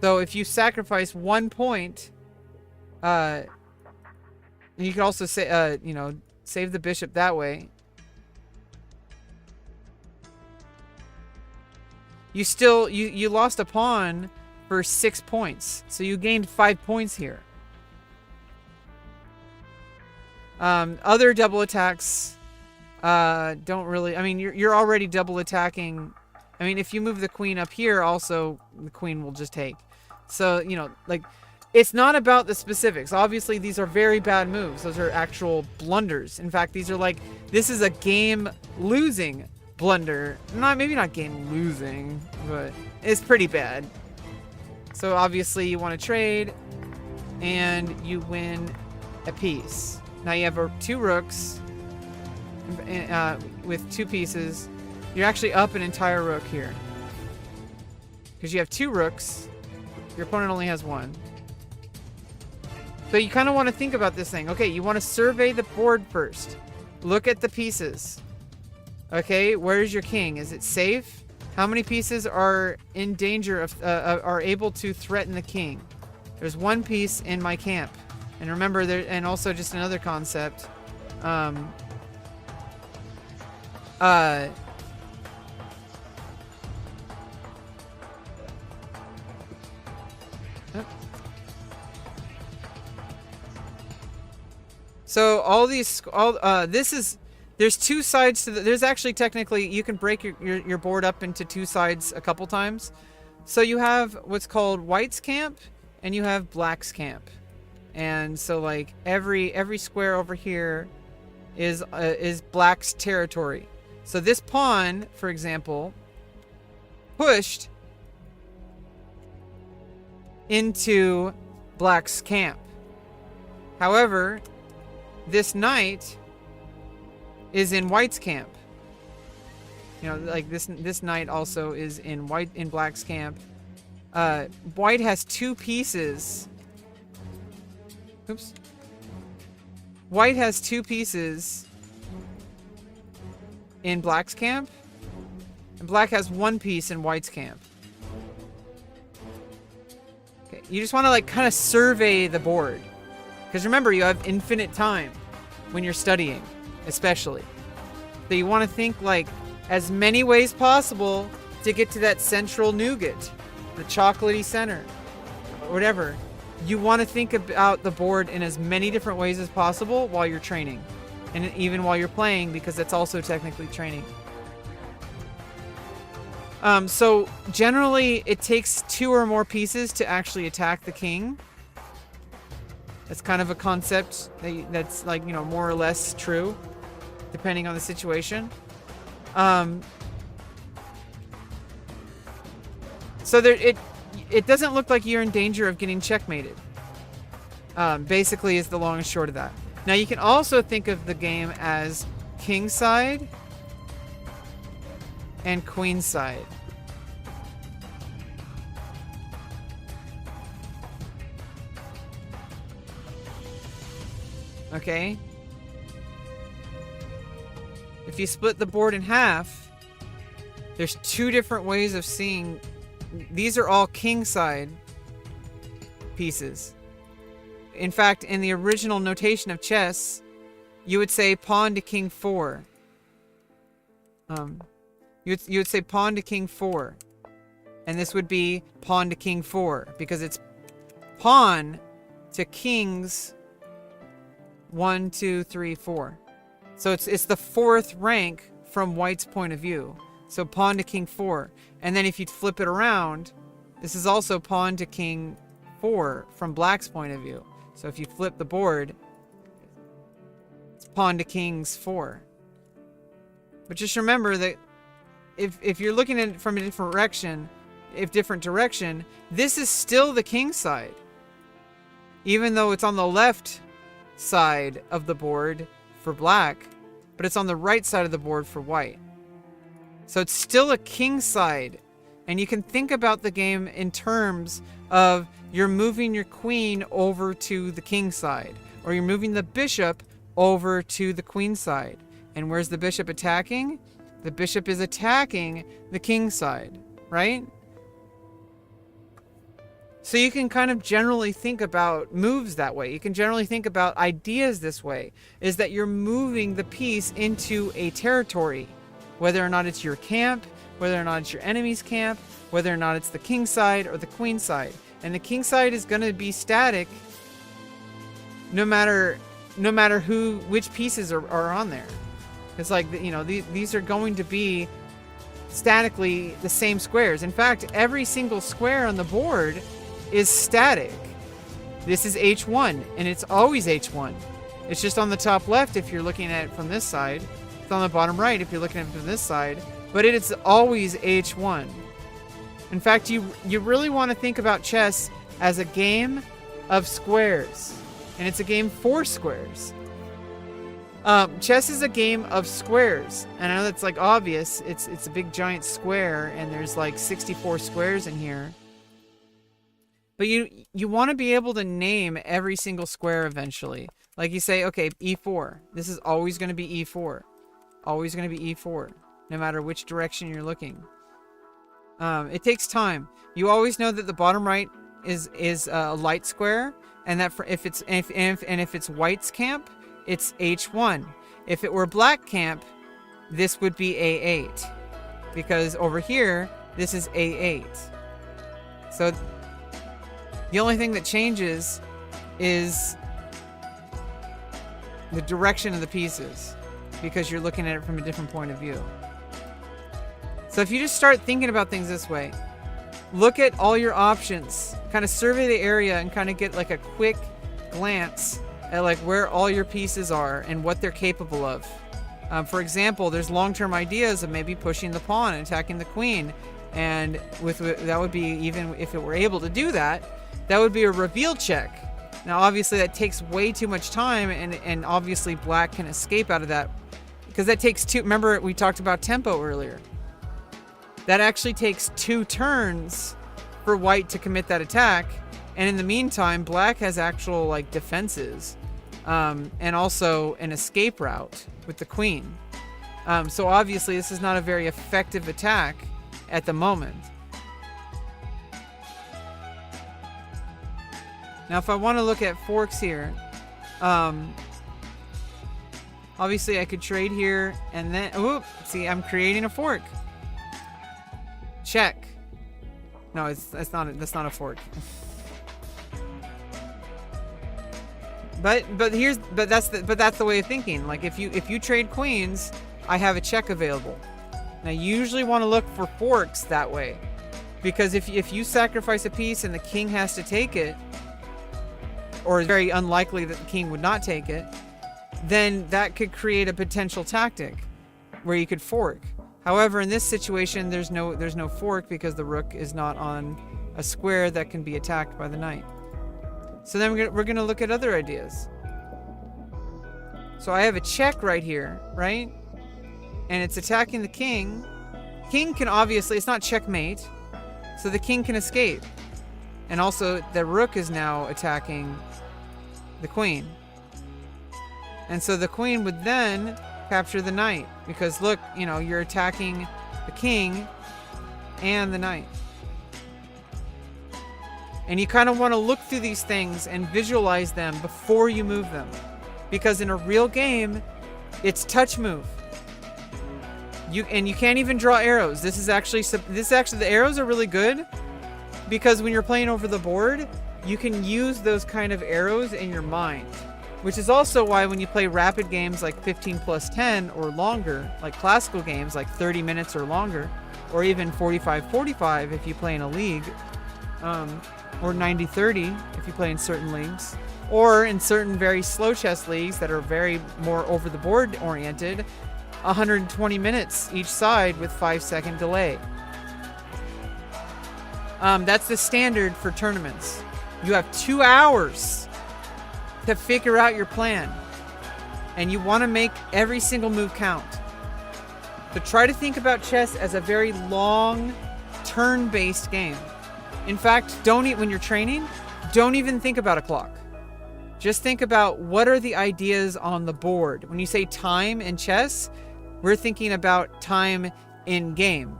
So if you sacrifice 1 point, you can also say, save the bishop that way. You still, you lost a pawn for 6 points. So you gained 5 points here. Other double attacks don't really, I mean, you're already double attacking. I mean, if you move the queen up here, also the queen will just take. So, like, it's not about the specifics. Obviously, these are very bad moves. Those are actual blunders. In fact, these are like, this is a game losing blunder. Maybe not game losing, but it's pretty bad. So obviously you want to trade and you win a piece. Now you have 2 rooks with 2 pieces. You're actually up an entire rook here. Because you have 2 rooks. Your opponent only has 1. So you kind of want to think about this thing. Okay, you want to survey the board first. Look at the pieces. Okay, where's your king? Is it safe? How many pieces are in danger of, are able to threaten the king? There's 1 piece in my camp. And remember, and also just another concept, Um, uh, So there's two sides to there's actually technically, you can break your board up into two sides a couple times. So you have what's called white's camp and you have black's camp. And so like every square over here is black's territory. So this pawn, for example, pushed into black's camp. However, this knight is in white's camp. You know, like this knight also is in black's camp. White has two pieces. Oops. White has two pieces in black's camp, and black has one piece in white's camp. Okay, you just want to like kind of survey the board, because remember, you have infinite time when you're studying, especially. So you want to think like as many ways possible to get to that central nougat, the chocolatey center, or whatever. You want to think about the board in as many different ways as possible while you're training, and even while you're playing, because that's also technically training. So generally it takes two or more pieces to actually attack the king. That's kind of a concept that's like, you know, more or less true, depending on the situation. So it doesn't look like you're in danger of getting checkmated. Basically is the long and short of that. Now you can also think of the game as king side and queen side. Okay? If you split the board in half, there's two different ways of seeing. These are all king side pieces. In fact, in the original notation of chess, you would say pawn to king 4. You would say pawn to king 4. And this would be pawn to king 4, because it's pawn to kings 1, 2, 3, 4. So it's the fourth rank from white's point of view. So pawn to king 4. And then if you flip it around, this is also pawn to king 4 from black's point of view. So if you flip the board, it's pawn to kings 4. But just remember that if you're looking at it from a different direction, this is still the king side. Even though it's on the left side of the board for black, but it's on the right side of the board for white. So it's still a king side. And you can think about the game in terms of you're moving your queen over to the king side, or you're moving the bishop over to the queen side. And where's the bishop attacking? The bishop is attacking the king side, right? So you can kind of generally think about moves that way. You can generally think about ideas this way, is that you're moving the piece into a territory, whether or not it's your camp, whether or not it's your enemy's camp, whether or not it's the king side or the queen side. And the king side is going to be static no matter which pieces are on there. It's like, you know, these are going to be statically the same squares. In fact, every single square on the board is static. This is H1, and it's always H1. It's just on the top left if you're looking at it from this side. It's on the bottom right if you're looking at it from this side. But it's always H1. In fact, you really want to think about chess as a game of squares. And it's a game for squares. Chess is a game of squares. And I know that's like obvious. It's a big giant square, and there's like 64 squares in here. But you want to be able to name every single square eventually. Like you say, okay, E4. This is always going to be E4. Always going to be E4. No matter which direction you're looking. It takes time. You always know that the bottom right is a light square, and that if it's white's camp, it's H1. If it were black camp, this would be A8. Because over here, this is A8. So the only thing that changes is the direction of the pieces, because you're looking at it from a different point of view. So if you just start thinking about things this way, look at all your options, kind of survey the area and kind of get like a quick glance at like where all your pieces are and what they're capable of. For example, there's long-term ideas of maybe pushing the pawn and attacking the queen, and that would be, even if it were able to do that, that would be a reveal check. Now obviously that takes way too much time, and obviously black can escape out of that, because that takes two. Remember we talked about tempo earlier. That actually takes 2 turns for white to commit that attack, and in the meantime black has actual like defenses, and also an escape route with the queen. So obviously this is not a very effective attack at the moment. Now if I want to look at forks here, obviously I could trade here and then, see, I'm creating a fork. Check. No, that's not a fork. But that's the way of thinking. Like if you trade queens, I have a check available. Now you usually want to look for forks that way, because if you sacrifice a piece and the king has to take it, or it's very unlikely that the king would not take it, then that could create a potential tactic where you could fork. However, in this situation, there's no fork, because the rook is not on a square that can be attacked by the knight. So then we're gonna look at other ideas. So I have a check right here, right? And it's attacking the king. King can obviously, it's not checkmate, so the king can escape. And also the rook is now attacking the queen. And so the queen would then capture the knight, because look, you're attacking the king and the knight. And you kind of want to look through these things and visualize them before you move them, because in a real game, it's touch move. You can't even draw arrows. This is actually the arrows are really good, because when you're playing over the board, you can use those kind of arrows in your mind. Which is also why when you play rapid games like 15+10 or longer, like classical games like 30 minutes or longer, or even 45-45 if you play in a league, or 90-30 if you play in certain leagues, or in certain very slow chess leagues that are very more over the board oriented, 120 minutes each side with 5-second delay. That's the standard for tournaments. You have 2 hours to figure out your plan, and you want to make every single move count. So try to think about chess as a very long turn-based game. In fact, when you're training, don't even think about a clock. Just think about what are the ideas on the board. When you say time in chess, we're thinking about time in game,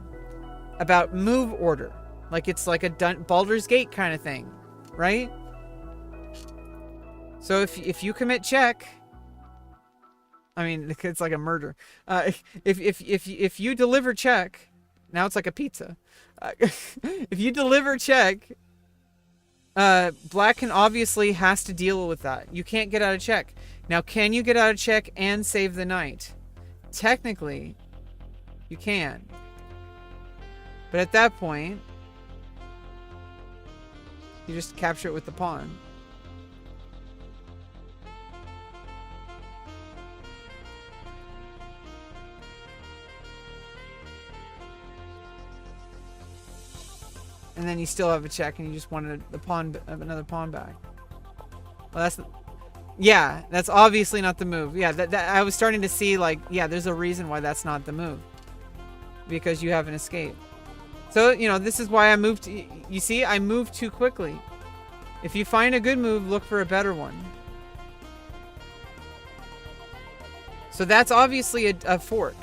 about move order, like it's like a Baldur's Gate kind of thing, right? So if you commit check, I mean, it's like a murder. If you deliver check, now it's like a pizza. If you deliver check, black can obviously has to deal with that. You can't get out of check. Now, can you get out of check and save the knight? Technically, you can. But at that point, you just capture it with the pawn. And then you still have a check, and you just wanted another pawn back. Well, that's obviously not the move. Yeah, that I was starting to see, like, yeah, there's a reason why that's not the move, because you have an escape. So this is why I moved. You see, I moved too quickly. If you find a good move, look for a better one. So that's obviously a fork,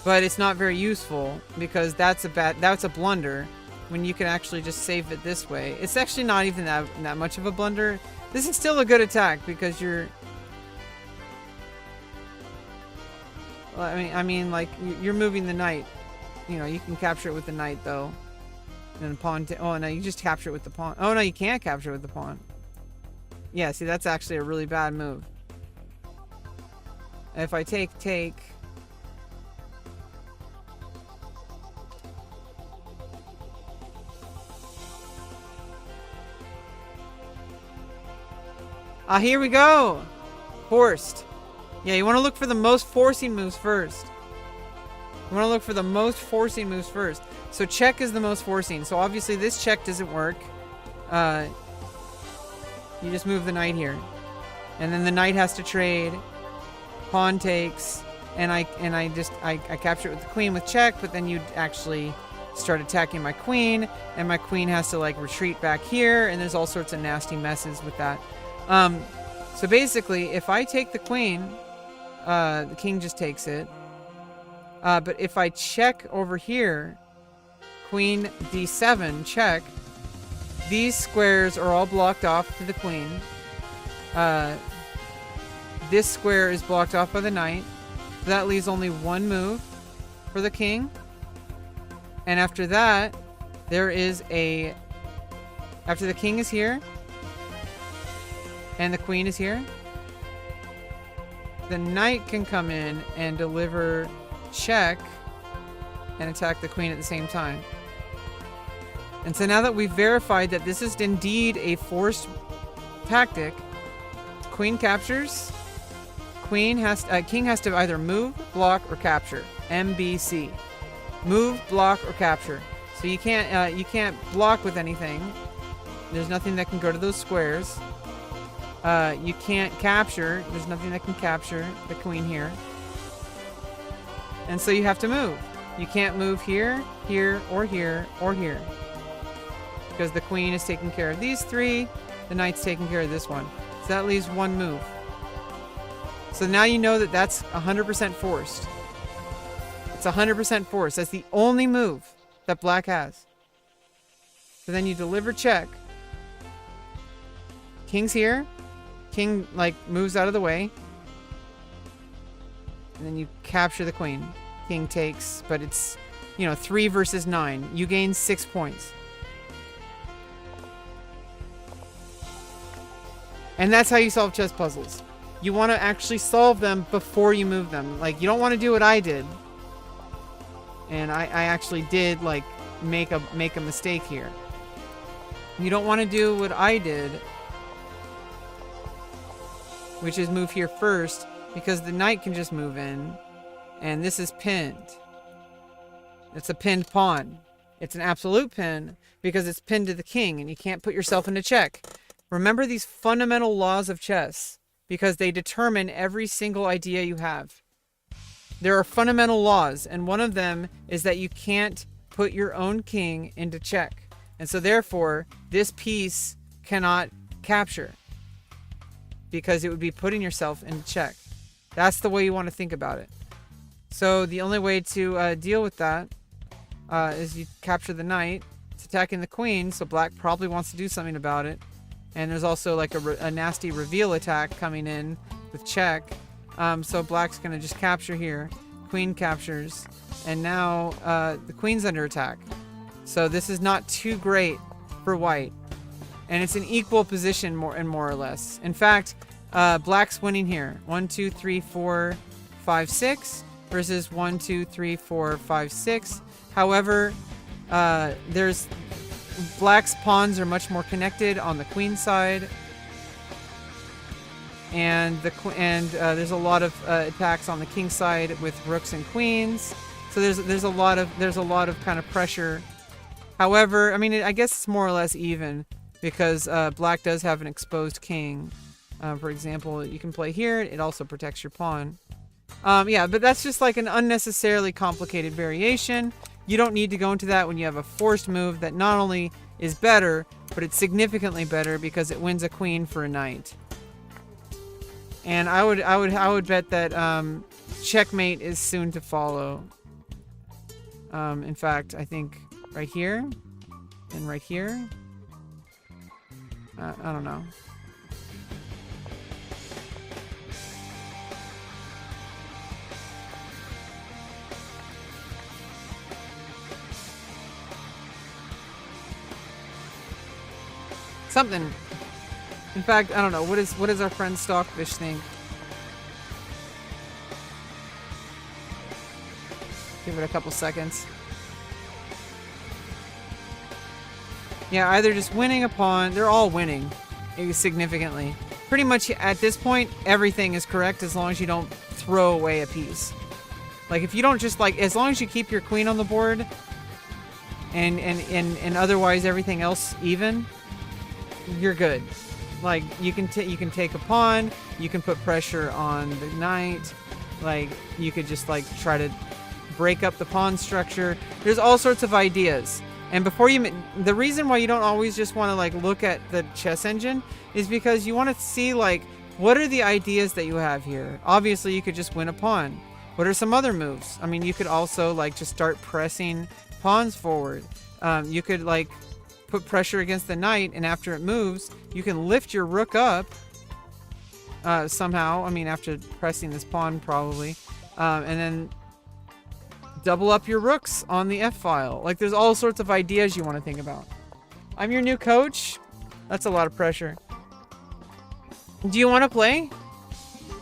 but it's not very useful, because that's a blunder. When you can actually just save it this way. It's actually not even that much of a blunder. This is still a good attack, because Well, I mean, like you're moving the knight. You know, you can capture it with the knight though. And pawn. Oh no, you just capture it with the pawn. Oh no, you can't capture it with the pawn. Yeah, see, that's actually a really bad move. If I take. Ah, here we go. Forced. Yeah, you want to look for the most forcing moves first. You want to look for the most forcing moves first. So check is the most forcing. So obviously this check doesn't work. You just move the knight here. And then the knight has to trade. Pawn takes. And I capture it with the queen with check, but then you actually start attacking my queen, and my queen has to like retreat back here, and there's all sorts of nasty messes with that. So basically, if I take the queen, the king just takes it. But if I check over here, queen d7, check, these squares are all blocked off to the queen. This square is blocked off by the knight. So that leaves only one move for the king. And after that, there is a... After the king is here, and the queen is here, the knight can come in and deliver check and attack the queen at the same time. And so now that we've verified that this is indeed a forced tactic, queen captures. King has to either move, block, or capture. MBC. Move, block, or capture. So you can't block with anything. There's nothing that can go to those squares. You can't capture. There's nothing that can capture the queen here. And so you have to move. You can't move here, here, or here, or here. Because the queen is taking care of these three. The knight's taking care of this one. So that leaves one move. So now you know that that's 100% forced. It's 100% forced. That's the only move that black has. So then you deliver check. King's here. King, like, moves out of the way. And then you capture the queen. King takes, but it's, 3 versus 9. You gain 6 points. And that's how you solve chess puzzles. You want to actually solve them before you move them. Like, you don't want to do what I did. And I actually did, like, make a mistake here. You don't want to do what I did, which is move here first, because the knight can just move in, and this is pinned. It's a pinned pawn. It's an absolute pin, because it's pinned to the king, and you can't put yourself into check. Remember these fundamental laws of chess, because they determine every single idea you have. There are fundamental laws, and one of them is that you can't put your own king into check. And so therefore, this piece cannot capture, because it would be putting yourself into check. That's the way you want to think about it. So the only way to deal with that is you capture the knight. It's attacking the queen, so black probably wants to do something about it. And there's also like a nasty reveal attack coming in with check. So black's going to just capture here. Queen captures. And now the queen's under attack. So this is not too great for white. And it's an equal position more or less. In fact, black's winning here. 1, 2, 3, 4, 5, 6 versus 1, 2, 3, 4, 5, 6. However, there's black's pawns are much more connected on the queen side, and there's a lot of attacks on the king side with rooks and queens. So there's a lot of kind of pressure. However, I mean, I guess it's more or less even, because black does have an exposed king. For example, you can play here. It also protects your pawn. Yeah, but that's just like an unnecessarily complicated variation. You don't need to go into that when you have a forced move that not only is better, but it's significantly better because it wins a queen for a knight. And I would bet that checkmate is soon to follow. In fact, I think right here and right here. I don't know. something. In fact, I don't know. What is our friend Stockfish think? Give it a couple seconds. Yeah, either just winning a pawn. They're all winning significantly. Pretty much at this point, everything is correct as long as you don't throw away a piece. Like if you don't just like, as long as you keep your queen on the board, and otherwise everything else even, you're good. Like you can take a pawn, you can put pressure on the knight, like you could just like try to break up the pawn structure. There's all sorts of ideas. And before you, the reason why you don't always just want to like look at the chess engine is because you want to see like, what are the ideas that you have here? Obviously you could just win a pawn. What are some other moves? I mean, you could also like just start pressing pawns forward. You could like put pressure against the knight, and after it moves, you can lift your rook up somehow. I mean, after pressing this pawn probably, and then double up your rooks on the f-file. Like there's all sorts of ideas you want to think about. I'm your new coach. That's a lot of pressure. Do you want to play?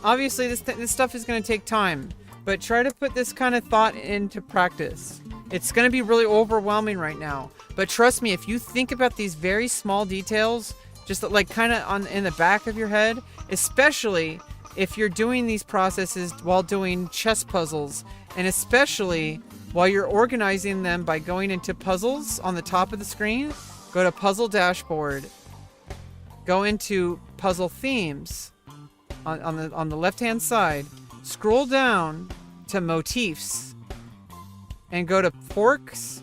Obviously this stuff is going to take time, but try to put this kind of thought into practice. It's going to be really overwhelming right now, but trust me, if you think about these very small details, just like kind of in the back of your head, especially if you're doing these processes while doing chess puzzles, and especially while you're organizing them by going into puzzles on the top of the screen, go to puzzle dashboard, go into puzzle themes on the left hand side, scroll down to motifs and go to forks.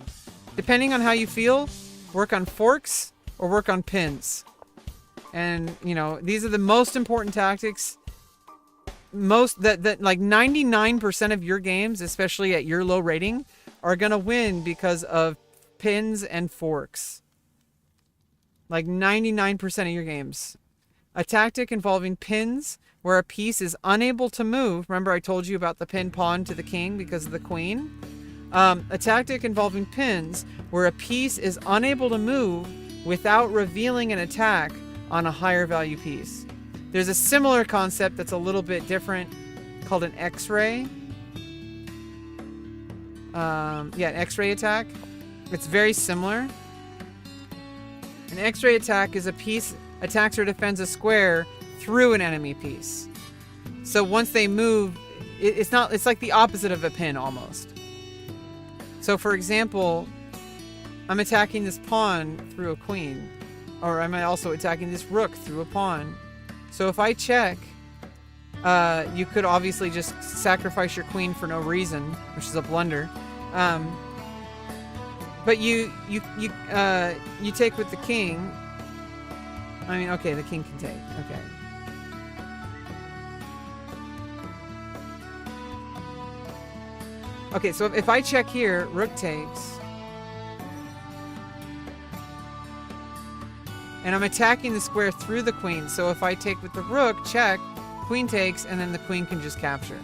Depending on how you feel, work on forks or work on pins. And you know, these are the most important tactics. That like 99% of your games, especially at your low rating, are gonna win because of pins and forks. Like 99% of your games. A tactic involving pins where a piece is unable to move. Remember I told you about the pin pawn to the king because of the queen? A tactic involving pins where a piece is unable to move without revealing an attack on a higher value piece. There's a similar concept that's a little bit different called an X-ray. An X-ray attack. It's very similar. An X-ray attack is a piece attacks or defends a square through an enemy piece. So once they move, it's like the opposite of a pin almost. So for example, I'm attacking this pawn through a queen, or am I also attacking this rook through a pawn? So if I check, you could obviously just sacrifice your queen for no reason, which is a blunder. But you take with the king. I mean, okay, the king can take. Okay. Okay, so if I check here, rook takes. And I'm attacking the square through the queen. So if I take with the rook, check, queen takes, and then the queen can just capture.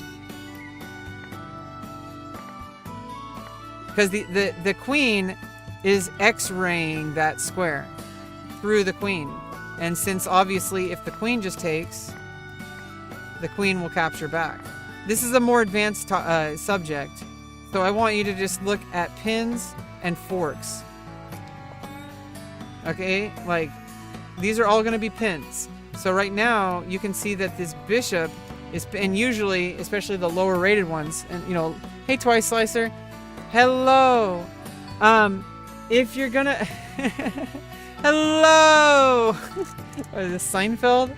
Because the queen is X-raying that square through the queen. And since obviously if the queen just takes, the queen will capture back. This is a more advanced subject. So I want you to just look at pins and forks. Okay, like these are all going to be pins. So right now you can see that this bishop is, and usually, especially the lower rated ones, and you know, hey Twice Slicer, hello. If you're gonna, hello. What is this, Seinfeld?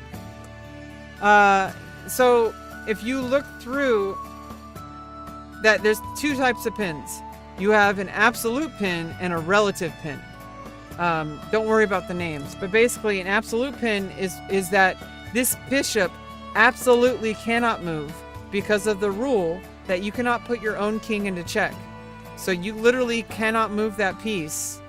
So if you look through that, there's two types of pins. You have an absolute pin and a relative pin. Don't worry about the names, but basically an absolute pin is that this bishop absolutely cannot move because of the rule that you cannot put your own king into check. So you literally cannot move that piece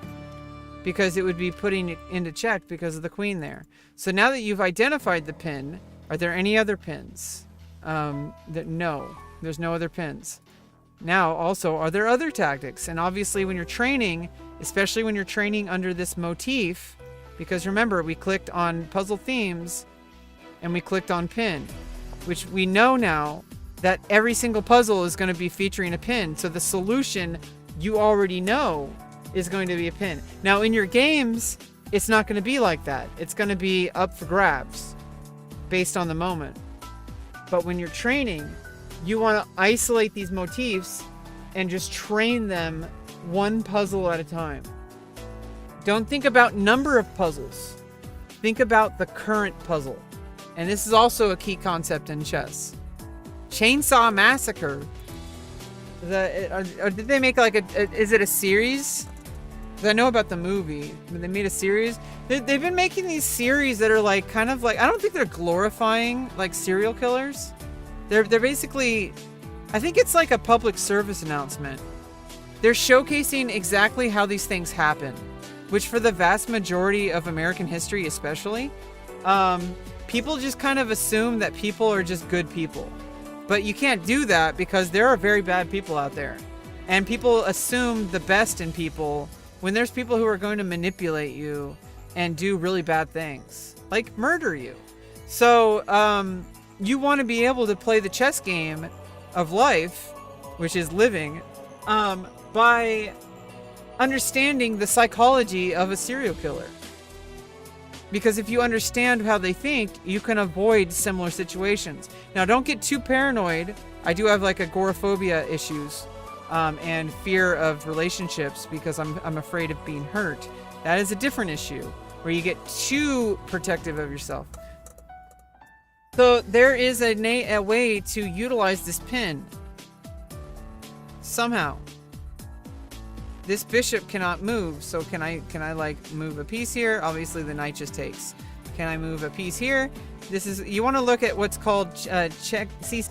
because it would be putting it into check because of the queen there. So now that you've identified the pin, are there any other pins? No, there's no other pins. Now, also, are there other tactics? And obviously when you're training, especially when you're training under this motif, Because remember, we clicked on puzzle themes and we clicked on pin, which we know now that every single puzzle is going to be featuring a pin. So the solution you already know is going to be a pin. Now in your games, it's not going to be like that. It's going to be up for grabs based on the moment. But when you're training, you want to isolate these motifs and just train them one puzzle at a time. Don't think about number of puzzles. Think about the current puzzle. And this is also a key concept in chess. Chainsaw Massacre. Did they make like is it a series? Because I know about the movie. They made a series. They've been making these series that are like kind of like, I don't think they're glorifying like serial killers. They're basically, I think it's like a public service announcement. They're showcasing exactly how these things happen, which for the vast majority of American history especially, people just kind of assume that people are just good people. But you can't do that because there are very bad people out there. And people assume the best in people when there's people who are going to manipulate you and do really bad things, like murder you. So you want to be able to play the chess game of life, which is living, by understanding the psychology of a serial killer. Because if you understand how they think, you can avoid similar situations. Now, don't get too paranoid. I do have like agoraphobia issues and fear of relationships because I'm afraid of being hurt. That is a different issue where you get too protective of yourself. So there is a way to utilize this pin. Somehow. This bishop cannot move, so can I like move a piece here? Obviously the knight just takes. Can I move a piece here? This is, you want to look at what's called check C.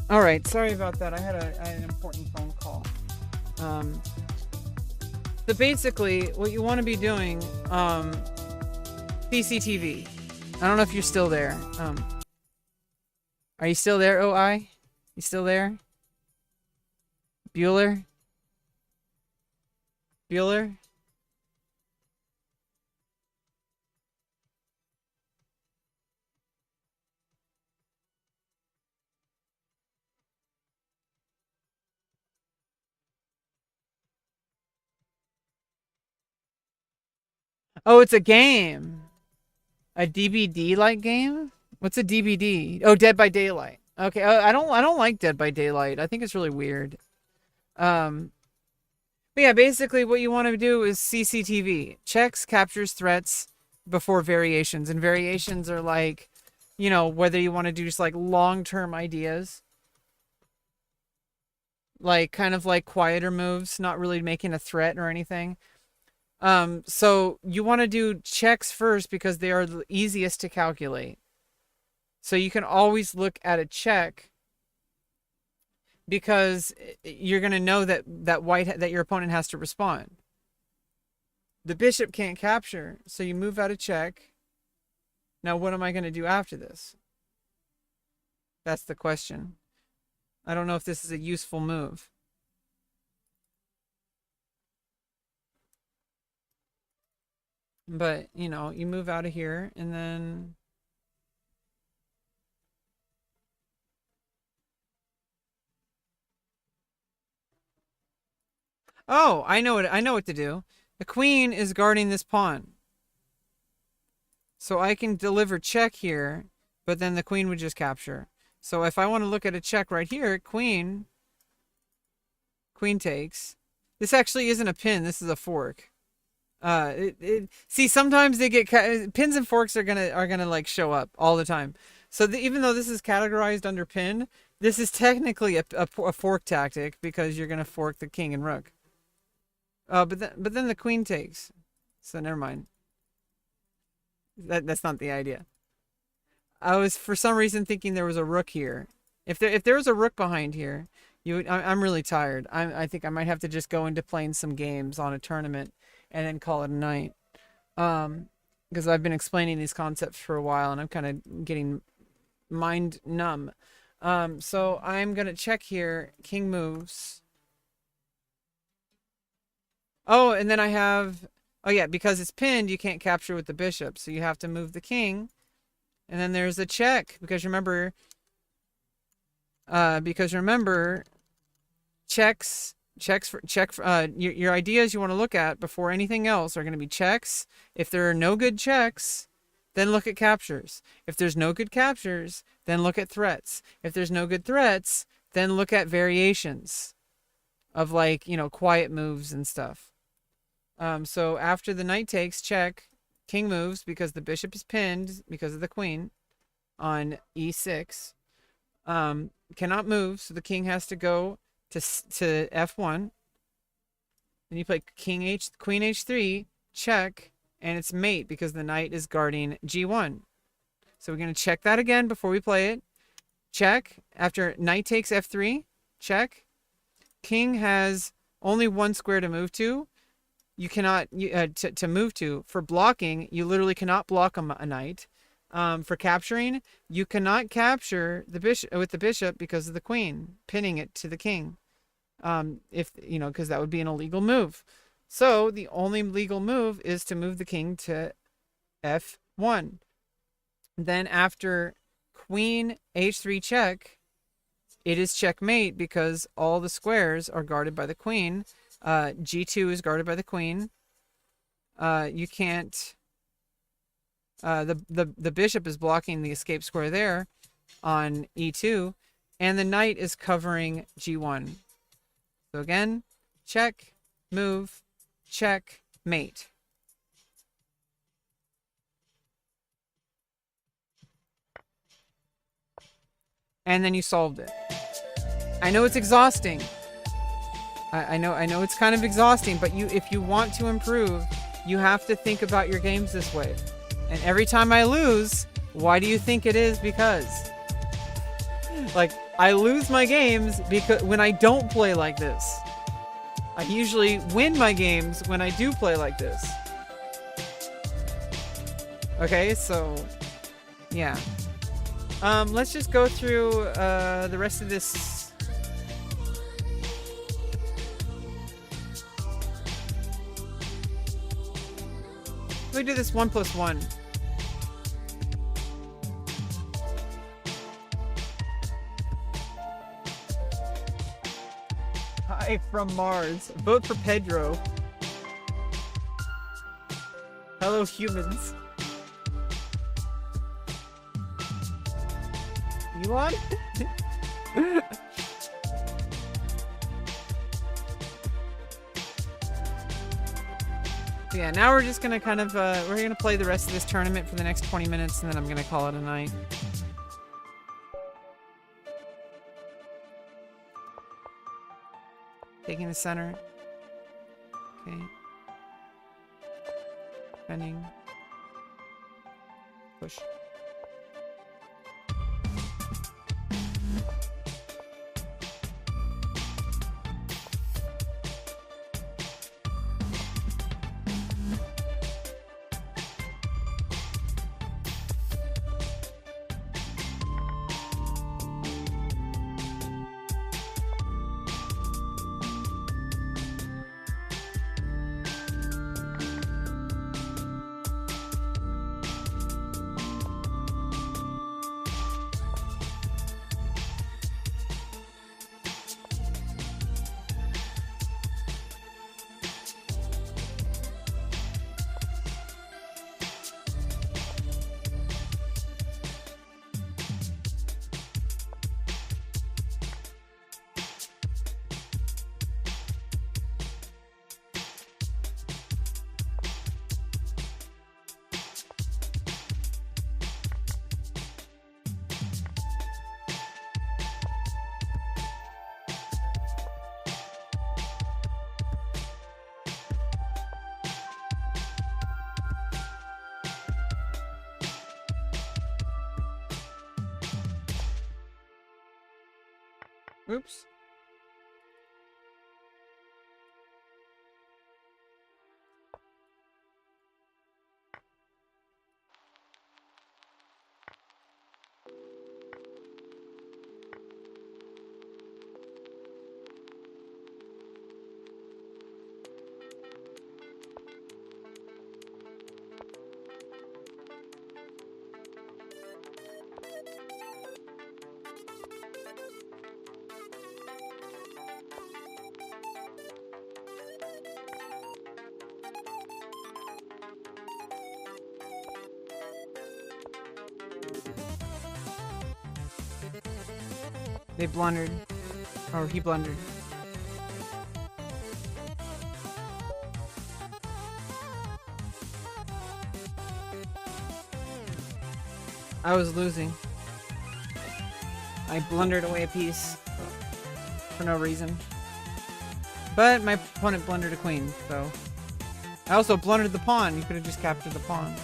All right, sorry about that. I had an important phone call. Um, so basically, what you want to be doing, CCTV. I don't know if you're still there. Are you still there, OI? You still there? Bueller? Bueller? Oh, it's a game. A DBD-like game? What's a DBD? Oh, Dead by Daylight. Okay, I don't like Dead by Daylight. I think it's really weird. Um, but yeah, basically what you want to do is CCTV. Checks, captures, threats before variations. And variations are like, whether you want to do just like long-term ideas, like kind of like quieter moves, not really making a threat or anything. So you want to do checks first because they are the easiest to calculate. So you can always look at a check because you're going to know that your opponent has to respond. The bishop can't capture, so you move out a check. Now, what am I going to do after this? That's the question. I don't know if this is a useful move. But, you move out of here and then... Oh, I know what to do. The queen is guarding this pawn. So I can deliver check here, but then the queen would just capture. So if I want to look at a check right here, queen takes. This actually isn't a pin, this is a fork. See, sometimes they get pins and forks are gonna like show up all the time. So even though this is categorized under pin, this is technically a fork tactic because you're gonna fork the king and rook. but then the queen takes. So never mind. That's not the idea. I was for some reason thinking there was a rook here. If there was a rook behind here, I'm really tired. I think I might have to just go into playing some games on a tournament and then call it a night. Because I've been explaining these concepts for a while and I'm kind of getting mind numb. So I'm gonna check here. King moves. Oh, and then I have. Oh yeah, because it's pinned, you can't capture with the bishop, so you have to move the king. And then there's a check because remember. Your ideas you want to look at before anything else are going to be checks. If there are no good checks, then look at captures. If there's no good captures, then look at threats. If there's no good threats, then look at variations of like, quiet moves and stuff. So after the knight takes, check, king moves because the bishop is pinned because of the queen on e6. Cannot move, so the king has to go to f1. Then you play queen h3, check, and it's mate because the knight is guarding g1. So we're going to check that again before we play it. Check. After knight takes f3, check. King has only one square to move to. You cannot to move to. For blocking, you literally cannot block a knight. For capturing, you cannot capture the bishop with the bishop because of the queen pinning it to the king. Because that would be an illegal move. So the only legal move is to move the king to f1. Then after queen h3 check, it is checkmate because all the squares are guarded by the queen. G2 is guarded by the queen. You can't. The bishop is blocking the escape square there on e2, and the knight is covering g1. So again, check, move, check, mate. And then you solved it. I know it's exhausting. I know it's kind of exhausting, but if you want to improve, you have to think about your games this way. And every time I lose, why do you think it is? Because like I lose my games because when I don't play like this. I usually win my games when I do play like this. Okay, so yeah. Let's just go through the rest of this. Let me do this 1+1. Hi from Mars. Vote for Pedro. Hello, humans. Elon? Yeah, now we're just gonna kind of, we're gonna play the rest of this tournament for the next 20 minutes and then I'm gonna call it a night. Taking the center. Okay. Defending. Push. Oops. They blundered. Or he blundered. I was losing. I blundered away a piece. For no reason. But my opponent blundered a queen, so... I also blundered the pawn. You could have just captured the pawn.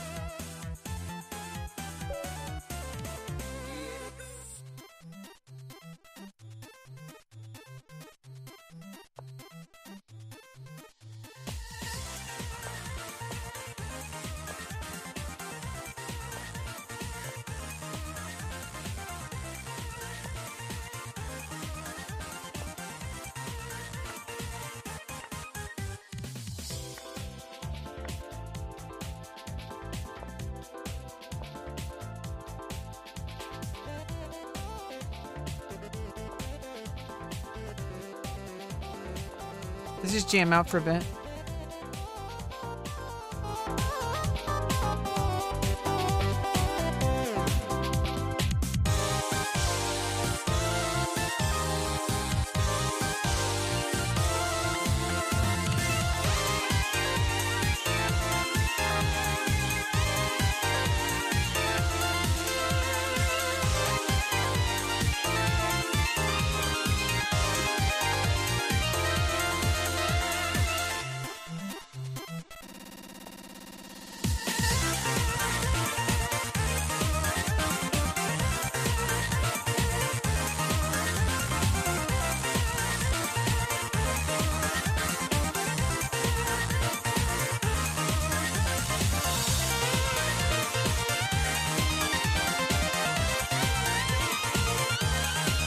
Let's just jam out for a bit.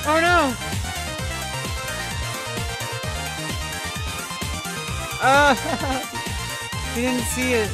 Oh no! He didn't see it.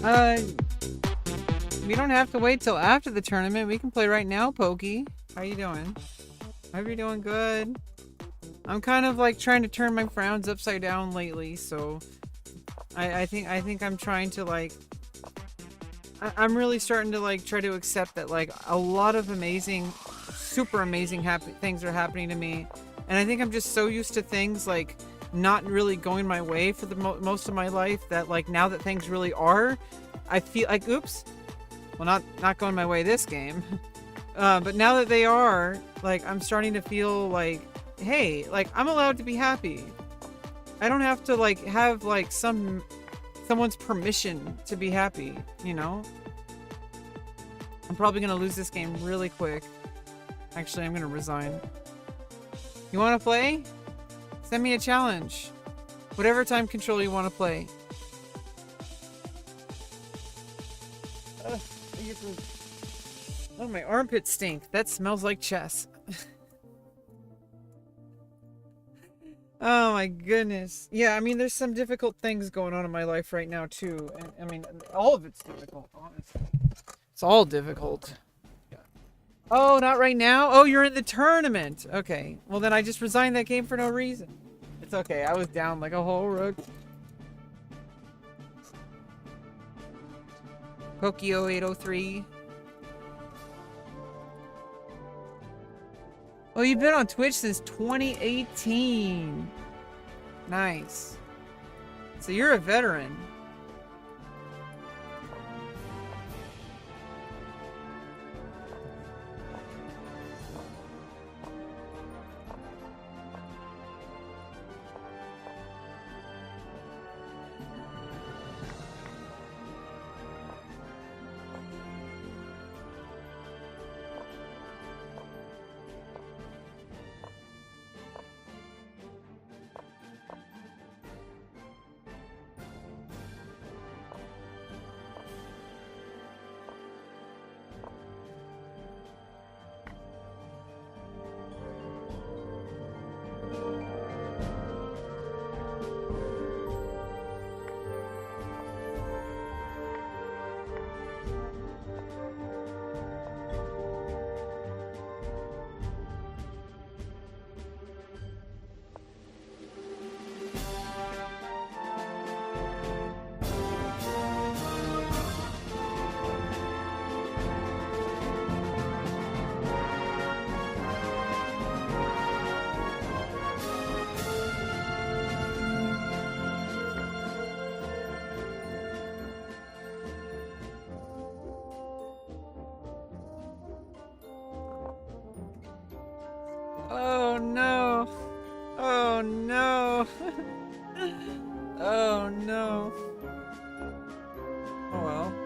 Uh, we don't have to wait till after the tournament. We can play right now, Pokey. How you doing? I hope you're doing good. I'm kind of like trying to turn my frowns upside down lately, so I think I'm trying to like I'm really starting to like try to accept that like a lot of amazing, super amazing things are happening to me, and I think I'm just so used to things like not really going my way for the most of my life that like now that things really are, I feel like oops, well not going my way this game, but now that they are, like I'm starting to feel like, hey, like I'm allowed to be happy. I don't have to like have like someone's permission to be happy, you know? I'm probably gonna lose this game really quick. Actually, I'm gonna resign. You wanna play? Send me a challenge. Whatever time control you wanna play. Oh, my armpits stink. That smells like chess. Oh my goodness. Yeah, I mean, there's some difficult things going on in my life right now too. And, I mean, all of it's difficult, honestly. It's all difficult. Oh, not right now? Oh, you're in the tournament. Okay. Well, then I just resigned that game for no reason. It's okay. I was down like a whole rook. Pokio 803. Oh, you've been on Twitch since 2018. Nice. So you're a veteran. Oh no. Oh no. Oh no. Oh well.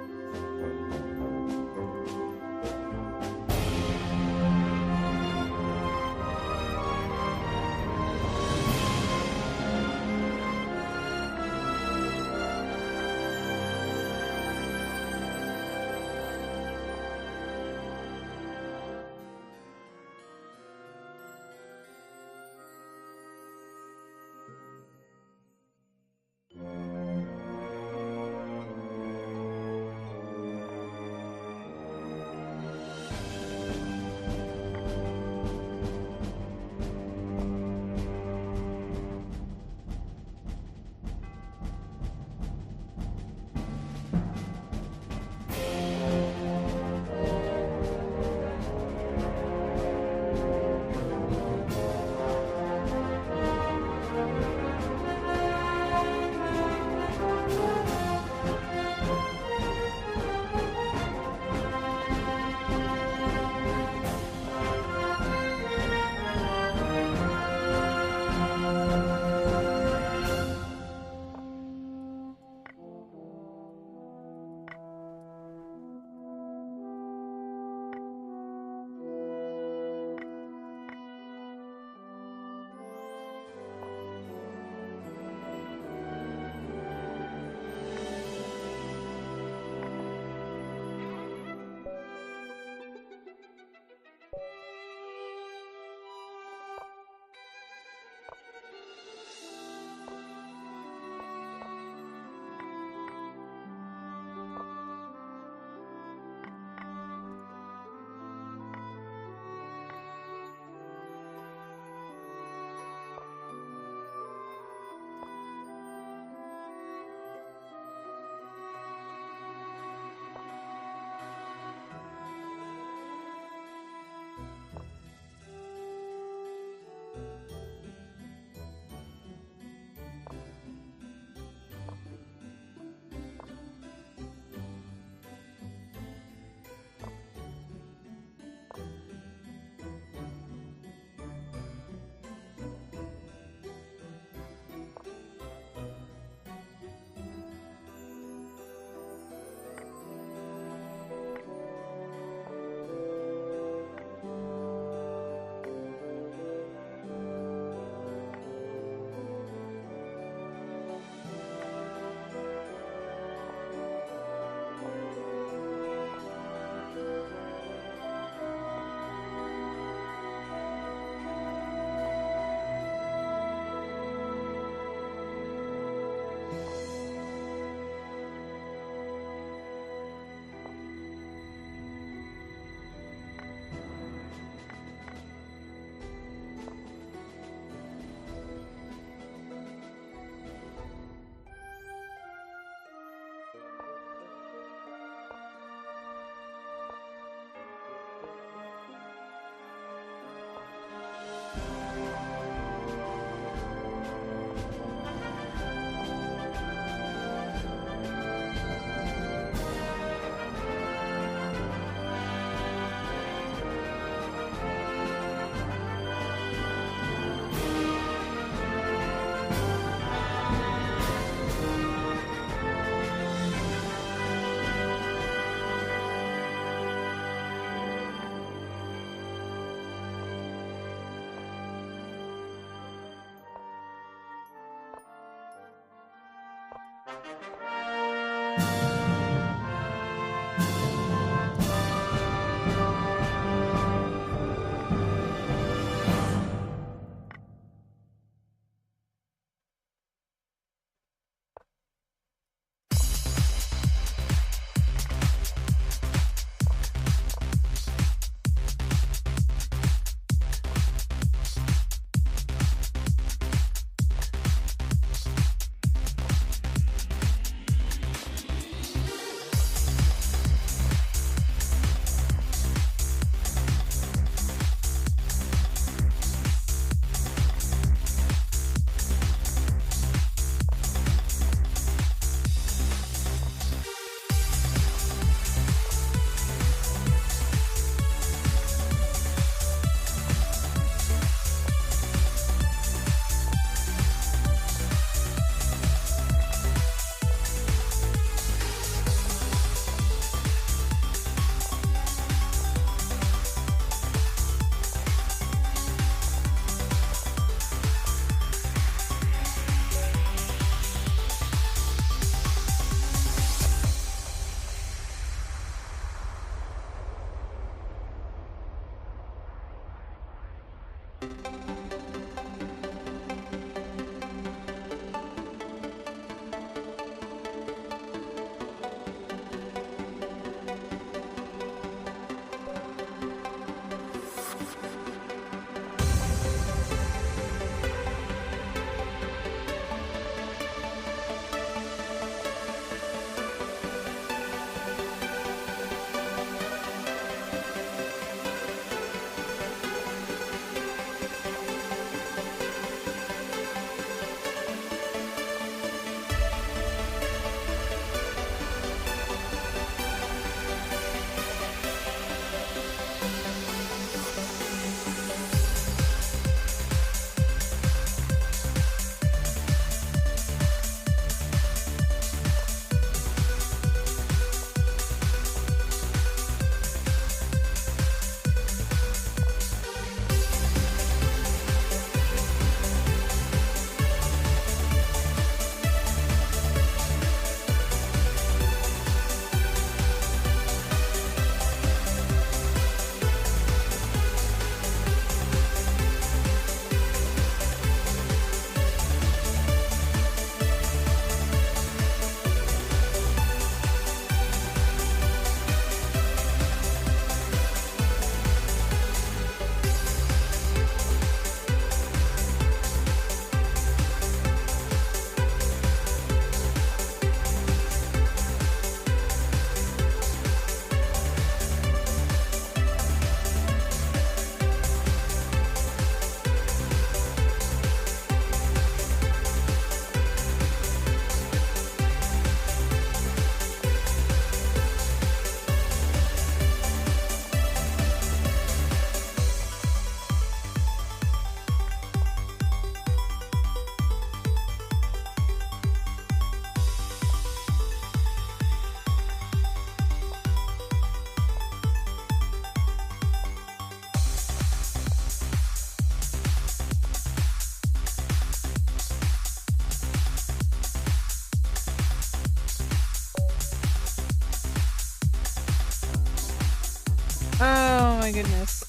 Oh my goodness.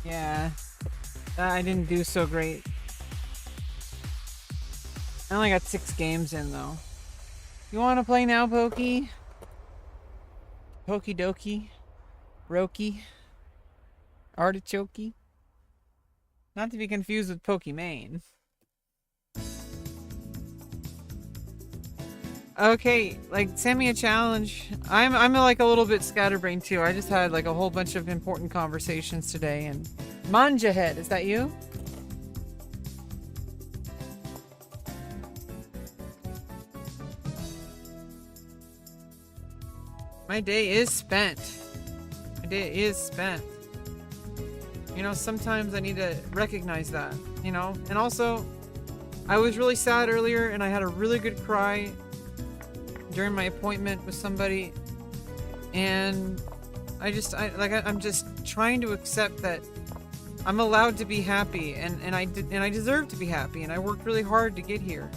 Yeah. I didn't do so great. I only got 6 games in though. You want to play now, Pokey? Pokey Dokie? Roki? Artichoke? Not to be confused with Pokimane. Okay, like send me a challenge. I'm like a little bit scatterbrained too. I just had like a whole bunch of important conversations today. And Manja Head, is that you? My day is spent. My day is spent. You know, sometimes I need to recognize that, you know? And also, I was really sad earlier and I had a really good cry during my appointment with somebody. And I'm just trying to accept that I'm allowed to be happy and I deserve to be happy, and I worked really hard to get here.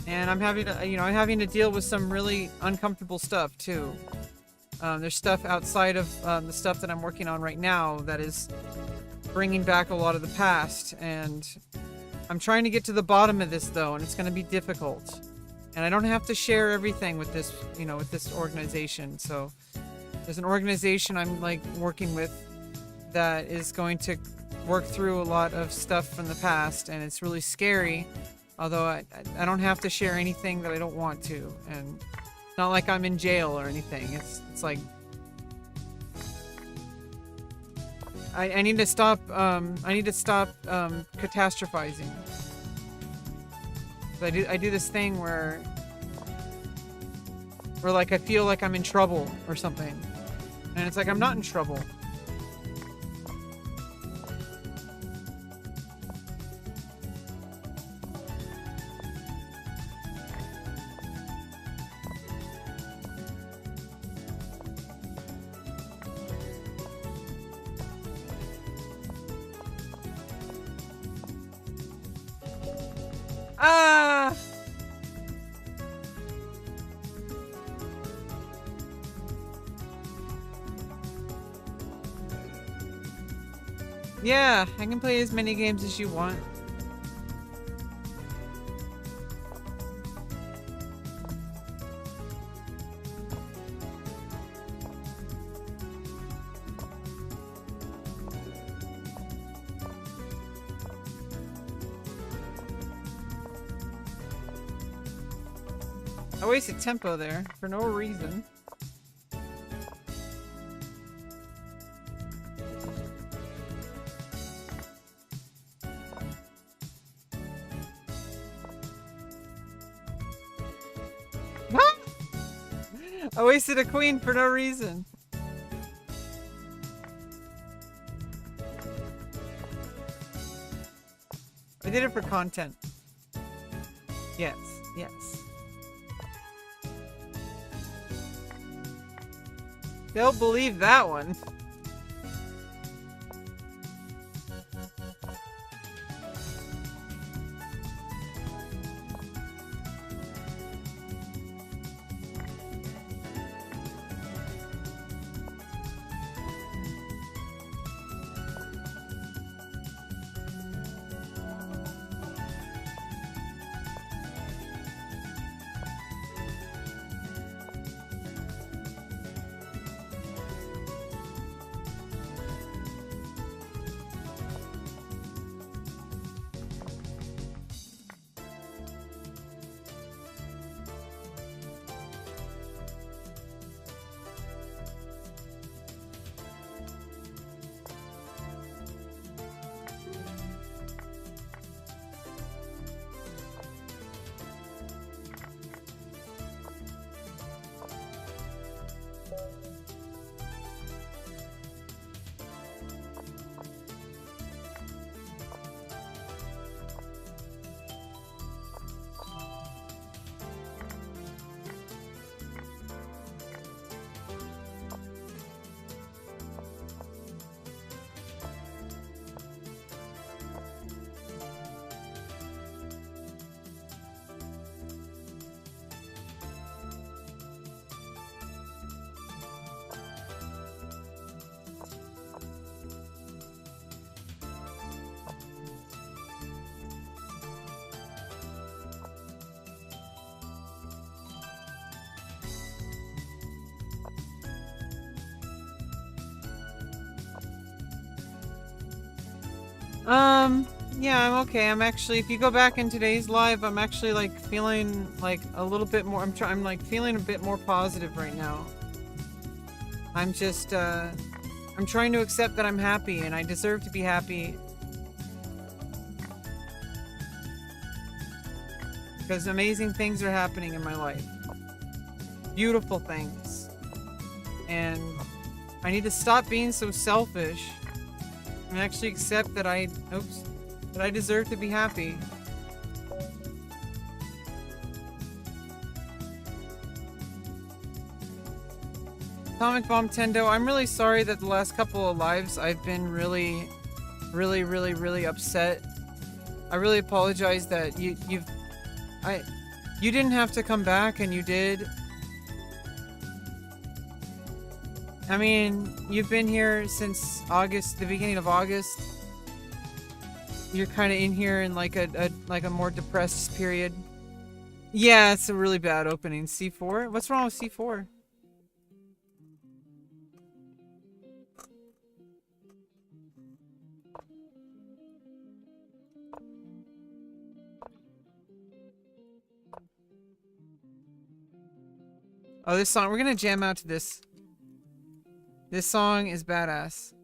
And I'm having to, I'm having to deal with some really uncomfortable stuff too. There's stuff outside of the stuff that I'm working on right now that is bringing back a lot of the past, and I'm trying to get to the bottom of this though, and it's going to be difficult. And I don't have to share everything with this, with this organization. So there's an organization I'm like working with that is going to work through a lot of stuff from the past, and it's really scary. Although I don't have to share anything that I don't want to, and it's not like I'm in jail or anything. It's like I need to stop. I need to stop catastrophizing. I do this thing where like I feel like I'm in trouble or something, and it's like I'm not in trouble. Ah! Yeah, I can play as many games as you want. I wasted tempo there for no reason. I wasted a queen for no reason. I did it for content. Yes, yes. They'll believe that one. Yeah, I'm okay. I'm actually, if you go back in today's live, I'm actually like feeling like a little bit more, I'm like feeling a bit more positive right now. I'm just, I'm trying to accept that I'm happy and I deserve to be happy. Because amazing things are happening in my life. Beautiful things. And I need to stop being so selfish and actually accept that that I deserve to be happy. Atomic Bomb Tendo, I'm really sorry that the last couple of lives I've been really upset. I really apologize that you didn't have to come back and you did. I mean, you've been here since August, the beginning of August. You're kind of in here in like a more depressed period. Yeah, it's a really bad opening. C4? What's wrong with C4? Oh, this song. We're gonna jam out to this. This song is badass.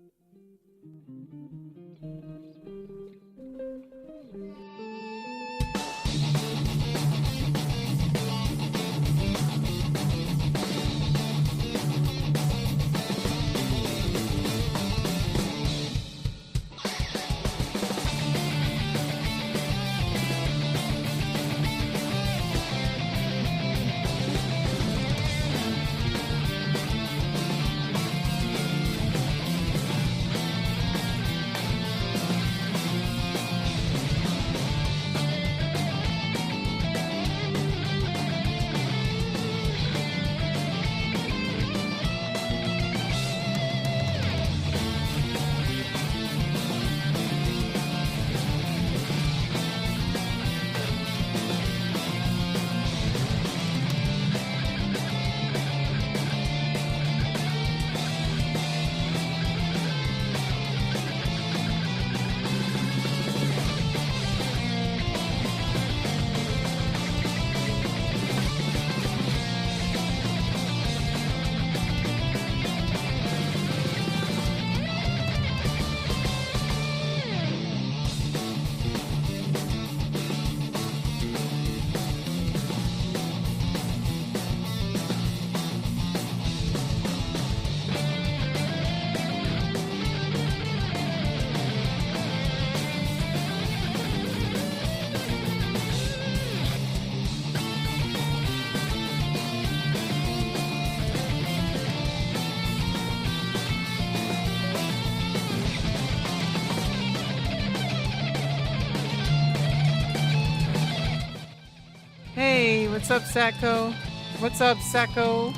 What's up, Sacco? What's up, Sacco?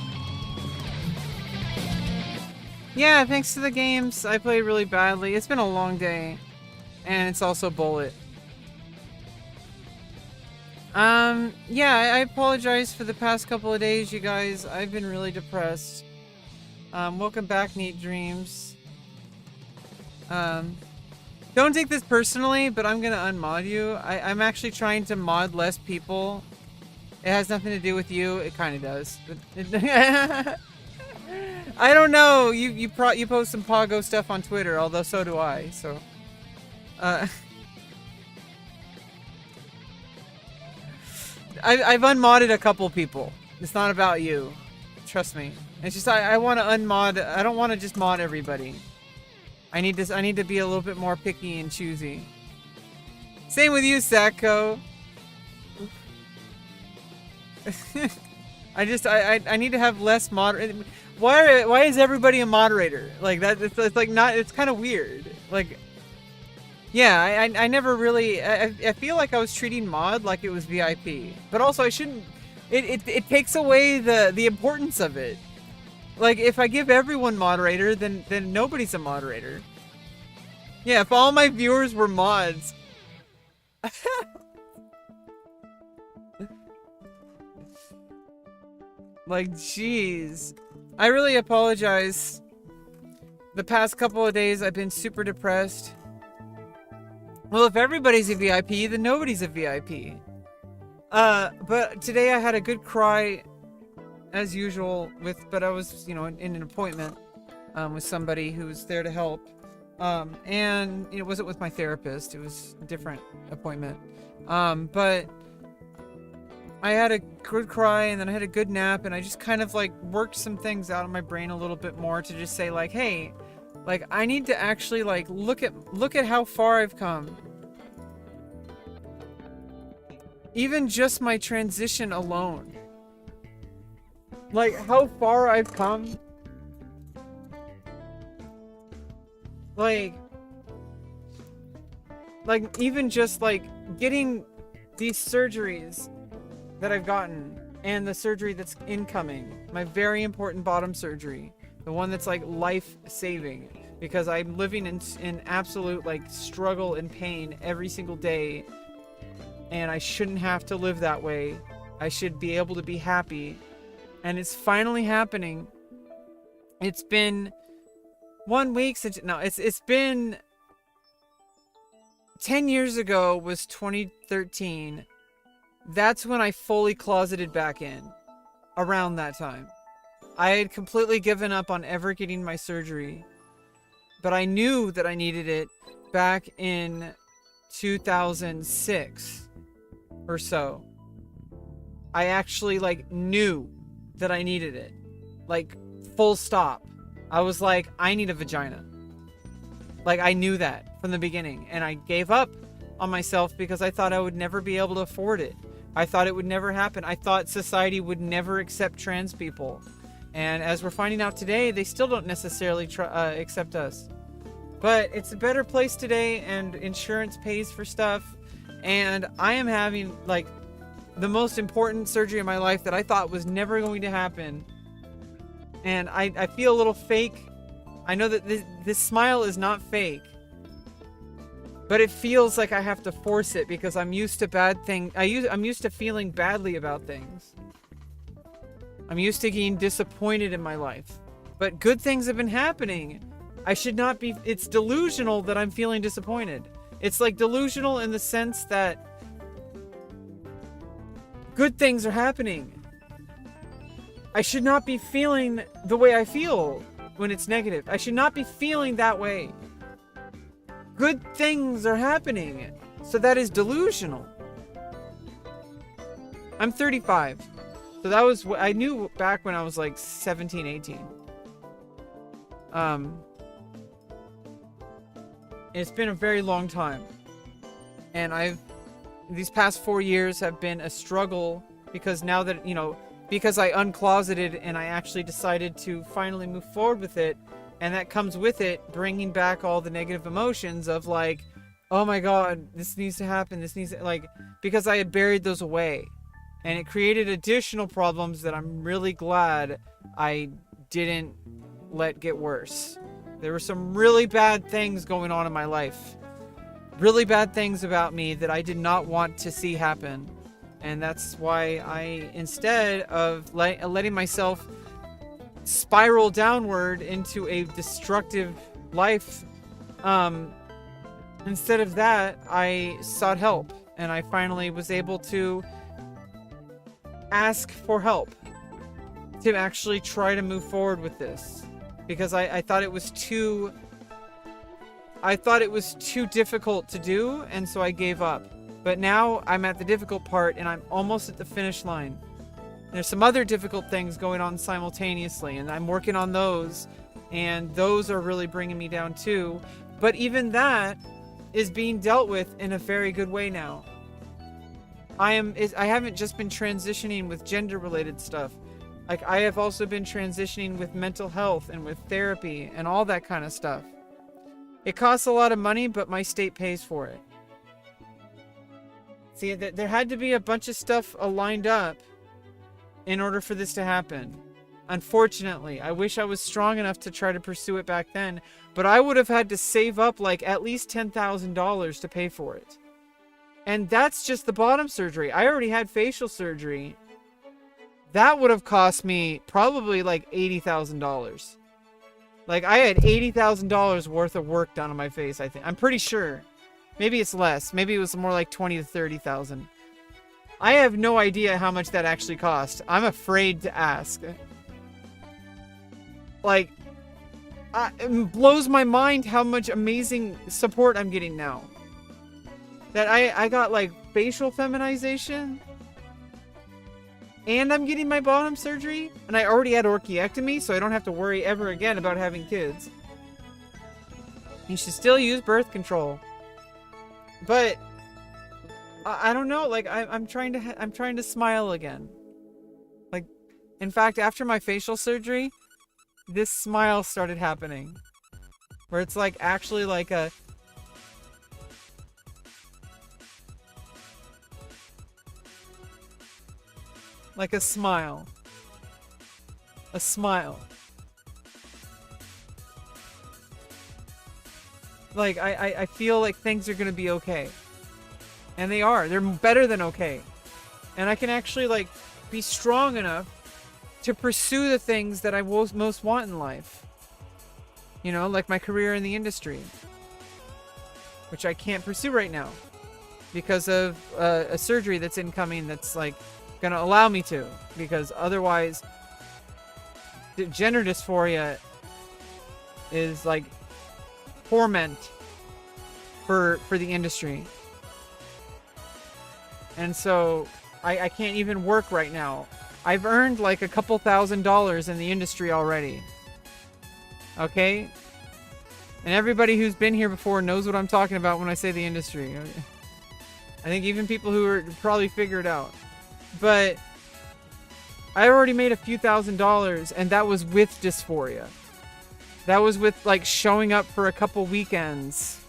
Yeah, thanks to the games. I played really badly. It's been a long day. And it's also bullet. Yeah, I apologize for the past couple of days, you guys. I've been really depressed. Welcome back, Neat Dreams. Don't take this personally, but I'm gonna unmod you. I'm actually trying to mod less people. It has nothing to do with you. It kind of does. I don't know. You post some Pogo stuff on Twitter, although so do I. So, I've unmodded a couple people. It's not about you. Trust me. It's just I want to unmod. I don't want to just mod everybody. I need to be a little bit more picky and choosy. Same with you, Sacco. I need to have less moder. Why is everybody a moderator? Like that? It's like not. It's kind of weird. Like, yeah, I never really. I feel like I was treating mod like it was VIP, but also I shouldn't. It takes away the importance of it. Like, if I give everyone moderator, then nobody's a moderator. Yeah, if all my viewers were mods. Like, jeez. I really apologize. The past couple of days, I've been super depressed. Well, if everybody's a VIP, then nobody's a VIP. But today I had a good cry, as usual, but I was, in an appointment, with somebody who was there to help. And it wasn't with my therapist, it was a different appointment. But I had a good cry, and then I had a good nap, and I just kind of like worked some things out of my brain a little bit more to just say like, hey, like I need to actually like look at how far I've come. Even just my transition alone. Like how far I've come. Like even just like getting these surgeries that I've gotten, and the surgery that's incoming, my very important bottom surgery, the one that's like life-saving, because I'm living in absolute like struggle and pain every single day, and I shouldn't have to live that way. I should be able to be happy, and it's finally happening. It's been 1 week since, no, it's been 10 years ago was 2013. That's when I fully closeted back in. Around that time. I had completely given up on ever getting my surgery. But I knew that I needed it back in 2006 or so. I actually like knew that I needed it. Like full stop. I was like, I need a vagina. Like I knew that from the beginning. And I gave up on myself because I thought I would never be able to afford it. I thought it would never happen. I thought society would never accept trans people. And as we're finding out today, they still don't necessarily accept us. But it's a better place today, and insurance pays for stuff. And I am having, like, the most important surgery in my life that I thought was never going to happen. And I feel a little fake. I know that this smile is not fake. But it feels like I have to force it because I'm used to bad things. I'm used to feeling badly about things. I'm used to getting disappointed in my life. But good things have been happening. I should not be. It's delusional that I'm feeling disappointed. It's like delusional in the sense that good things are happening. I should not be feeling the way I feel when it's negative. I should not be feeling that way. Good things are happening. So that is delusional. I'm 35. So that was what I knew back when I was like 17, 18. It's been a very long time. And these past 4 years have been a struggle because now that, because I uncloseted and I actually decided to finally move forward with it. And that comes with it bringing back all the negative emotions of like, oh my God, this needs to happen. This needs to, like, because I had buried those away. And it created additional problems that I'm really glad I didn't let get worse. There were some really bad things going on in my life. Really bad things about me that I did not want to see happen. And that's why I, instead of letting myself spiral downward into a destructive life, instead of that, I sought help. And I finally was able to ask for help to actually try to move forward with this, because I thought it was too difficult to do, and so I gave up. But now I'm at the difficult part and I'm almost at the finish line. There's some other difficult things going on simultaneously, and I'm working on those, and those are really bringing me down too. But even that is being dealt with in a very good way now. I haven't just been transitioning with gender related stuff. Like, I have also been transitioning with mental health and with therapy and all that kind of stuff. It costs a lot of money, but my state pays for it. See, there had to be a bunch of stuff lined up in order for this to happen. Unfortunately, I wish I was strong enough to try to pursue it back then, but I would have had to save up like at least $10,000 to pay for it. And that's just the bottom surgery. I already had facial surgery. That would have cost me probably like $80,000. Like, I had $80,000 worth of work done on my face, I think. I'm pretty sure. Maybe it's less. Maybe it was more like $20,000 to $30,000. I have no idea how much that actually cost. I'm afraid to ask. Like, it blows my mind how much amazing support I'm getting now. That I got like facial feminization, and I'm getting my bottom surgery, and I already had orchiectomy, so I don't have to worry ever again about having kids. You should still use birth control, but I don't know. Like, I'm trying to smile again. Like, in fact, after my facial surgery, this smile started happening, where it's like actually like a smile. A smile. Like, I feel like things are gonna be okay. And they are. They're better than okay. And I can actually, like, be strong enough to pursue the things that I most want in life. You know, like my career in the industry. Which I can't pursue right now. Because of a surgery that's incoming that's, like, gonna allow me to, because otherwise gender dysphoria is like torment for the industry, and so I can't even work right now. I've earned like a couple $1,000s in the industry already, okay, and everybody who's been here before knows what I'm talking about when I say the industry. I think even people who are probably figured it out. But I already made a few $1,000s, and that was with dysphoria. That was with, like, showing up for a couple weekends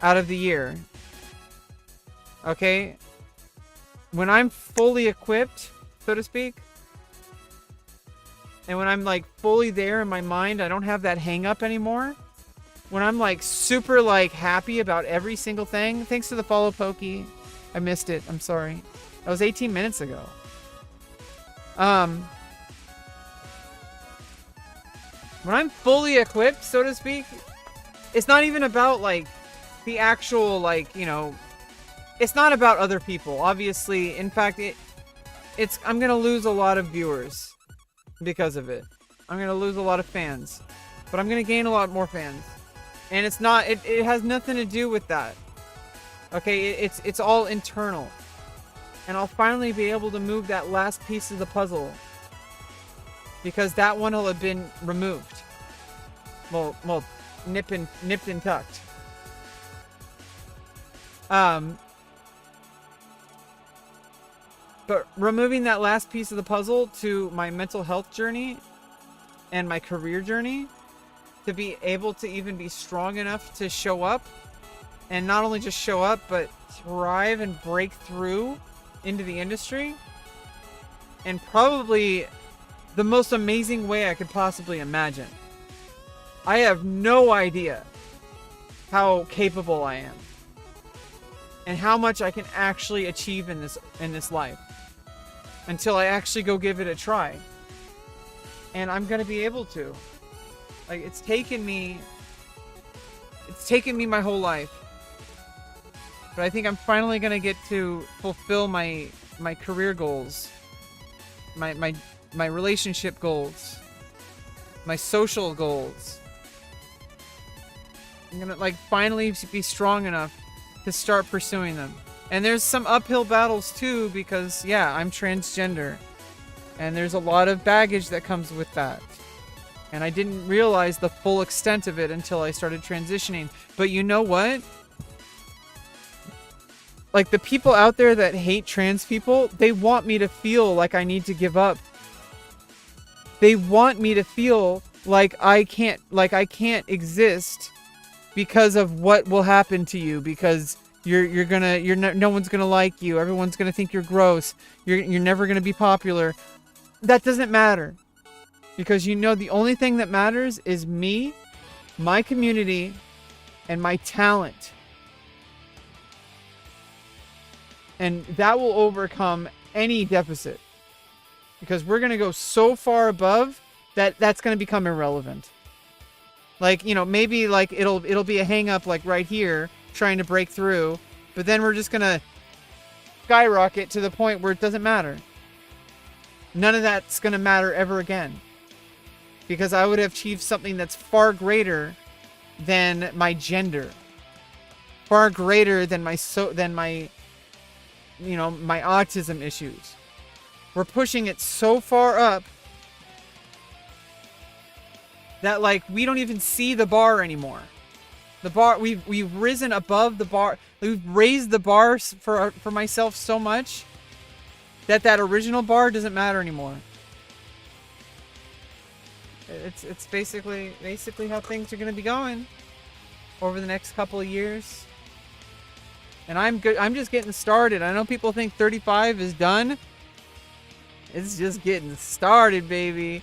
out of the year. Okay? When I'm fully equipped, so to speak, and when I'm, like, fully there in my mind, I don't have that hang-up anymore. When I'm, like, super, like, happy about every single thing. Thanks to the follow, Pokey. I missed it. I'm sorry. That was 18 minutes ago. When I'm fully equipped, so to speak, it's not even about, like, the actual, like, you know, it's not about other people. Obviously, in fact, I'm gonna lose a lot of viewers because of it. I'm gonna lose a lot of fans, but I'm gonna gain a lot more fans. And it's not, it has nothing to do with that. Okay, it's all internal. And I'll finally be able to move that last piece of the puzzle, because that one will have been removed. Well, nipped and tucked. But removing that last piece of the puzzle to my mental health journey and my career journey, to be able to even be strong enough to show up, and not only just show up, but thrive and break through into the industry in probably the most amazing way I could possibly imagine. I have no idea how capable I am and how much I can actually achieve in this life until I actually go give it a try. And I'm gonna be able to. Like, it's taken me my whole life. But I think I'm finally gonna get to fulfill my career goals, my relationship goals, my social goals. I'm gonna like finally be strong enough to start pursuing them. And there's some uphill battles too, because yeah, I'm transgender. And there's a lot of baggage that comes with that. And I didn't realize the full extent of it until I started transitioning. But you know what? Like, the people out there that hate trans people, they want me to feel like I need to give up. They want me to feel like I can't exist because of what will happen to you, because no one's gonna like you, everyone's gonna think you're gross, you're never gonna be popular. That doesn't matter, because you know the only thing that matters is me, my community, and my talent, and that will overcome any deficit, because we're gonna go so far above that's gonna become irrelevant. Like, you know, maybe like it'll be a hang up like right here trying to break through, but then we're just gonna skyrocket to the point where it doesn't matter. None of that's gonna matter ever again, because I would have achieved something that's far greater than my gender, far greater than my you know, my autism issues. We're pushing it so far up that like we don't even see the bar anymore. The bar, we've risen above the bar. We've raised the bar for myself so much that original bar doesn't matter anymore. It's basically how things are going to be going over the next couple of years. And I'm good. I'm just getting started. I know people think 35 is done. It's just getting started, baby.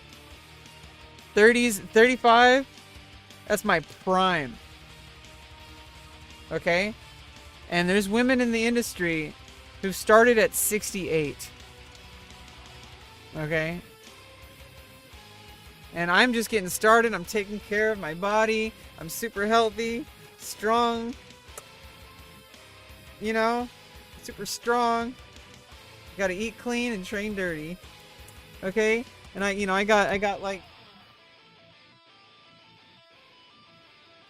35, that's my prime. Okay? And there's women in the industry who started at 68. Okay? And I'm just getting started. I'm taking care of my body. I'm super healthy, strong. You know? Super strong. Gotta eat clean and train dirty. Okay? And I got like,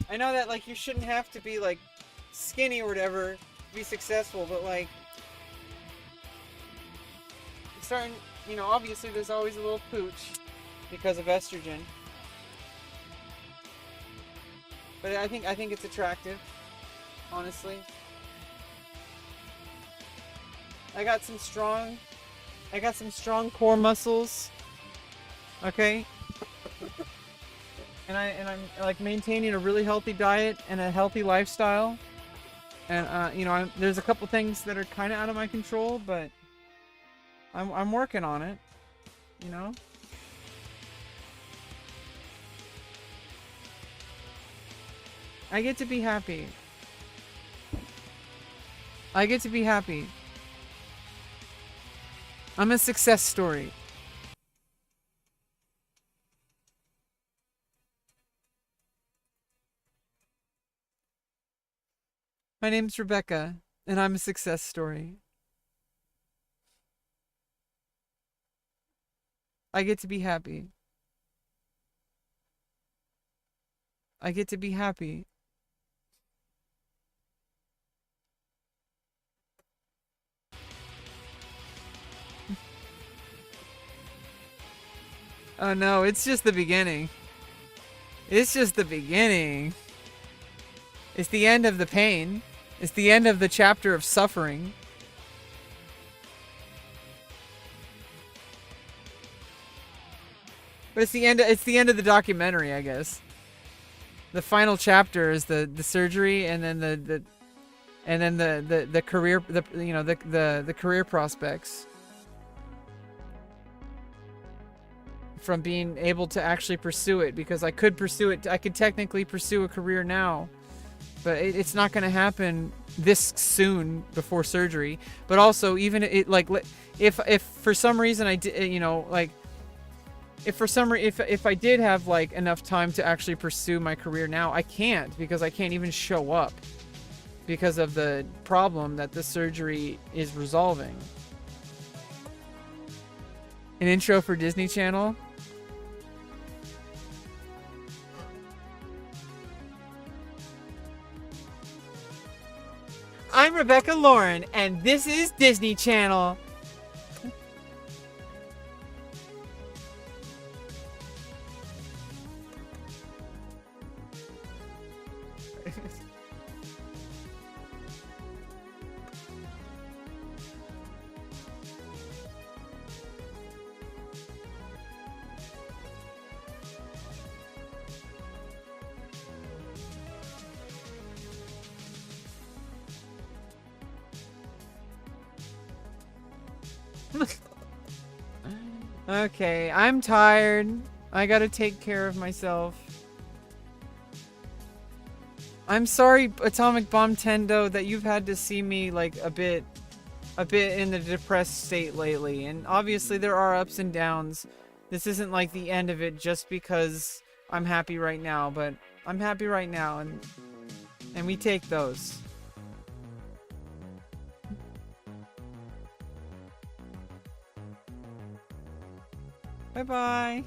I know that like you shouldn't have to be like skinny or whatever to be successful, but like starting, you know, obviously there's always a little pooch because of estrogen. But I think it's attractive, honestly. I got some strong core muscles. Okay? And I'm like maintaining a really healthy diet and a healthy lifestyle. And you know, there's a couple things that are kind of out of my control, but I'm working on it, you know? I get to be happy. I get to be happy. I'm a success story. My name's Rebecca, and I'm a success story. I get to be happy. I get to be happy. Oh no, it's just the beginning. It's just the beginning. It's the end of the pain. It's the end of the chapter of suffering. But it's the end of the documentary, I guess. The final chapter is the surgery, and then and then the career, the career prospects from being able to actually pursue it, because I could pursue it. I could technically pursue a career now, but it's not going to happen this soon before surgery. But also, even if for some reason I did, if I did have like enough time to actually pursue my career now, I can't, because I can't even show up because of the problem that the surgery is resolving. An intro for Disney Channel. I'm Rebecca Lauren, and this is Disney Channel. Okay, I'm tired. I gotta take care of myself. I'm sorry, Atomic Bomb Tendo, that you've had to see me like a bit in the depressed state lately. And obviously there are ups and downs. This isn't like the end of it just because I'm happy right now, but I'm happy right now, and we take those. Bye-bye.